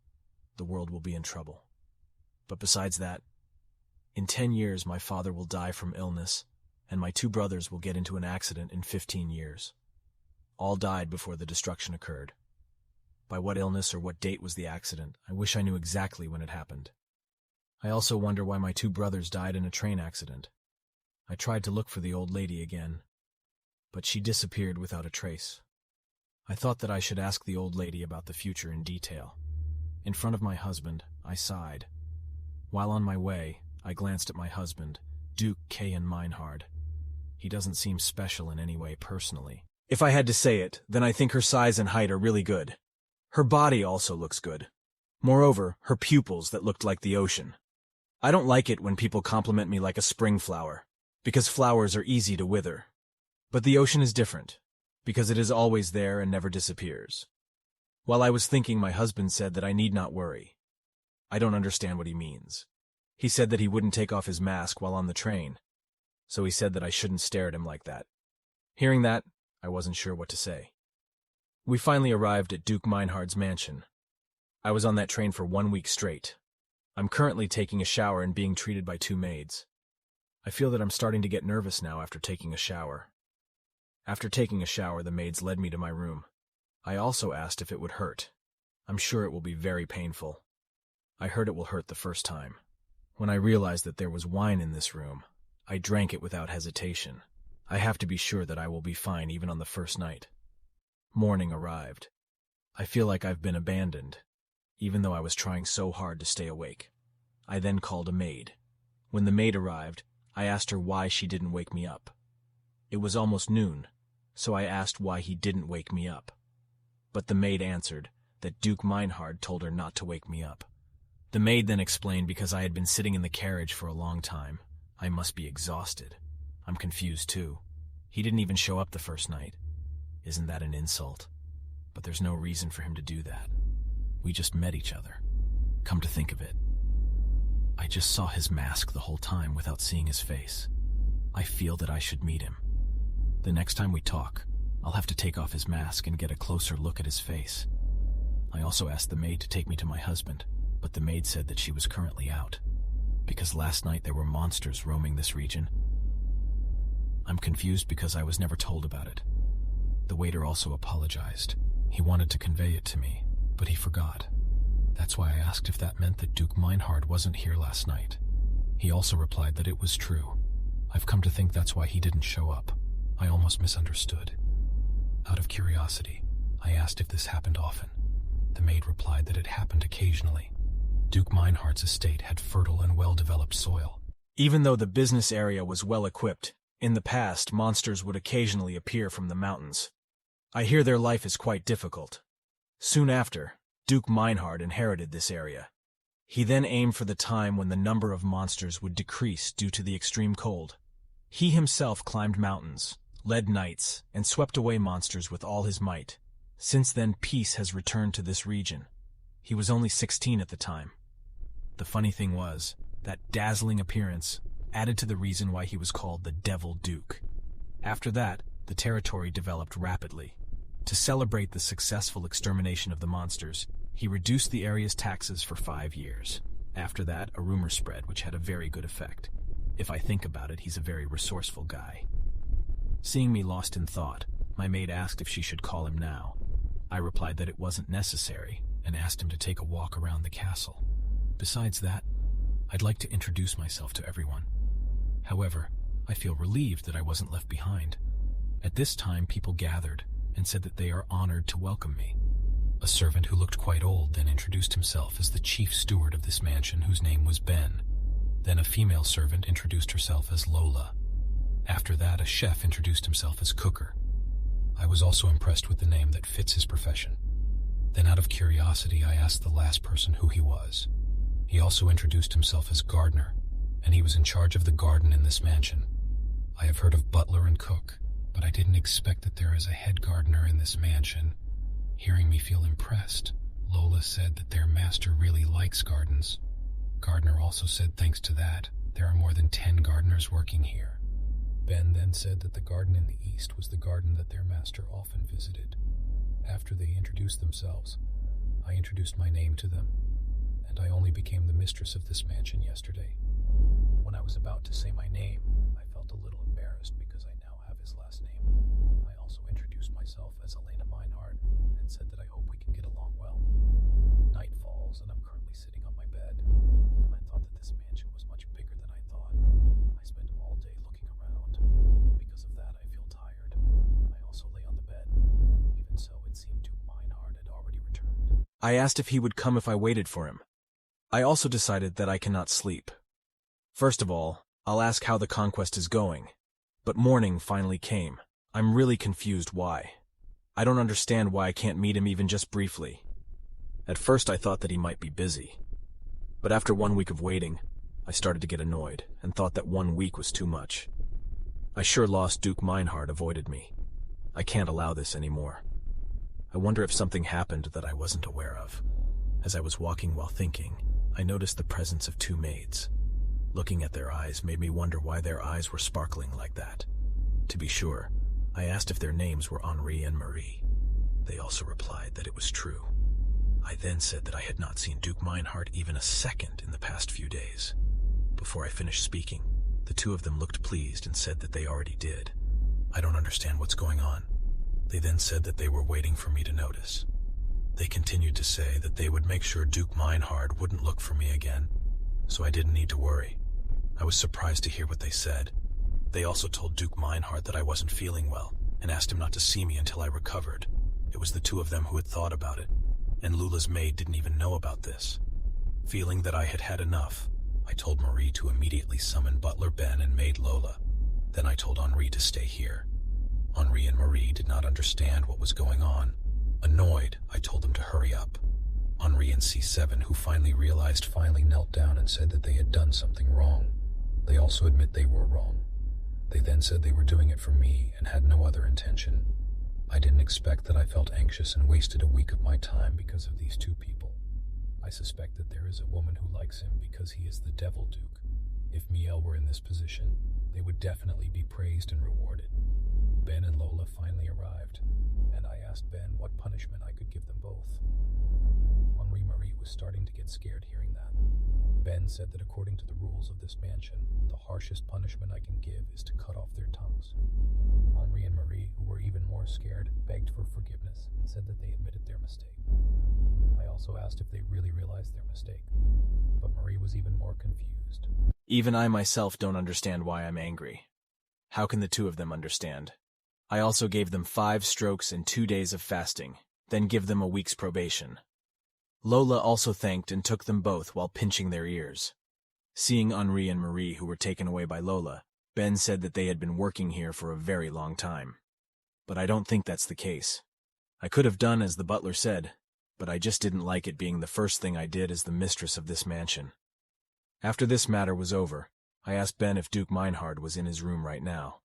the world will be in trouble. But besides that, in 10 years my father will die from illness, and my two brothers will get into an accident in 15 years. All died before the destruction occurred. By what illness or what date was the accident? I wish I knew exactly when it happened. I also wonder why my two brothers died in a train accident. I tried to look for the old lady again, but she disappeared without a trace. I thought that I should ask the old lady about the future in detail. In front of my husband, I sighed. While on my way, I glanced at my husband, Duke Keihan Meinhard. He doesn't seem special in any way personally. If I had to say it, then I think her size and height are really good. Her body also looks good. Moreover, her pupils that looked like the ocean. I don't like it when people compliment me like a spring flower, because flowers are easy to wither. But the ocean is different, because it is always there and never disappears. While I was thinking, my husband said that I need not worry. I don't understand what he means. He said that he wouldn't take off his mask while on the train, so he said that I shouldn't stare at him like that. Hearing that, I wasn't sure what to say. We finally arrived at Duke Meinhard's mansion. I was on that train for 1 week straight. I'm currently taking a shower and being treated by two maids. I feel that I'm starting to get nervous now after taking a shower. After taking a shower, the maids led me to my room. I also asked if it would hurt. I'm sure it will be very painful. I heard it will hurt the first time. When I realized that there was wine in this room, I drank it without hesitation. I have to be sure that I will be fine even on the first night. Morning arrived. I feel like I've been abandoned, even though I was trying so hard to stay awake. I then called a maid. When the maid arrived, I asked her why she didn't wake me up. It was almost noon, so I asked why he didn't wake me up. But the maid answered that Duke Meinhard told her not to wake me up. The maid then explained because I had been sitting in the carriage for a long time, I must be exhausted. I'm confused too. He didn't even show up the first night. Isn't that an insult? But there's no reason for him to do that. We just met each other. Come to think of it, I just saw his mask the whole time without seeing his face. I feel that I should meet him. The next time we talk, I'll have to take off his mask and get a closer look at his face. I also asked the maid to take me to my husband, but the maid said that she was currently out, because last night there were monsters roaming this region. I'm confused because I was never told about it. The waiter also apologized. He wanted to convey it to me, but he forgot. That's why I asked if that meant that Duke Meinhard wasn't here last night. He also replied that it was true. I've come to think that's why he didn't show up. I almost misunderstood. Out of curiosity, I asked if this happened often. The maid replied that it happened occasionally. Duke Meinhard's estate had fertile and well-developed soil. Even though the business area was well-equipped, in the past monsters would occasionally appear from the mountains. I hear their life is quite difficult. Soon after, Duke Meinhard inherited this area. He then aimed for the time when the number of monsters would decrease due to the extreme cold. He himself climbed mountains, led knights, and swept away monsters with all his might. Since then, peace has returned to this region. He was only 16 at the time. The funny thing was, that dazzling appearance added to the reason why he was called the Devil Duke. After that, the territory developed rapidly. To celebrate the successful extermination of the monsters, he reduced the area's taxes for 5 years. After that, a rumor spread which had a very good effect. If I think about it, he's a very resourceful guy. Seeing me lost in thought, my maid asked if she should call him now. I replied that it wasn't necessary, and asked him to take a walk around the castle. Besides that, I'd like to introduce myself to everyone. However, I feel relieved that I wasn't left behind. At this time, people gathered and said that they are honored to welcome me. A servant who looked quite old then introduced himself as the chief steward of this mansion, whose name was Ben. Then a female servant introduced herself as Lola. After that, a chef introduced himself as Cooker. I was also impressed with the name that fits his profession. Then out of curiosity, I asked the last person who he was. He also introduced himself as Gardener, and he was in charge of the garden in this mansion. I have heard of butler and cook, but I didn't expect that there is a head gardener in this mansion. Hearing me feel impressed, Lola said that their master really likes gardens. Gardener also said thanks to that, there are more than 10 gardeners working here. Ben then said that the garden in the east was the garden that their master often visited. After they introduced themselves, I introduced my name to them, and I only became the mistress of this mansion yesterday. When I was about to say my name, I felt a little embarrassed because I now have his last name. I also introduced myself as Elena Meinhard and said that I hope we can get along well. Night falls and I'm currently sitting on my bed. I thought that this mansion was much bigger than I thought. I spent all day looking around. Because of that, I feel tired. I also lay on the bed. Even so, it seemed Duke Meinhard had already returned. I asked if he would come if I waited for him. I also decided that I cannot sleep. First of all, I'll ask how the conquest is going. But morning finally came. I'm really confused why. I don't understand why I can't meet him even just briefly. At first I thought that he might be busy. But after 1 week of waiting, I started to get annoyed and thought that 1 week was too much. I sure lost Duke Meinhard avoided me. I can't allow this anymore. I wonder if something happened that I wasn't aware of. As I was walking while thinking, I noticed the presence of 2 maids. Looking at their eyes made me wonder why their eyes were sparkling like that. To be sure, I asked if their names were Henri and Marie. They also replied that it was true. I then said that I had not seen Duke Meinhard even a second in the past few days. Before I finished speaking, the 2 of them looked pleased and said that they already did. I don't understand what's going on. They then said that they were waiting for me to notice. They continued to to say that they would make sure Duke Meinhard wouldn't look for me again, so I didn't need to worry. I was surprised to hear what they said. They also told Duke Meinhard that I wasn't feeling well and asked him not to see me until I recovered. It was the two of them who had thought about it, and Lula's maid didn't even know about this. Feeling that I had had enough, I told Marie to immediately summon Butler Ben and maid Lola. Then I told Henri to stay here. Henri and Marie did not understand what was going on. Annoyed, I told them to hurry up. Henri and C7, who finally realized, finally knelt down and said that they had done something wrong. They also admit they were wrong. They then said they were doing it for me and had no other intention. I didn't expect that I felt anxious and wasted a week of my time because of these two people. I suspect that there is a woman who likes him because he is the Devil Duke. If Miel were in this position, they would definitely be praised and rewarded. Ben and Lola finally arrived, and I asked Ben what punishment I could give them both. Henri Marie was starting to get scared hearing that. Ben said that according to the rules of this mansion, the harshest punishment I can give is to cut off their tongues. Henri and Marie, who were even more scared, begged for forgiveness and said that they admitted their mistake. I also asked if they really realized their mistake, but Marie was even more confused. Even I myself don't understand why I'm angry. How can the two of them understand? I also gave them 5 strokes and 2 days of fasting, then give them a week's probation. Lola also thanked and took them both while pinching their ears. Seeing Henri and Marie, who were taken away by Lola, Ben said that they had been working here for a very long time. But I don't think that's the case. I could have done as the butler said, but I just didn't like it being the first thing I did as the mistress of this mansion. After this matter was over, I asked Ben if Duke Meinhard was in his room right now.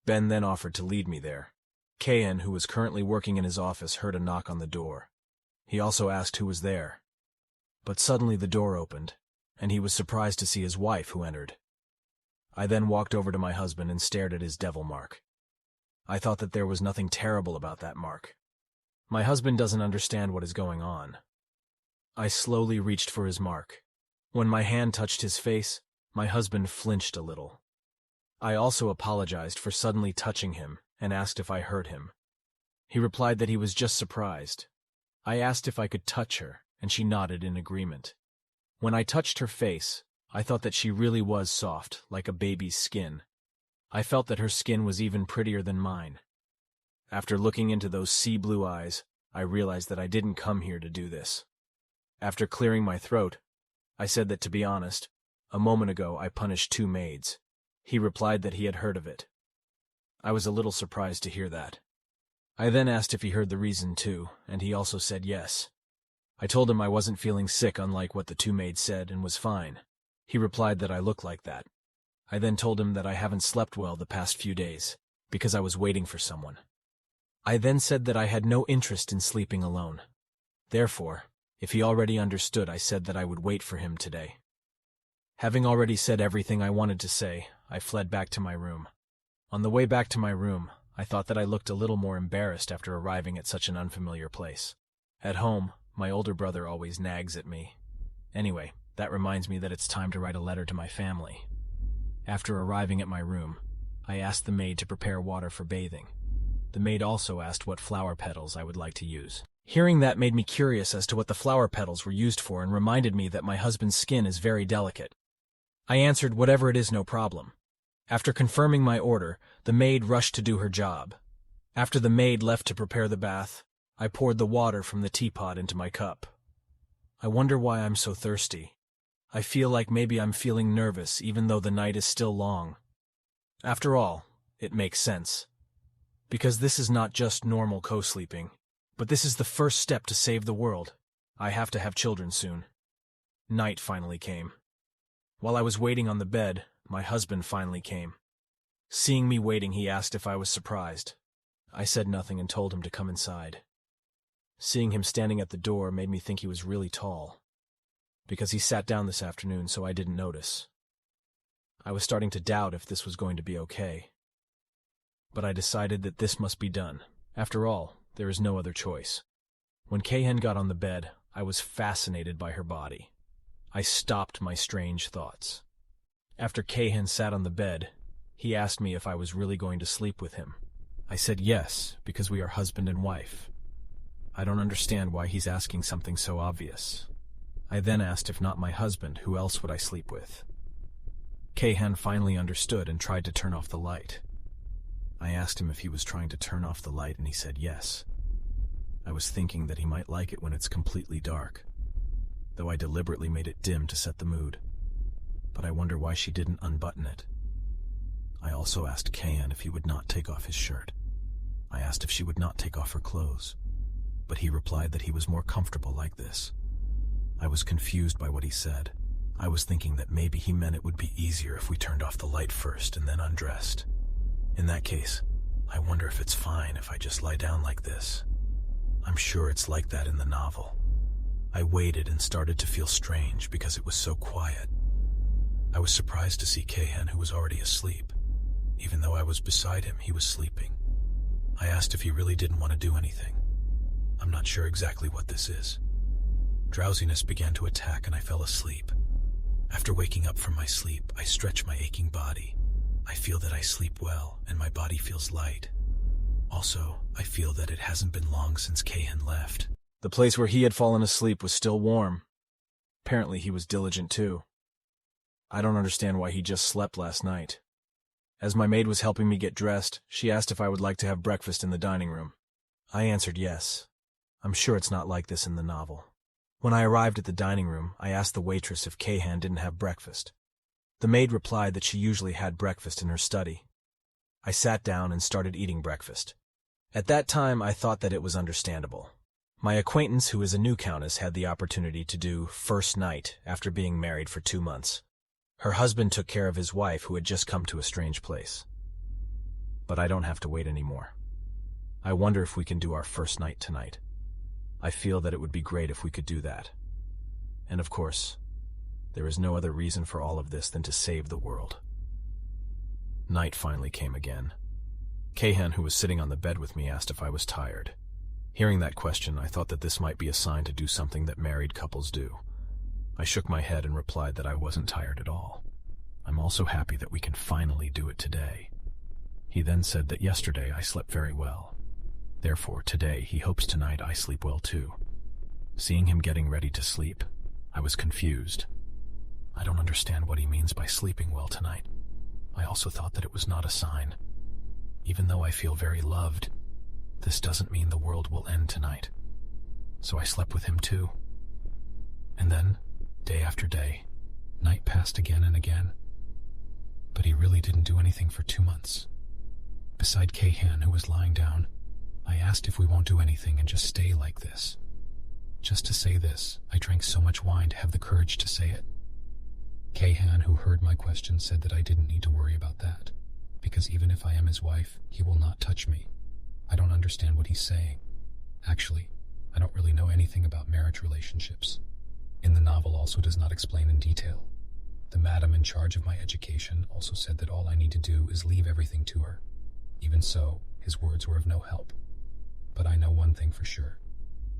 Ben then offered to lead me there. Kayan, who was currently working in his office, heard a knock on the door. He also asked who was there. But suddenly the door opened, and he was surprised to see his wife, who entered. I then walked over to my husband and stared at his devil mark. I thought that there was nothing terrible about that mark. My husband doesn't understand what is going on. I slowly reached for his mark. When my hand touched his face, my husband flinched a little. I also apologized for suddenly touching him and asked if I hurt him. He replied that he was just surprised. I asked if I could touch her, and she nodded in agreement. When I touched her face, I thought that she really was soft, like a baby's skin. I felt that her skin was even prettier than mine. After looking into those sea blue eyes, I realized that I didn't come here to do this. After clearing my throat, I said that, to be honest, a moment ago I punished 2 maids. He replied that he had heard of it. I was a little surprised to hear that. I then asked if he heard the reason too, and he also said yes. I told him I wasn't feeling sick, unlike what the 2 maids said, and was fine. He replied that I looked like that. I then told him that I haven't slept well the past few days, because I was waiting for someone. I then said that I had no interest in sleeping alone. Therefore, if he already understood, I said that I would wait for him today. Having already said everything I wanted to say, I fled back to my room. On the way back to my room, I thought that I looked a little more embarrassed after arriving at such an unfamiliar place. At home, my older brother always nags at me. Anyway, that reminds me that it's time to write a letter to my family. After arriving at my room, I asked the maid to prepare water for bathing. The maid also asked what flower petals I would like to use. Hearing that made me curious as to what the flower petals were used for and reminded me that my husband's skin is very delicate. I answered whatever it is, no problem. After confirming my order, the maid rushed to do her job. After the maid left to prepare the bath, I poured the water from the teapot into my cup. I wonder why I'm so thirsty. I feel like maybe I'm feeling nervous even though the night is still long. After all, it makes sense. Because this is not just normal co-sleeping, but this is the first step to save the world. I have to have children soon. Night finally came. While I was waiting on the bed, my husband finally came. Seeing me waiting, he asked if I was surprised. I said nothing and told him to come inside. Seeing him standing at the door made me think he was really tall, because he sat down this afternoon, so I didn't notice. I was starting to doubt if this was going to be okay. But I decided that this must be done. After all, there is no other choice. When Kayen got on the bed, I was fascinated by her body. I stopped my strange thoughts. After Kayen sat on the bed, he asked me if I was really going to sleep with him. I said yes, because we are husband and wife. I don't understand why he's asking something so obvious. I then asked if not my husband, who else would I sleep with? Keihan finally understood and tried to turn off the light. I asked him if he was trying to turn off the light and he said yes. I was thinking that he might like it when it's completely dark, though I deliberately made it dim to set the mood. But I wonder why she didn't unbutton it. I also asked Keihan if he would not take off his shirt. I asked if she would not take off her clothes, but he replied that he was more comfortable like this. I was confused by what he said. I was thinking that maybe he meant it would be easier if we turned off the light first and then undressed. In that case, I wonder if it's fine if I just lie down like this. I'm sure it's like that in the novel. I waited and started to feel strange because it was so quiet. I was surprised to see Keihan, who was already asleep. Even though I was beside him, he was sleeping. I asked if he really didn't want to do anything. I'm not sure exactly what this is. Drowsiness began to attack and I fell asleep. After waking up from my sleep, I stretch my aching body. I feel that I sleep well and my body feels light. Also, I feel that it hasn't been long since Keihan left. The place where he had fallen asleep was still warm. Apparently he was diligent too. I don't understand why he just slept last night. As my maid was helping me get dressed, she asked if I would like to have breakfast in the dining room. I answered yes. I'm sure it's not like this in the novel. When I arrived at the dining room, I asked the waitress if Keihan didn't have breakfast. The maid replied that she usually had breakfast in her study. I sat down and started eating breakfast. At that time, I thought that it was understandable. My acquaintance, who is a new countess, had the opportunity to do first night after being married for 2 months. Her husband took care of his wife, who had just come to a strange place. But I don't have to wait anymore. I wonder if we can do our first night tonight. I feel that it would be great if we could do that. And of course, there is no other reason for all of this than to save the world. Night finally came again. Keihan, who was sitting on the bed with me, asked if I was tired. Hearing that question, I thought that this might be a sign to do something that married couples do. I shook my head and replied that I wasn't tired at all. I'm also happy that we can finally do it today. He then said that yesterday I slept very well. Therefore, today he hopes tonight I sleep well too. Seeing him getting ready to sleep, I was confused. I don't understand what he means by sleeping well tonight. I also thought that it was not a sign. Even though I feel very loved, this doesn't mean the world will end tonight. So I slept with him too. And then, day after day, night passed again and again. But he really didn't do anything for 2 months. Beside Keihan, who was lying down, I asked if we won't do anything and just stay like this. Just to say this, I drank so much wine to have the courage to say it. Keihan, who heard my question, said that I didn't need to worry about that, because even if I am his wife, he will not touch me. I don't understand what he's saying. Actually, I don't really know anything about marriage relationships. In the novel also does not explain in detail. The madam in charge of my education also said that all I need to do is leave everything to her. Even so, his words were of no help. But I know one thing for sure.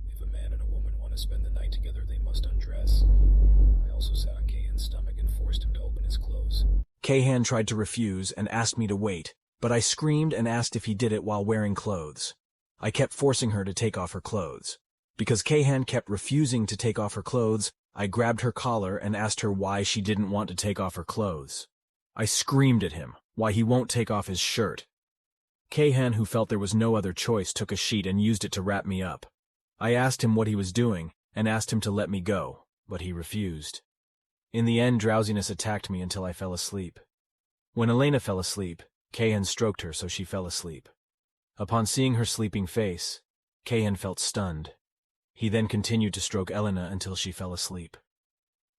If a man and a woman want to spend the night together, they must undress. I also sat on Keihan's stomach and forced him to open his clothes. Keihan tried to refuse and asked me to wait, but I screamed and asked if he did it while wearing clothes. I kept forcing her to take off her clothes. Because Keihan kept refusing to take off her clothes, I grabbed her collar and asked her why she didn't want to take off her clothes. I screamed at him why he won't take off his shirt. Keihan, who felt there was no other choice, took a sheet and used it to wrap me up. I asked him what he was doing and asked him to let me go, but he refused. In the end, drowsiness attacked me until I fell asleep. When Elena fell asleep, Keihan stroked her so she fell asleep. Upon seeing her sleeping face, Keihan felt stunned. He then continued to stroke Elena until she fell asleep.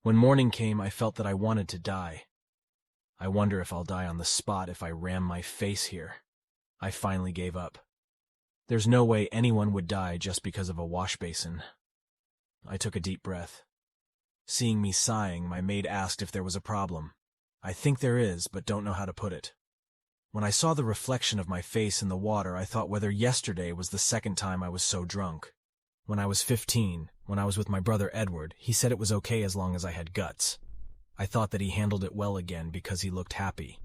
When morning came, I felt that I wanted to die. I wonder if I'll die on the spot if I ram my face here. I finally gave up. There's no way anyone would die just because of a wash basin. I took a deep breath. Seeing me sighing, my maid asked if there was a problem. I think there is, but don't know how to put it. When I saw the reflection of my face in the water, I thought whether yesterday was the second time I was so drunk. When I was 15, when I was with my brother Edward, he said it was okay as long as I had guts. I thought that he handled it well again because he looked happy.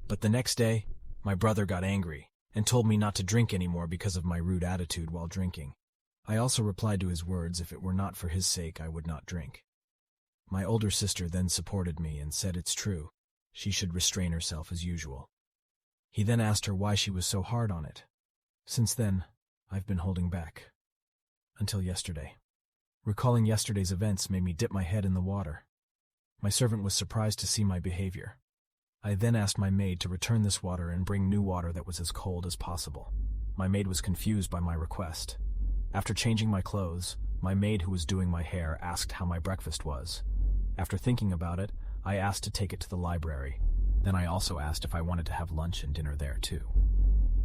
But the next day, my brother got angry and told me not to drink anymore because of my rude attitude while drinking. I also replied to his words, if it were not for his sake, I would not drink. My older sister then supported me and said it's true. She should restrain herself as usual. He then asked her why she was so hard on it. Since then, I've been holding back. Until yesterday. Recalling yesterday's events made me dip my head in the water. My servant was surprised to see my behavior. I then asked my maid to return this water and bring new water that was as cold as possible. My maid was confused by my request. After changing my clothes, my maid who was doing my hair asked how my breakfast was. After thinking about it, I asked to take it to the library. Then I also asked if I wanted to have lunch and dinner there too.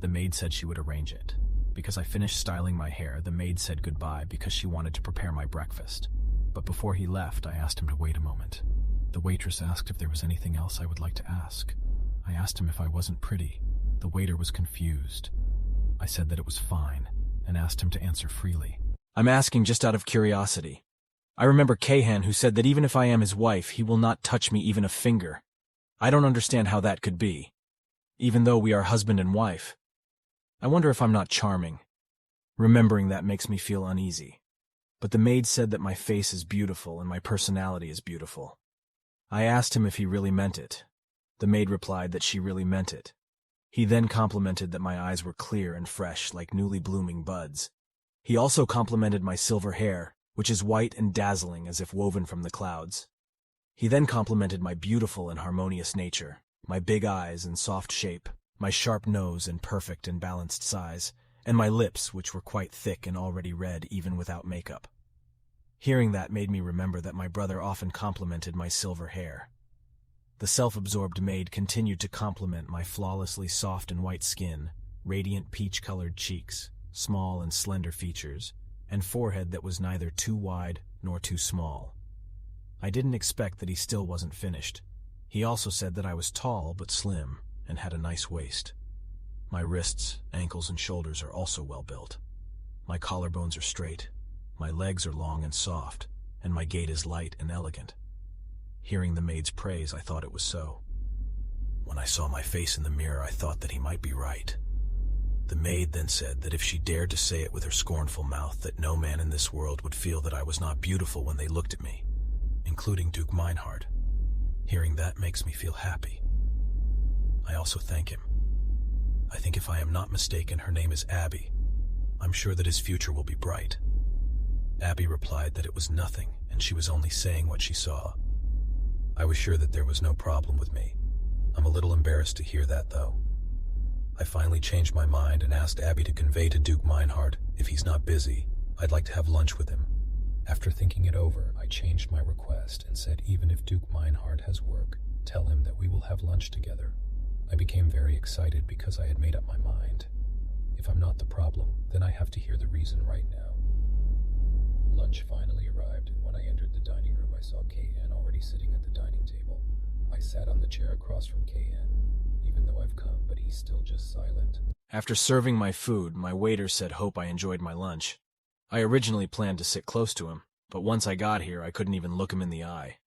The maid said she would arrange it. Because I finished styling my hair, the maid said goodbye because she wanted to prepare my breakfast. But before he left, I asked him to wait a moment. The waitress asked if there was anything else I would like to ask. I asked him if I wasn't pretty. The waiter was confused. I said that it was fine, and asked him to answer freely. I'm asking just out of curiosity. I remember Kahan who said that even if I am his wife, he will not touch me even a finger. I don't understand how that could be, even though we are husband and wife. I wonder if I'm not charming. Remembering that makes me feel uneasy. But the maid said that my face is beautiful and my personality is beautiful. I asked him if he really meant it. The maid replied that she really meant it. He then complimented that my eyes were clear and fresh like newly blooming buds. He also complimented my silver hair, which is white and dazzling as if woven from the clouds. He then complimented my beautiful and harmonious nature, my big eyes and soft shape, my sharp nose and perfect and balanced size, and my lips, which were quite thick and already red even without makeup. Hearing that made me remember that my brother often complimented my silver hair. The self-absorbed maid continued to compliment my flawlessly soft and white skin, radiant peach-colored cheeks, small and slender features, and forehead that was neither too wide nor too small. I didn't expect that he still wasn't finished. He also said that I was tall but slim and had a nice waist. My wrists, ankles, and shoulders are also well built. My collarbones are straight, my legs are long and soft, and my gait is light and elegant. Hearing the maid's praise, I thought it was so. When I saw my face in the mirror, I thought that he might be right. The maid then said that if she dared to say it with her scornful mouth, that no man in this world would feel that I was not beautiful when they looked at me, including Duke Meinhard. Hearing that makes me feel happy. I also thank him. I think if I am not mistaken, her name is Abby. I'm sure that his future will be bright. Abby replied that it was nothing, and she was only saying what she saw. I was sure that there was no problem with me. I'm a little embarrassed to hear that, though. I finally changed my mind and asked Abby to convey to Duke Meinhard, if he's not busy, I'd like to have lunch with him. After thinking it over, I changed my request and said even if Duke Meinhard has work, tell him that we will have lunch together. I became very excited because I had made up my mind. If I'm not the problem, then I have to hear the reason right now. Lunch finally arrived, and when I entered the dining room, I saw Kahan already sitting at the dining table. I sat on the chair across from Kahan, even though I've come, but he's still just silent. After serving my food, my waiter said hope I enjoyed my lunch. I originally planned to sit close to him, but once I got here, I couldn't even look him in the eye.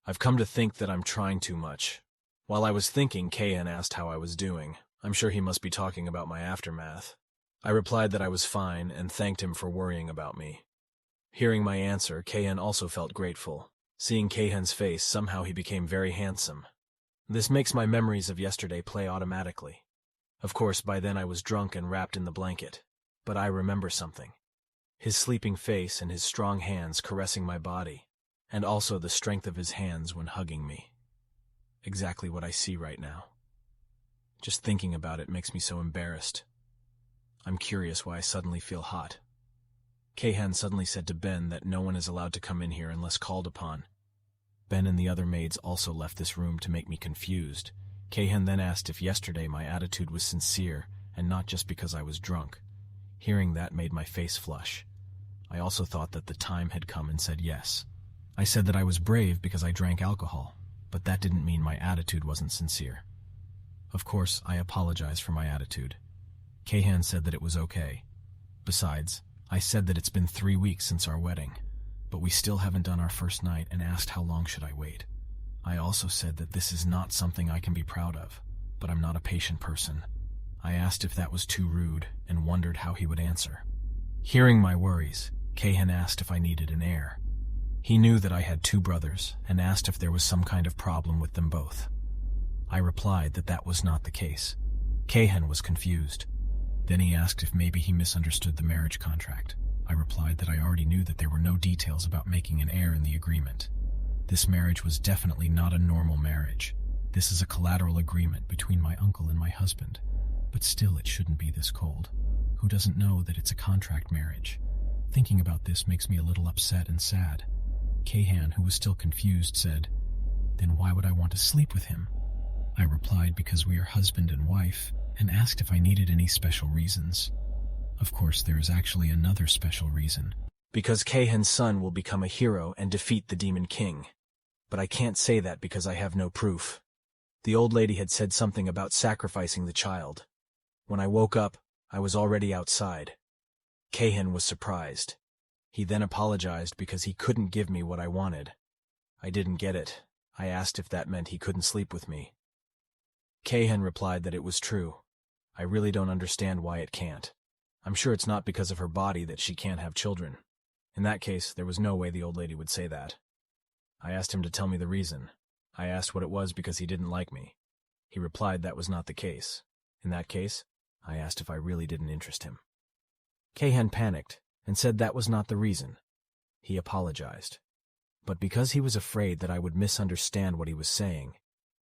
I've come to think that I'm trying too much. While I was thinking, Kahan asked how I was doing. I'm sure he must be talking about my aftermath. I replied that I was fine and thanked him for worrying about me. Hearing my answer, Kahan also felt grateful. Seeing Kahan's face, somehow he became very handsome. This makes my memories of yesterday play automatically. Of course, by then I was drunk and wrapped in the blanket. But I remember something. His sleeping face and his strong hands caressing my body, and also the strength of his hands when hugging me. Exactly what I see right now. Just thinking about it makes me so embarrassed. I'm curious why I suddenly feel hot. Kahan suddenly said to Ben that no one is allowed to come in here unless called upon. Ben and the other maids also left this room to make me confused. Kahan then asked if yesterday my attitude was sincere and not just because I was drunk. Hearing that made my face flush. I also thought that the time had come and said yes. I said that I was brave because I drank alcohol, but that didn't mean my attitude wasn't sincere. Of course, I apologized for my attitude. Kahan said that it was okay. Besides, I said that it's been 3 weeks since our wedding, but we still haven't done our first night and asked how long should I wait. I also said that this is not something I can be proud of, but I'm not a patient person. I asked if that was too rude and wondered how he would answer. Hearing my worries, Kahan asked if I needed an heir. He knew that I had 2 brothers and asked if there was some kind of problem with them both. I replied that that was not the case. Kahan was confused. Then he asked if maybe he misunderstood the marriage contract. I replied that I already knew that there were no details about making an heir in the agreement. This marriage was definitely not a normal marriage. This is a collateral agreement between my uncle and my husband. But still, it shouldn't be this cold. Who doesn't know that it's a contract marriage? Thinking about this makes me a little upset and sad. Kahan, who was still confused, said, "Then why would I want to sleep with him?" I replied because we are husband and wife, and asked if I needed any special reasons. Of course, there is actually another special reason. Because Kahan's son will become a hero and defeat the Demon King. But I can't say that because I have no proof. The old lady had said something about sacrificing the child. When I woke up, I was already outside. Kahan was surprised. He then apologized because he couldn't give me what I wanted. I didn't get it. I asked if that meant he couldn't sleep with me. Kahan replied that it was true. I really don't understand why it can't. I'm sure it's not because of her body that she can't have children. In that case, there was no way the old lady would say that. I asked him to tell me the reason. I asked what it was because he didn't like me. He replied that was not the case. In that case, I asked if I really didn't interest him. Kahan panicked and said that was not the reason. He apologized. But because he was afraid that I would misunderstand what he was saying,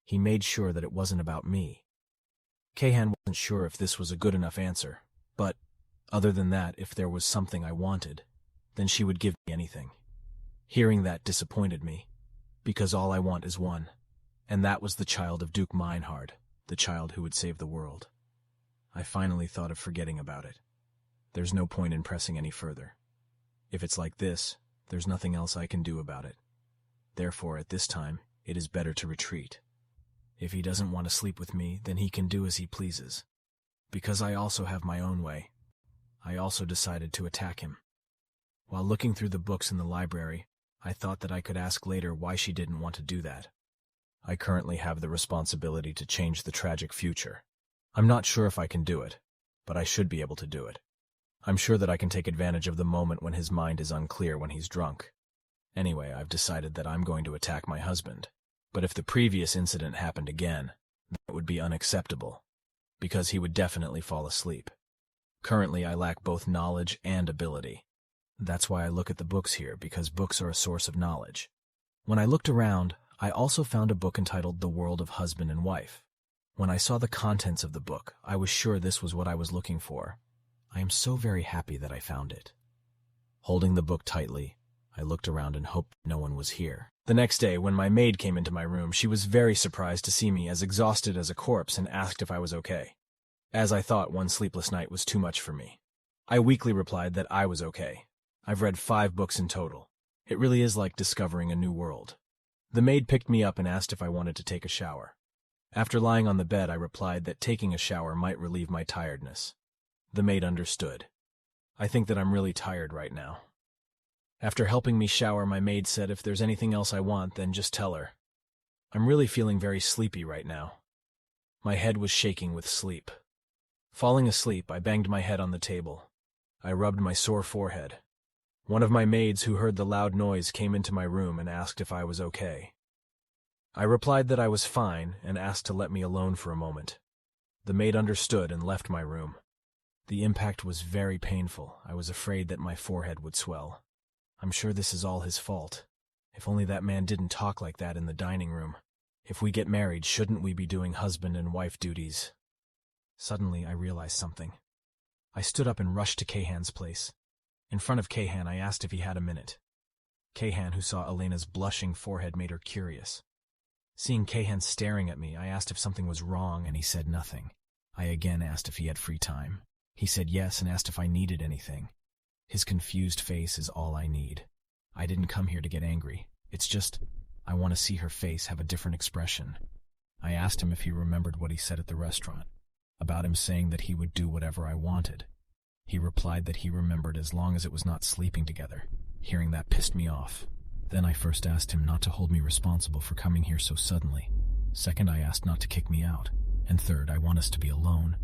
he made sure that it wasn't about me. Kahan wasn't sure if this was a good enough answer, but other than that, if there was something I wanted, then she would give me anything. Hearing that disappointed me, because all I want is one, and that was the child of Duke Meinhard, the child who would save the world. I finally thought of forgetting about it. There's no point in pressing any further. If it's like this, there's nothing else I can do about it. Therefore, at this time, it is better to retreat. If he doesn't want to sleep with me, then he can do as he pleases. Because I also have my own way, I also decided to attack him. While looking through the books in the library, I thought that I could ask later why she didn't want to do that. I currently have the responsibility to change the tragic future. I'm not sure if I can do it, but I should be able to do it. I'm sure that I can take advantage of the moment when his mind is unclear when he's drunk. Anyway, I've decided that I'm going to attack my husband. But if the previous incident happened again, that would be unacceptable, because he would definitely fall asleep. Currently, I lack both knowledge and ability. That's why I look at the books here, because books are a source of knowledge. When I looked around, I also found a book entitled The World of Husband and Wife. When I saw the contents of the book, I was sure this was what I was looking for. I am so very happy that I found it. Holding the book tightly, I looked around and hoped no one was here. The next day, when my maid came into my room, she was very surprised to see me as exhausted as a corpse and asked if I was okay. As I thought, one sleepless night was too much for me. I weakly replied that I was okay. I've read 5 books in total. It really is like discovering a new world. The maid picked me up and asked if I wanted to take a shower. After lying on the bed, I replied that taking a shower might relieve my tiredness. The maid understood. I think that I'm really tired right now. After helping me shower, my maid said if there's anything else I want, then just tell her. I'm really feeling very sleepy right now. My head was shaking with sleep. Falling asleep, I banged my head on the table. I rubbed my sore forehead. One of my maids who heard the loud noise came into my room and asked if I was okay. I replied that I was fine and asked to let me alone for a moment. The maid understood and left my room. The impact was very painful. I was afraid that my forehead would swell. I'm sure this is all his fault. If only that man didn't talk like that in the dining room. If we get married, shouldn't we be doing husband and wife duties? Suddenly, I realized something. I stood up and rushed to Kahan's place. In front of Kahan, I asked if he had a minute. Kahan, who saw Elena's blushing forehead, made her curious. Seeing Kahan staring at me, I asked if something was wrong, and he said nothing. I again asked if he had free time. He said yes and asked if I needed anything. His confused face is all I need. I didn't come here to get angry. It's just, I want to see her face have a different expression. I asked him if he remembered what he said at the restaurant, about him saying that he would do whatever I wanted. He replied that he remembered as long as it was not sleeping together. Hearing that pissed me off. Then I first asked him not to hold me responsible for coming here so suddenly. Second, I asked not to kick me out. And third, I want us to be alone.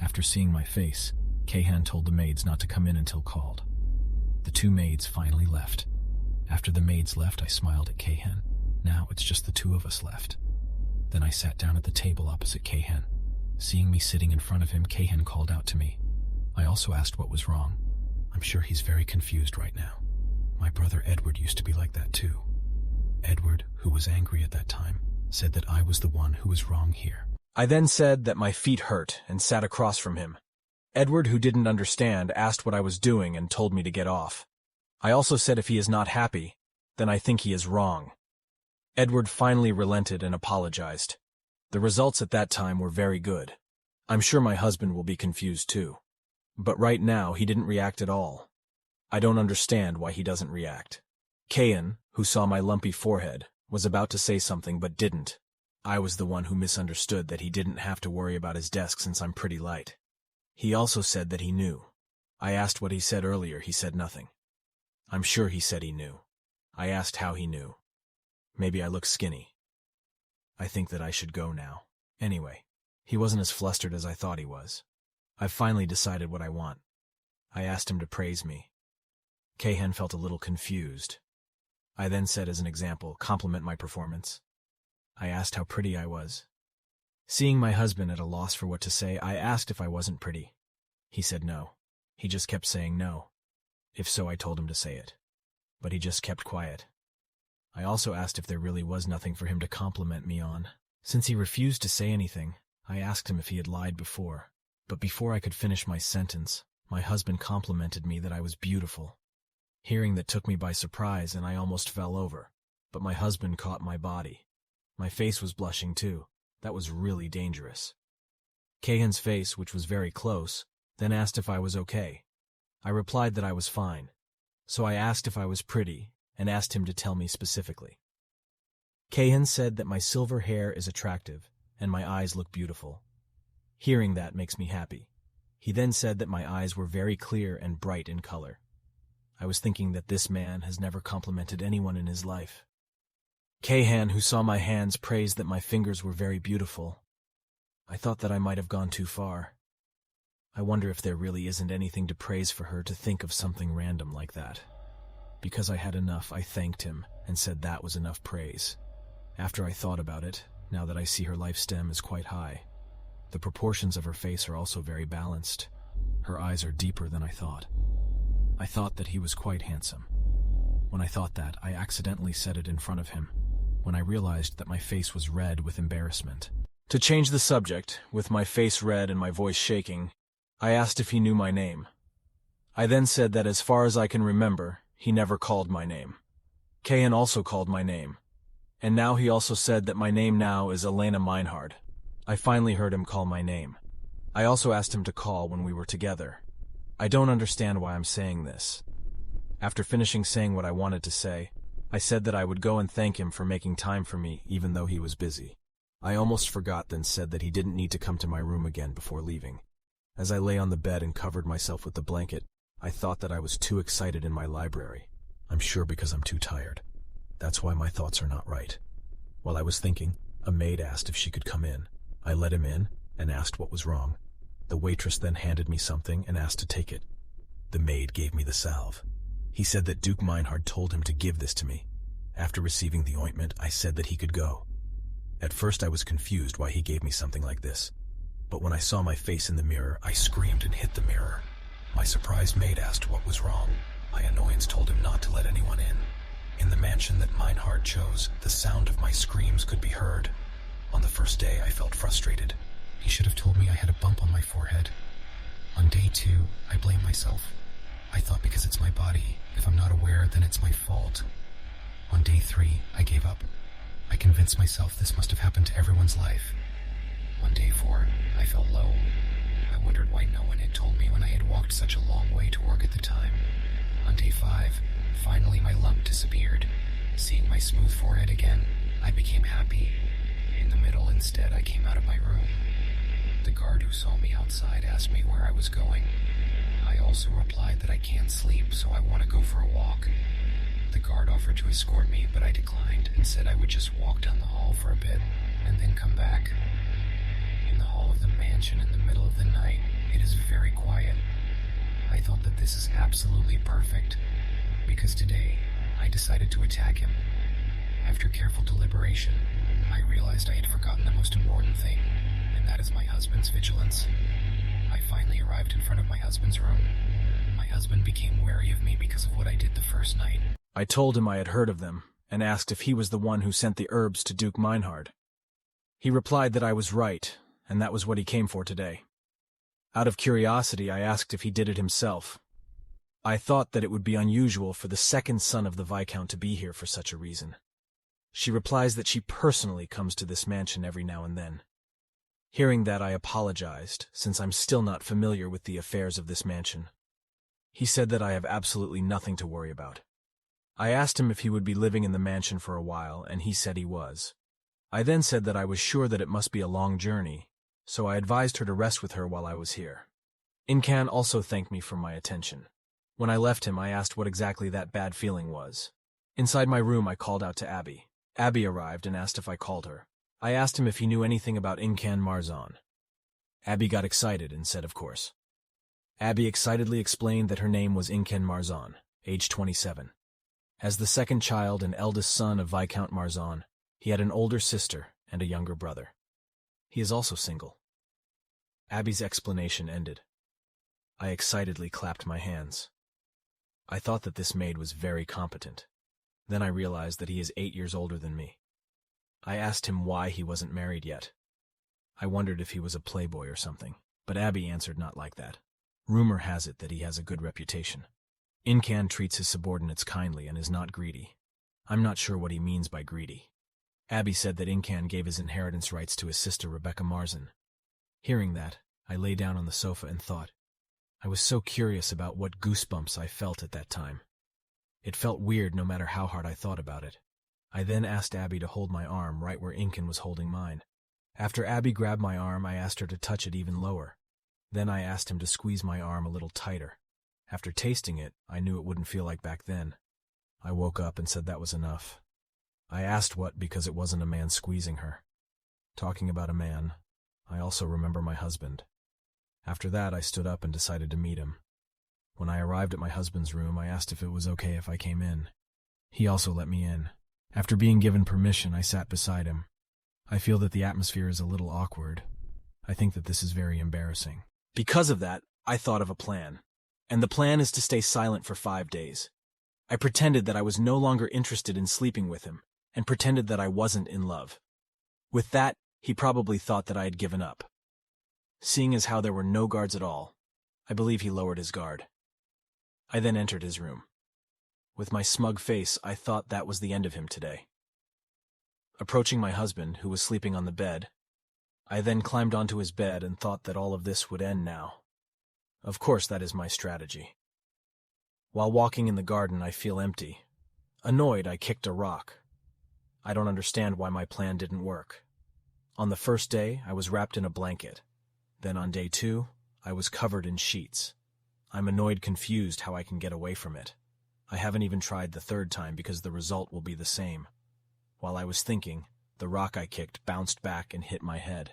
After seeing my face, Keihan told the maids not to come in until called. The two maids finally left. After the maids left, I smiled at Keihan. Now it's just the two of us left. Then I sat down at the table opposite Keihan. Seeing me sitting in front of him, Keihan called out to me. I also asked what was wrong. I'm sure he's very confused right now. My brother Edward used to be like that too. Edward, who was angry at that time, said that I was the one who was wrong here. I then said that my feet hurt and sat across from him. Edward, who didn't understand, asked what I was doing and told me to get off. I also said if he is not happy, then I think he is wrong. Edward finally relented and apologized. The results at that time were very good. I'm sure my husband will be confused too. But right now, he didn't react at all. I don't understand why he doesn't react. Keihan, who saw my lumpy forehead, was about to say something but didn't. I was the one who misunderstood that he didn't have to worry about his desk since I'm pretty light. He also said that he knew. I asked what he said earlier, he said nothing. I'm sure he said he knew. I asked how he knew. Maybe I look skinny. I think that I should go now. Anyway, he wasn't as flustered as I thought he was. I've finally decided what I want. I asked him to praise me. Keihan felt a little confused. I then said as an example, compliment my performance. I asked how pretty I was. Seeing my husband at a loss for what to say, I asked if I wasn't pretty. He said no. He just kept saying no. If so, I told him to say it. But he just kept quiet. I also asked if there really was nothing for him to compliment me on. Since he refused to say anything, I asked him if he had lied before. But before I could finish my sentence, my husband complimented me that I was beautiful. Hearing that took me by surprise and I almost fell over. But my husband caught my body. My face was blushing too. That was really dangerous. Keihan's face, which was very close, then asked if I was okay. I replied that I was fine. So I asked if I was pretty, and asked him to tell me specifically. Keihan said that my silver hair is attractive, and my eyes look beautiful. Hearing that makes me happy. He then said that my eyes were very clear and bright in color. I was thinking that this man has never complimented anyone in his life. Keihan, who saw my hands, praised that my fingers were very beautiful. I thought that I might have gone too far. I wonder if there really isn't anything to praise for her to think of something random like that. Because I had enough, I thanked him and said that was enough praise. After I thought about it, now that I see her life stem is quite high. The proportions of her face are also very balanced. Her eyes are deeper than I thought. I thought that he was quite handsome. When I thought that, I accidentally said it in front of him, when I realized that my face was red with embarrassment. To change the subject, with my face red and my voice shaking, I asked if he knew my name. I then said that as far as I can remember, he never called my name. Keihan also called my name. And now he also said that my name now is Elena Meinhard. I finally heard him call my name. I also asked him to call when we were together. I don't understand why I'm saying this. After finishing saying what I wanted to say, I said that I would go and thank him for making time for me even though he was busy. I almost forgot then said that he didn't need to come to my room again before leaving. As I lay on the bed and covered myself with the blanket, I thought that I was too excited in my library. I'm sure because I'm too tired. That's why my thoughts are not right. While I was thinking, a maid asked if she could come in. I let him in and asked what was wrong. The waitress then handed me something and asked to take it. The maid gave me the salve. He said that Duke Meinhard told him to give this to me. After receiving the ointment, I said that he could go. At first I was confused why he gave me something like this. But when I saw my face in the mirror, I screamed and hit the mirror. My surprised maid asked what was wrong. My annoyance told him not to let anyone in. In the mansion that Meinhard chose, the sound of my screams could be heard. On the first day, I felt frustrated. He should have told me I had a bump on my forehead. On day 2, I blamed myself. I thought because it's my body, if I'm not aware, then it's my fault. On day 3, I gave up. I convinced myself this must have happened to everyone's life. On day 4, I felt low. I wondered why no one had told me when I had walked such a long way to work at the time. On day 5, finally my lump disappeared. Seeing my smooth forehead again, I became happy. In the middle instead, I came out of my room. The guard who saw me outside asked me where I was going. I also replied that I can't sleep, so I want to go for a walk. The guard offered to escort me, but I declined and said I would just walk down the hall for a bit and then come back. In the hall of the mansion in the middle of the night, it is very quiet. I thought that this is absolutely perfect, because today I decided to attack him. After careful deliberation, I realized I had forgotten the most important thing, and that is my husband's vigilance. I finally arrived in front of my husband's room. My husband became wary of me because of what I did the first night. I told him I had heard of them, and asked if he was the one who sent the herbs to Duke Meinhard. He replied that I was right, and that was what he came for today. Out of curiosity, I asked if he did it himself. I thought that it would be unusual for the second son of the Viscount to be here for such a reason. She replies that she personally comes to this mansion every now and then. Hearing that, I apologized, since I'm still not familiar with the affairs of this mansion. He said that I have absolutely nothing to worry about. I asked him if he would be living in the mansion for a while, and he said he was. I then said that I was sure that it must be a long journey, so I advised her to rest with her while I was here. Incan also thanked me for my attention. When I left him, I asked what exactly that bad feeling was. Inside my room, I called out to Abby. Abby arrived and asked if I called her. I asked him if he knew anything about Incan Marzan. Abby got excited and said of course. Abby excitedly explained that her name was Incan Marzan, age 27. As the second child and eldest son of Viscount Marzan, he had an older sister and a younger brother. He is also single. Abby's explanation ended. I excitedly clapped my hands. I thought that this maid was very competent. Then I realized that he is 8 years older than me. I asked him why he wasn't married yet. I wondered if he was a playboy or something, but Abby answered not like that. Rumor has it that he has a good reputation. Incan treats his subordinates kindly and is not greedy. I'm not sure what he means by greedy. Abby said that Incan gave his inheritance rights to his sister Rebecca Marzan. Hearing that, I lay down on the sofa and thought. I was so curious about what goosebumps I felt at that time. It felt weird no matter how hard I thought about it. I then asked Abby to hold my arm right where Incan was holding mine. After Abby grabbed my arm, I asked her to touch it even lower. Then I asked him to squeeze my arm a little tighter. After tasting it, I knew it wouldn't feel like back then. I woke up and said that was enough. I asked what because it wasn't a man squeezing her. Talking about a man, I also remember my husband. After that, I stood up and decided to meet him. When I arrived at my husband's room, I asked if it was okay if I came in. He also let me in. After being given permission, I sat beside him. I feel that the atmosphere is a little awkward. I think that this is very embarrassing. Because of that, I thought of a plan. And the plan is to stay silent for 5 days. I pretended that I was no longer interested in sleeping with him, and pretended that I wasn't in love. With that, he probably thought that I had given up. Seeing as how there were no guards at all, I believe he lowered his guard. I then entered his room. With my smug face, I thought that was the end of him today. Approaching my husband, who was sleeping on the bed, I then climbed onto his bed and thought that all of this would end now. Of course, that is my strategy. While walking in the garden, I feel empty. Annoyed, I kicked a rock. I don't understand why my plan didn't work. On the first day, I was wrapped in a blanket. Then on day 2, I was covered in sheets. I'm annoyed, confused how I can get away from it. I haven't even tried the 3rd time because the result will be the same. While I was thinking, the rock I kicked bounced back and hit my head.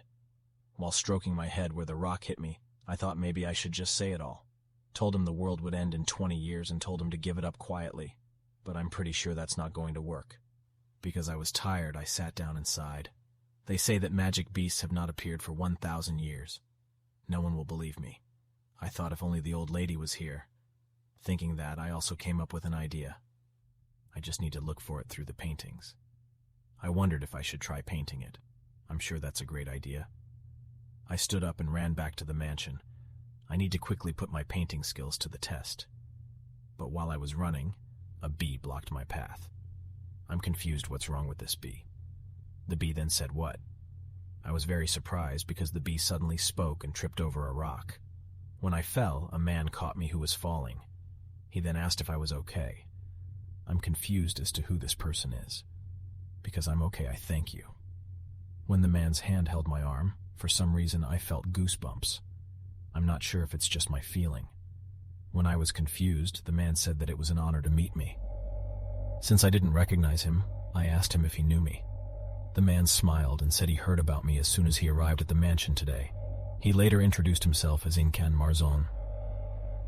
While stroking my head where the rock hit me, I thought maybe I should just say it all. Told him the world would end in 20 years and told him to give it up quietly. But I'm pretty sure that's not going to work. Because I was tired, I sat down and sighed. They say that magic beasts have not appeared for 1,000 years. No one will believe me. I thought if only the old lady was here. Thinking that, I also came up with an idea. I just need to look for it through the paintings. I wondered if I should try painting it. I'm sure that's a great idea. I stood up and ran back to the mansion. I need to quickly put my painting skills to the test. But while I was running, a bee blocked my path. I'm confused what's wrong with this bee. The bee then said what? I was very surprised because the bee suddenly spoke and tripped over a rock. When I fell, a man caught me who was falling. He then asked if I was okay. I'm confused as to who this person is. Because I'm okay, I thank you. When the man's hand held my arm, for some reason I felt goosebumps. I'm not sure if it's just my feeling. When I was confused, the man said that it was an honor to meet me. Since I didn't recognize him, I asked him if he knew me. The man smiled and said he heard about me as soon as he arrived at the mansion today. He later introduced himself as Incan Marzan.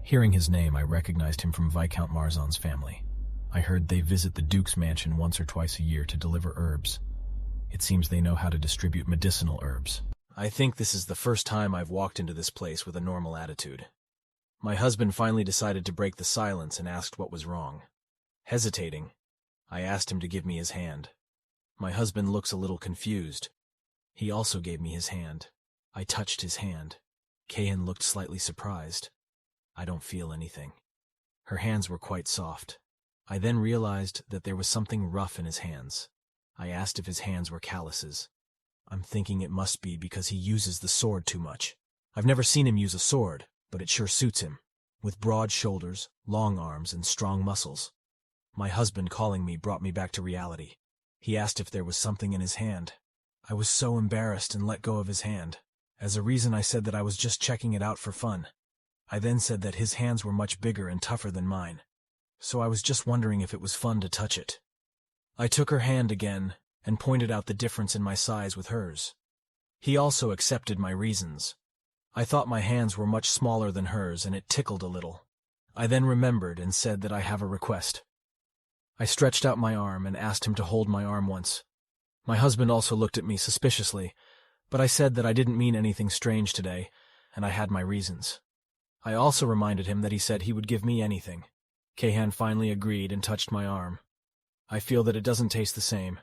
Hearing his name, I recognized him from Viscount Marzon's family. I heard they visit the Duke's mansion once or twice a year to deliver herbs. It seems they know how to distribute medicinal herbs. I think this is the first time I've walked into this place with a normal attitude. My husband finally decided to break the silence and asked what was wrong. Hesitating, I asked him to give me his hand. My husband looks a little confused. He also gave me his hand. I touched his hand. Kayan looked slightly surprised. I don't feel anything. Her hands were quite soft. I then realized that there was something rough in his hands. I asked if his hands were calluses. I'm thinking it must be because he uses the sword too much. I've never seen him use a sword, but it sure suits him, with broad shoulders, long arms, and strong muscles. My husband calling me brought me back to reality. He asked if there was something in his hand. I was so embarrassed and let go of his hand. As a reason, I said that I was just checking it out for fun. I then said that his hands were much bigger and tougher than mine, so I was just wondering if it was fun to touch it. I took her hand again and pointed out the difference in my size with hers. He also accepted my reasons. I thought my hands were much smaller than hers and it tickled a little. I then remembered and said that I have a request. I stretched out my arm and asked him to hold my arm once. My husband also looked at me suspiciously, but I said that I didn't mean anything strange today, and I had my reasons. I also reminded him that he said he would give me anything. Kahan finally agreed and touched my arm. I feel that it doesn't taste the same.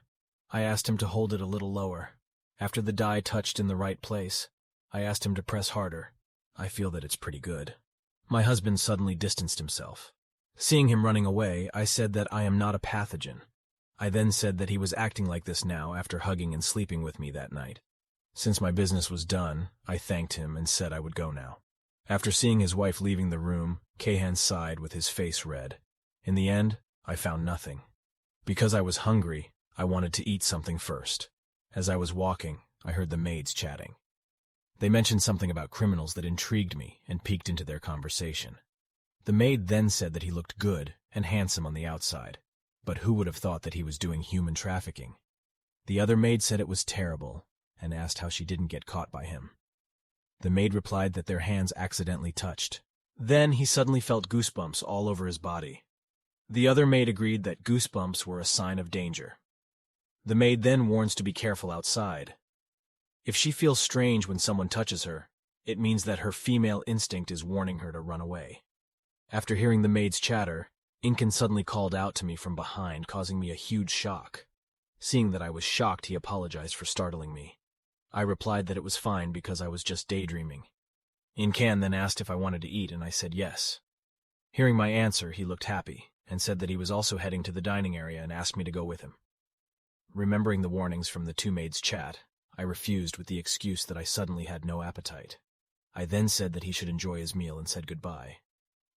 I asked him to hold it a little lower. After the dye touched in the right place, I asked him to press harder. I feel that it's pretty good. My husband suddenly distanced himself. Seeing him running away, I said that I am not a pathogen. I then said that he was acting like this now after hugging and sleeping with me that night. Since my business was done, I thanked him and said I would go now. After seeing his wife leaving the room, Kahan sighed with his face red. In the end, I found nothing. Because I was hungry, I wanted to eat something first. As I was walking, I heard the maids chatting. They mentioned something about criminals that intrigued me and peeked into their conversation. The maid then said that he looked good and handsome on the outside, but who would have thought that he was doing human trafficking? The other maid said it was terrible and asked how she didn't get caught by him. The maid replied that their hands accidentally touched. Then he suddenly felt goosebumps all over his body. The other maid agreed that goosebumps were a sign of danger. The maid then warns to be careful outside. If she feels strange when someone touches her, it means that her female instinct is warning her to run away. After hearing the maid's chatter, Incan suddenly called out to me from behind, causing me a huge shock. Seeing that I was shocked, he apologized for startling me. I replied that it was fine because I was just daydreaming. Incan then asked if I wanted to eat, and I said yes. Hearing my answer, he looked happy, and said that he was also heading to the dining area and asked me to go with him. Remembering the warnings from the two maids' chat, I refused with the excuse that I suddenly had no appetite. I then said that he should enjoy his meal and said goodbye.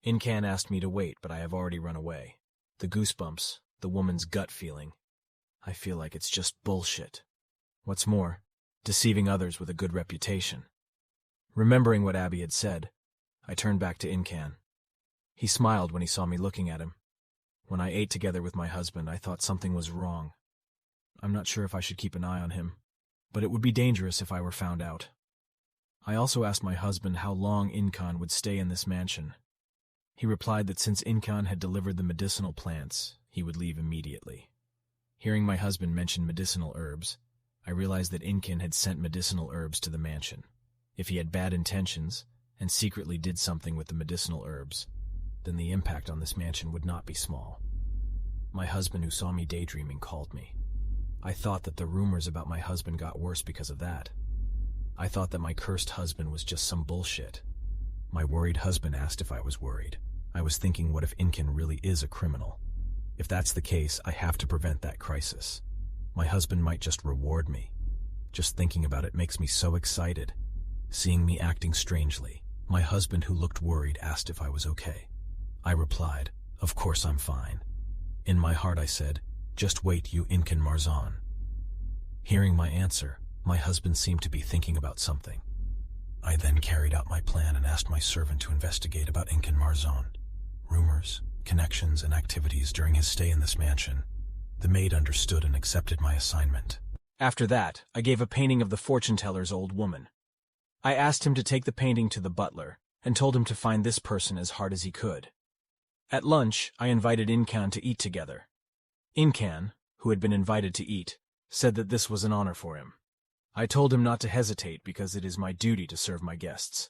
Incan asked me to wait, but I have already run away. The goosebumps, the woman's gut feeling. I feel like it's just bullshit. What's more, deceiving others with a good reputation. Remembering what Abby had said, I turned back to Incan. He smiled when he saw me looking at him. When I ate together with my husband, I thought something was wrong. I'm not sure if I should keep an eye on him, but it would be dangerous if I were found out. I also asked my husband how long Incan would stay in this mansion. He replied that since Incan had delivered the medicinal plants, he would leave immediately. Hearing my husband mention medicinal herbs, I realized that Incan had sent medicinal herbs to the mansion. If he had bad intentions, and secretly did something with the medicinal herbs, then the impact on this mansion would not be small. My husband, who saw me daydreaming, called me. I thought that the rumors about my husband got worse because of that. I thought that my cursed husband was just some bullshit. My worried husband asked if I was worried. I was thinking, what if Incan really is a criminal? If that's the case, I have to prevent that crisis. My husband might just reward me. Just thinking about it makes me so excited. Seeing me acting strangely, my husband, who looked worried, asked if I was okay. I replied, of course I'm fine. In my heart I said, just wait, you Incan Marzon. Hearing my answer, my husband seemed to be thinking about something. I then carried out my plan and asked my servant to investigate about Incan Marzon. Rumors, connections, and activities during his stay in this mansion. The maid understood and accepted my assignment. After that, I gave a painting of the fortune teller's old woman. I asked him to take the painting to the butler, and told him to find this person as hard as he could. At lunch, I invited Inkan to eat together. Inkan, who had been invited to eat, said that this was an honor for him. I told him not to hesitate because it is my duty to serve my guests.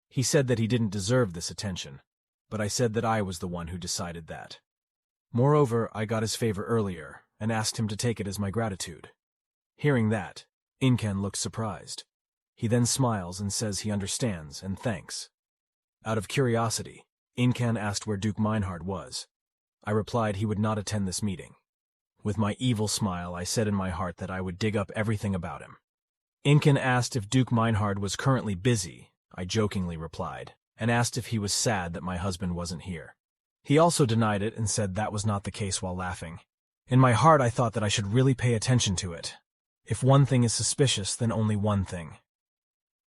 He said that he didn't deserve this attention, but I said that I was the one who decided that. Moreover, I got his favor earlier and asked him to take it as my gratitude. Hearing that, Inkan looks surprised. He then smiles and says he understands and thanks. Out of curiosity, Inkan asked where Duke Meinhard was. I replied he would not attend this meeting. With my evil smile, I said in my heart that I would dig up everything about him. Inkan asked if Duke Meinhard was currently busy, I jokingly replied, and asked if he was sad that my husband wasn't here. He also denied it and said that was not the case while laughing. In my heart, I thought that I should really pay attention to it. If one thing is suspicious, then only one thing.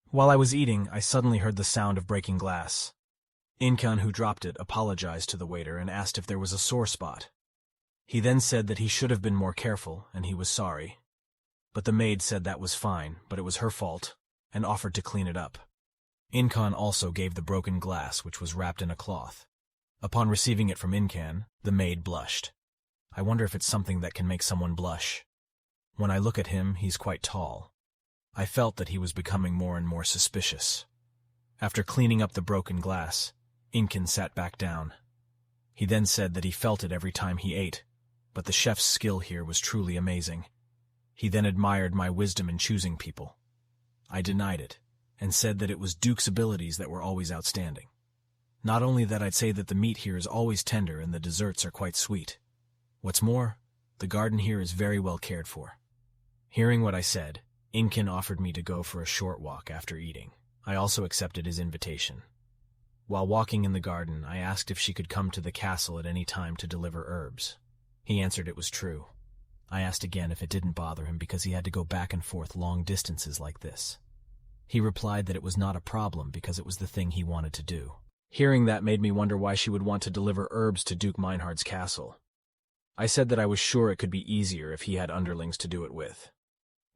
While I was eating, I suddenly heard the sound of breaking glass. Inkan, who dropped it, apologized to the waiter and asked if there was a sore spot. He then said that he should have been more careful, and he was sorry. But the maid said that was fine, but it was her fault, and offered to clean it up. Inkan also gave the broken glass, which was wrapped in a cloth. Upon receiving it from Inkan, the maid blushed. I wonder if it's something that can make someone blush. When I look at him, he's quite tall. I felt that he was becoming more and more suspicious. After cleaning up the broken glass, Inkan sat back down. He then said that he felt it every time he ate, but the chef's skill here was truly amazing. He then admired my wisdom in choosing people. I denied it, and said that it was Duke's abilities that were always outstanding. Not only that, I'd say that the meat here is always tender and the desserts are quite sweet. What's more, the garden here is very well cared for. Hearing what I said, Inkan offered me to go for a short walk after eating. I also accepted his invitation. While walking in the garden, I asked if she could come to the castle at any time to deliver herbs. He answered it was true. I asked again if it didn't bother him because he had to go back and forth long distances like this. He replied that it was not a problem because it was the thing he wanted to do. Hearing that made me wonder why she would want to deliver herbs to Duke Meinhard's castle. I said that I was sure it could be easier if he had underlings to do it with.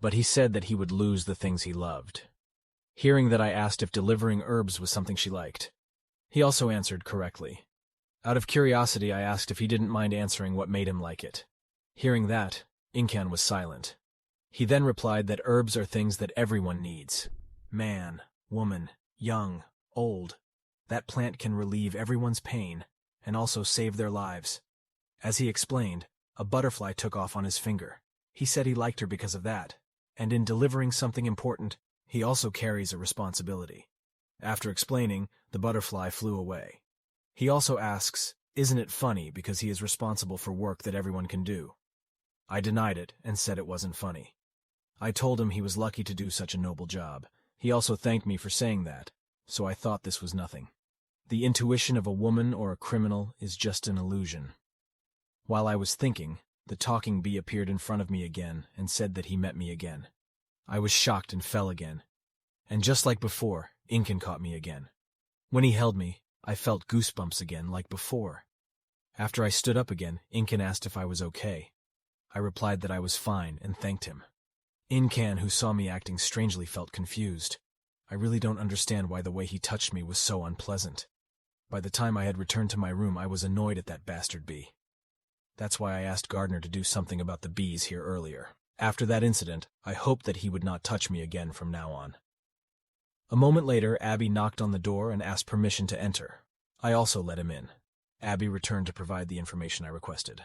But he said that he would lose the things he loved. Hearing that, I asked if delivering herbs was something she liked. He also answered correctly. Out of curiosity, I asked if he didn't mind answering what made him like it. Hearing that, Inkan was silent. He then replied that herbs are things that everyone needs. Man, woman, young, old. That plant can relieve everyone's pain and also save their lives. As he explained, a butterfly took off on his finger. He said he liked her because of that, and in delivering something important, he also carries a responsibility. After explaining, the butterfly flew away. He also asks, isn't it funny because he is responsible for work that everyone can do? I denied it and said it wasn't funny. I told him he was lucky to do such a noble job. He also thanked me for saying that, so I thought this was nothing. The intuition of a woman or a criminal is just an illusion. While I was thinking, the talking bee appeared in front of me again and said that he met me again. I was shocked and fell again. And just like before, Inkan caught me again. When he held me, I felt goosebumps again like before. After I stood up again, Inkan asked if I was okay. I replied that I was fine and thanked him. Inkan, who saw me acting strangely, felt confused. I really don't understand why the way he touched me was so unpleasant. By the time I had returned to my room, I was annoyed at that bastard bee. That's why I asked Gardner to do something about the bees here earlier. After that incident, I hoped that he would not touch me again from now on. A moment later, Abby knocked on the door and asked permission to enter. I also let him in. Abby returned to provide the information I requested.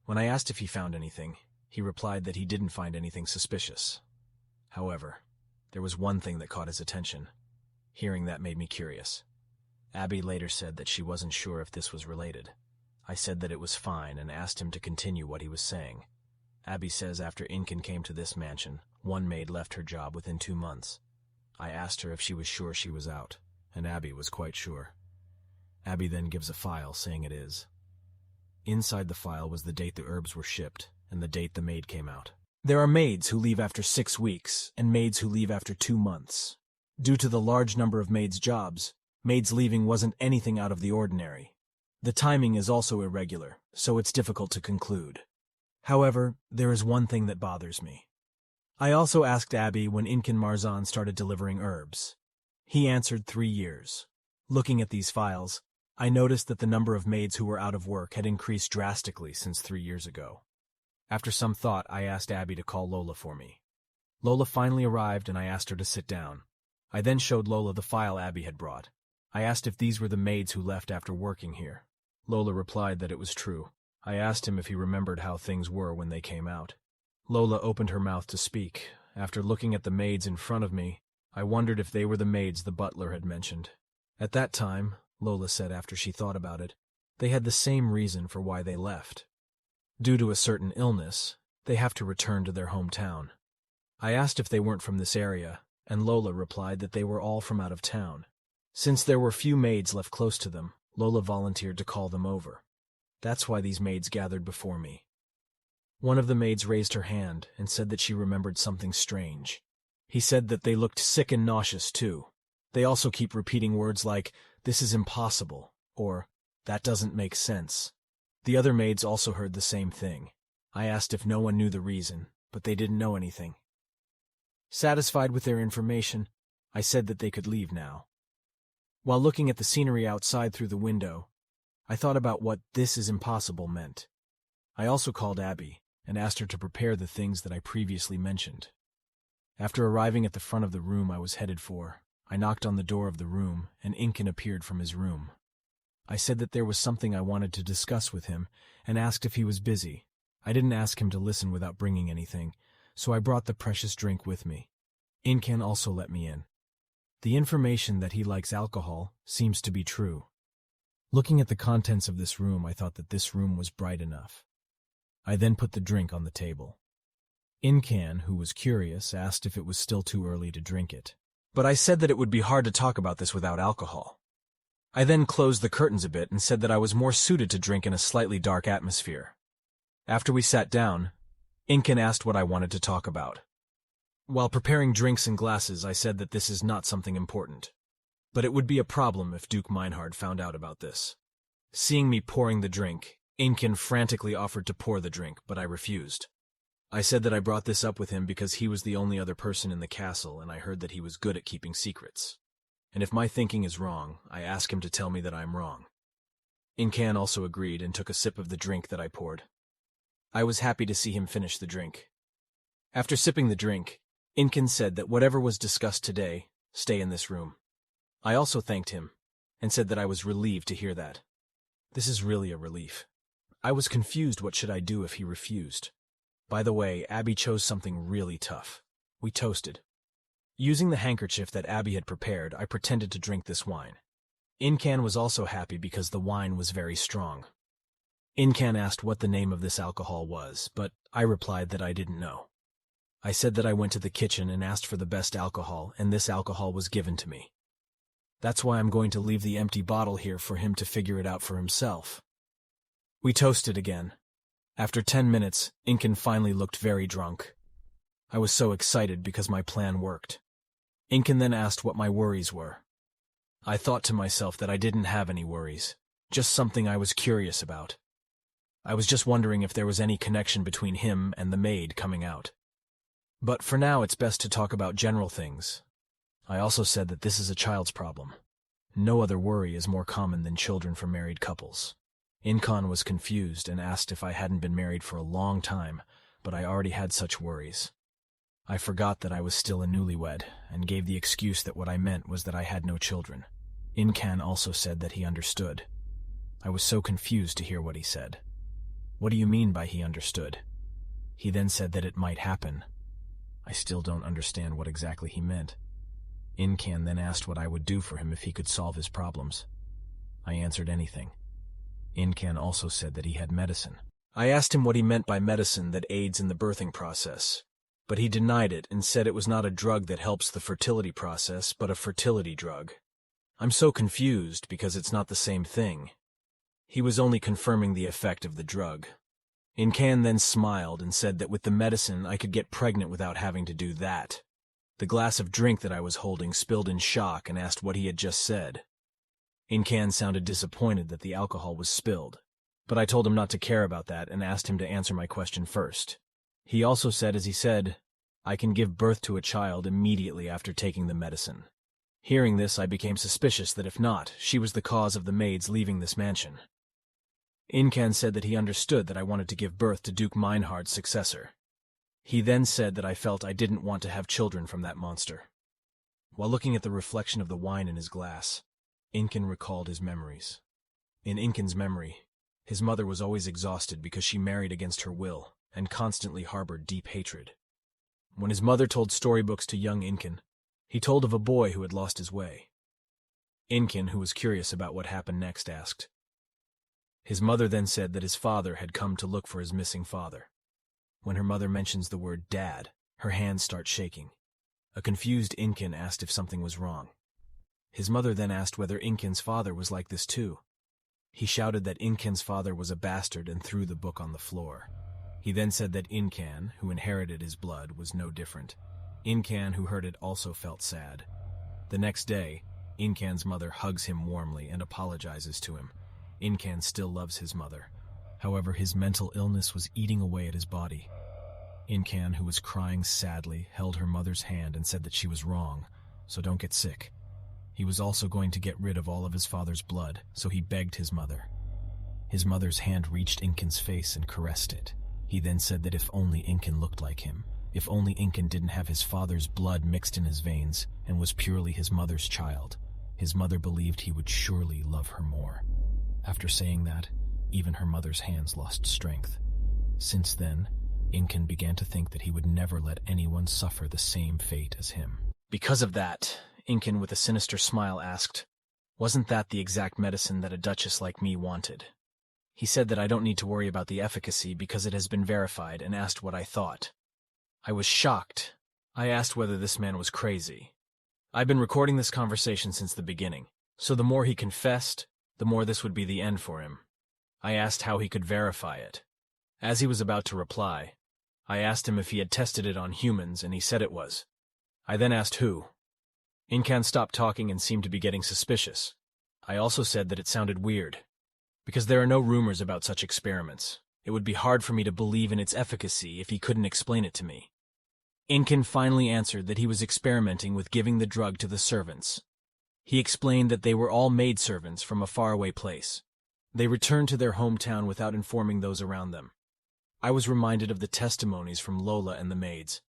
When I asked if he found anything, he replied that he didn't find anything suspicious. However, there was one thing that caught his attention. Hearing that made me curious. Abby later said that she wasn't sure if this was related. I said that it was fine and asked him to continue what he was saying. Abby says after Inkan came to this mansion, one maid left her job within 2 months. I asked her if she was sure she was out, and Abby was quite sure. Abby then gives a file saying it is. Inside the file was the date the herbs were shipped, and the date the maid came out. There are maids who leave after 6 weeks, and maids who leave after 2 months. Due to the large number of maids' jobs, maids leaving wasn't anything out of the ordinary. The timing is also irregular, so it's difficult to conclude. However, there is one thing that bothers me. I also asked Abby when Inkan Marzan started delivering herbs. He answered 3 years. Looking at these files, I noticed that the number of maids who were out of work had increased drastically since 3 years ago. After some thought, I asked Abby to call Lola for me. Lola finally arrived and I asked her to sit down. I then showed Lola the file Abby had brought. I asked if these were the maids who left after working here. Lola replied that it was true. I asked him if he remembered how things were when they came out. Lola opened her mouth to speak. After looking at the maids in front of me, I wondered if they were the maids the butler had mentioned. At that time, Lola said after she thought about it, they had the same reason for why they left. Due to a certain illness, they have to return to their hometown. I asked if they weren't from this area, and Lola replied that they were all from out of town. Since there were few maids left close to them, Lola volunteered to call them over. That's why these maids gathered before me. One of the maids raised her hand and said that she remembered something strange. He said that they looked sick and nauseous too. They also keep repeating words like, "This is impossible," or, "That doesn't make sense." The other maids also heard the same thing. I asked if no one knew the reason, but they didn't know anything. Satisfied with their information, I said that they could leave now. While looking at the scenery outside through the window, I thought about what "this is impossible" meant. I also called Abby and asked her to prepare the things that I previously mentioned. After arriving at the front of the room I was headed for, I knocked on the door of the room, and Incan appeared from his room. I said that there was something I wanted to discuss with him, and asked if he was busy. I didn't ask him to listen without bringing anything, so I brought the precious drink with me. Incan also let me in. The information that he likes alcohol seems to be true. Looking at the contents of this room, I thought that this room was bright enough. I then put the drink on the table. Incan, who was curious, asked if it was still too early to drink it. But I said that it would be hard to talk about this without alcohol. I then closed the curtains a bit and said that I was more suited to drink in a slightly dark atmosphere. After we sat down, Incan asked what I wanted to talk about. While preparing drinks and glasses, I said that this is not something important. But it would be a problem if Duke Meinhard found out about this. Seeing me pouring the drink, Incan frantically offered to pour the drink, but I refused. I said that I brought this up with him because he was the only other person in the castle and I heard that he was good at keeping secrets. And if my thinking is wrong, I ask him to tell me that I am wrong. Incan also agreed and took a sip of the drink that I poured. I was happy to see him finish the drink. After sipping the drink, Incan said that whatever was discussed today, stay in this room. I also thanked him and said that I was relieved to hear that. This is really a relief. I was confused what should I do if he refused. By the way, Abby chose something really tough. We toasted. Using the handkerchief that Abby had prepared, I pretended to drink this wine. Incan was also happy because the wine was very strong. Incan asked what the name of this alcohol was, but I replied that I didn't know. I said that I went to the kitchen and asked for the best alcohol, and this alcohol was given to me. That's why I'm going to leave the empty bottle here for him to figure it out for himself. We toasted again. After 10 minutes, Incan finally looked very drunk. I was so excited because my plan worked. Incan then asked what my worries were. I thought to myself that I didn't have any worries, just something I was curious about. I was just wondering if there was any connection between him and the maid coming out. But for now it's best to talk about general things. I also said that this is a child's problem. No other worry is more common than children for married couples. Incan was confused and asked if I hadn't been married for a long time, but I already had such worries. I forgot that I was still a newlywed, and gave the excuse that what I meant was that I had no children. Incan also said that he understood. I was so confused to hear what he said. What do you mean by he understood? He then said that it might happen. I still don't understand what exactly he meant. Incan then asked what I would do for him if he could solve his problems. I answered anything. Incan also said that he had medicine. I asked him what he meant by medicine that aids in the birthing process, but he denied it and said it was not a drug that helps the fertility process, but a fertility drug. I'm so confused because it's not the same thing. He was only confirming the effect of the drug. Incan then smiled and said that with the medicine I could get pregnant without having to do that. The glass of drink that I was holding spilled in shock and asked what he had just said. Incan sounded disappointed that the alcohol was spilled, but I told him not to care about that and asked him to answer my question first. He also said, as he said, I can give birth to a child immediately after taking the medicine. Hearing this, I became suspicious that if not, she was the cause of the maids leaving this mansion. Incan said that he understood that I wanted to give birth to Duke Meinhard's successor. He then said that I felt I didn't want to have children from that monster. While looking at the reflection of the wine in his glass, Incan recalled his memories. In Incan's memory, his mother was always exhausted because she married against her will and constantly harbored deep hatred. When his mother told storybooks to young Incan, he told of a boy who had lost his way. Incan, who was curious about what happened next, asked. His mother then said that his father had come to look for his missing father. When her mother mentions the word dad, her hands start shaking. A confused Incan asked if something was wrong. His mother then asked whether Incan's father was like this too. He shouted that Incan's father was a bastard and threw the book on the floor. He then said that Incan, who inherited his blood, was no different. Incan, who heard it, also felt sad. The next day, Incan's mother hugs him warmly and apologizes to him. Incan still loves his mother. However, his mental illness was eating away at his body. Incan, who was crying sadly, held her mother's hand and said that she was wrong, so don't get sick. He was also going to get rid of all of his father's blood, so he begged his mother. His mother's hand reached Incan's face and caressed it. He then said that if only Incan looked like him, if only Incan didn't have his father's blood mixed in his veins and was purely his mother's child, his mother believed he would surely love her more. After saying that, even her mother's hands lost strength. Since then, Incan began to think that he would never let anyone suffer the same fate as him. Because of that, Incan with a sinister smile asked, "Wasn't that the exact medicine that a duchess like me wanted?" He said that I don't need to worry about the efficacy because it has been verified, and asked what I thought. I was shocked. I asked whether this man was crazy. I've been recording this conversation since the beginning, so the more he confessed, the more this would be the end for him. I asked how he could verify it. As he was about to reply, I asked him if he had tested it on humans, and he said it was. I then asked who. Incan stopped talking and seemed to be getting suspicious. I also said that it sounded weird, because there are no rumors about such experiments. It would be hard for me to believe in its efficacy if he couldn't explain it to me. Incan finally answered that he was experimenting with giving the drug to the servants. He explained that they were all maidservants from a faraway place. They returned to their hometown without informing those around them. I was reminded of the testimonies from Lola and the maids.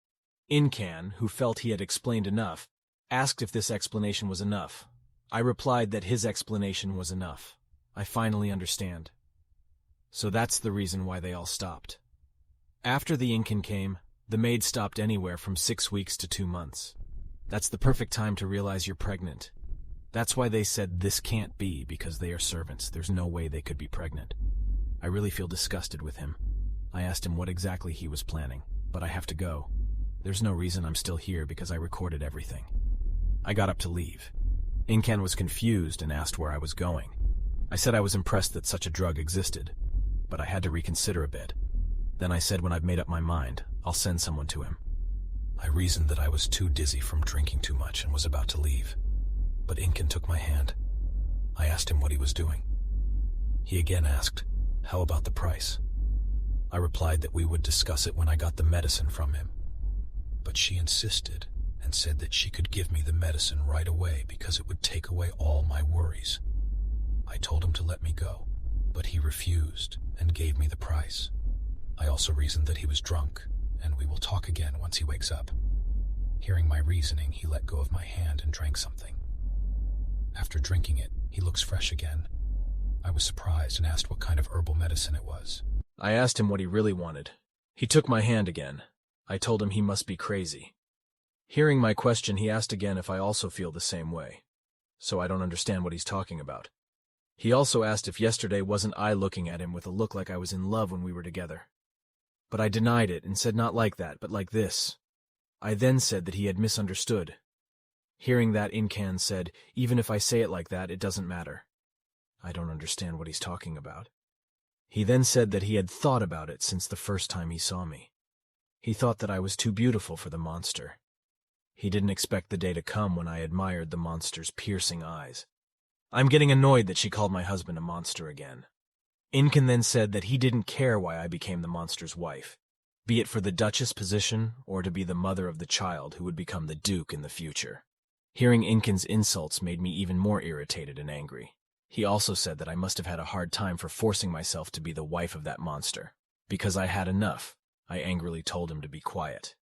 Incan, who felt he had explained enough, asked if this explanation was enough. I replied that his explanation was enough. I finally understand. So that's the reason why they all stopped. After the Incan came, the maid stopped anywhere from 6 weeks to 2 months. That's the perfect time to realize you're pregnant. That's why they said this can't be, because they are servants. There's no way they could be pregnant. I really feel disgusted with him. I asked him what exactly he was planning, but I have to go. There's no reason I'm still here because I recorded everything. I got up to leave. Incan was confused and asked where I was going. I said I was impressed that such a drug existed, but I had to reconsider a bit. Then I said when I've made up my mind, I'll send someone to him. I reasoned that I was too dizzy from drinking too much and was about to leave. But Incan took my hand. I asked him what he was doing. He again asked, how about the price? I replied that we would discuss it when I got the medicine from him. But she insisted and said that she could give me the medicine right away because it would take away all my worries. I told him to let me go, but he refused and gave me the price. I also reasoned that he was drunk, and we will talk again once he wakes up. Hearing my reasoning, he let go of my hand and drank something. After drinking it, he looks fresh again. I was surprised and asked what kind of herbal medicine it was. I asked him what he really wanted. He took my hand again. I told him he must be crazy. Hearing my question, he asked again if I also feel the same way. So I don't understand what he's talking about. He also asked if yesterday wasn't I looking at him with a look like I was in love when we were together. But I denied it and said not like that, but like this. I then said that he had misunderstood. Hearing that, Incan said, even if I say it like that, it doesn't matter. I don't understand what he's talking about. He then said that he had thought about it since the first time he saw me. He thought that I was too beautiful for the monster. He didn't expect the day to come when I admired the monster's piercing eyes. I'm getting annoyed that she called my husband a monster again. Incan then said that he didn't care why I became the monster's wife, be it for the Duchess position or to be the mother of the child who would become the Duke in the future. Hearing Inkin's insults made me even more irritated and angry. He also said that I must have had a hard time for forcing myself to be the wife of that monster. Because I had enough, I angrily told him to be quiet.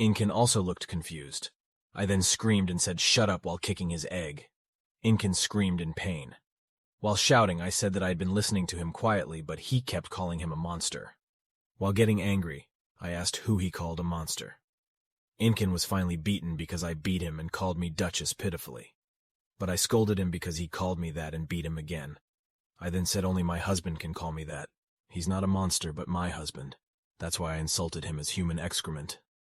Inkin also looked confused. I then screamed and said shut up while kicking his egg. Inkin screamed in pain. While shouting, I said that I had been listening to him quietly, but he kept calling him a monster. While getting angry, I asked who he called a monster. Inkin was finally beaten because I beat him and called me Duchess pitifully. But I scolded him because he called me that and beat him again. I then said only my husband can call me that. He's not a monster, but my husband. That's why I insulted him as human excrement.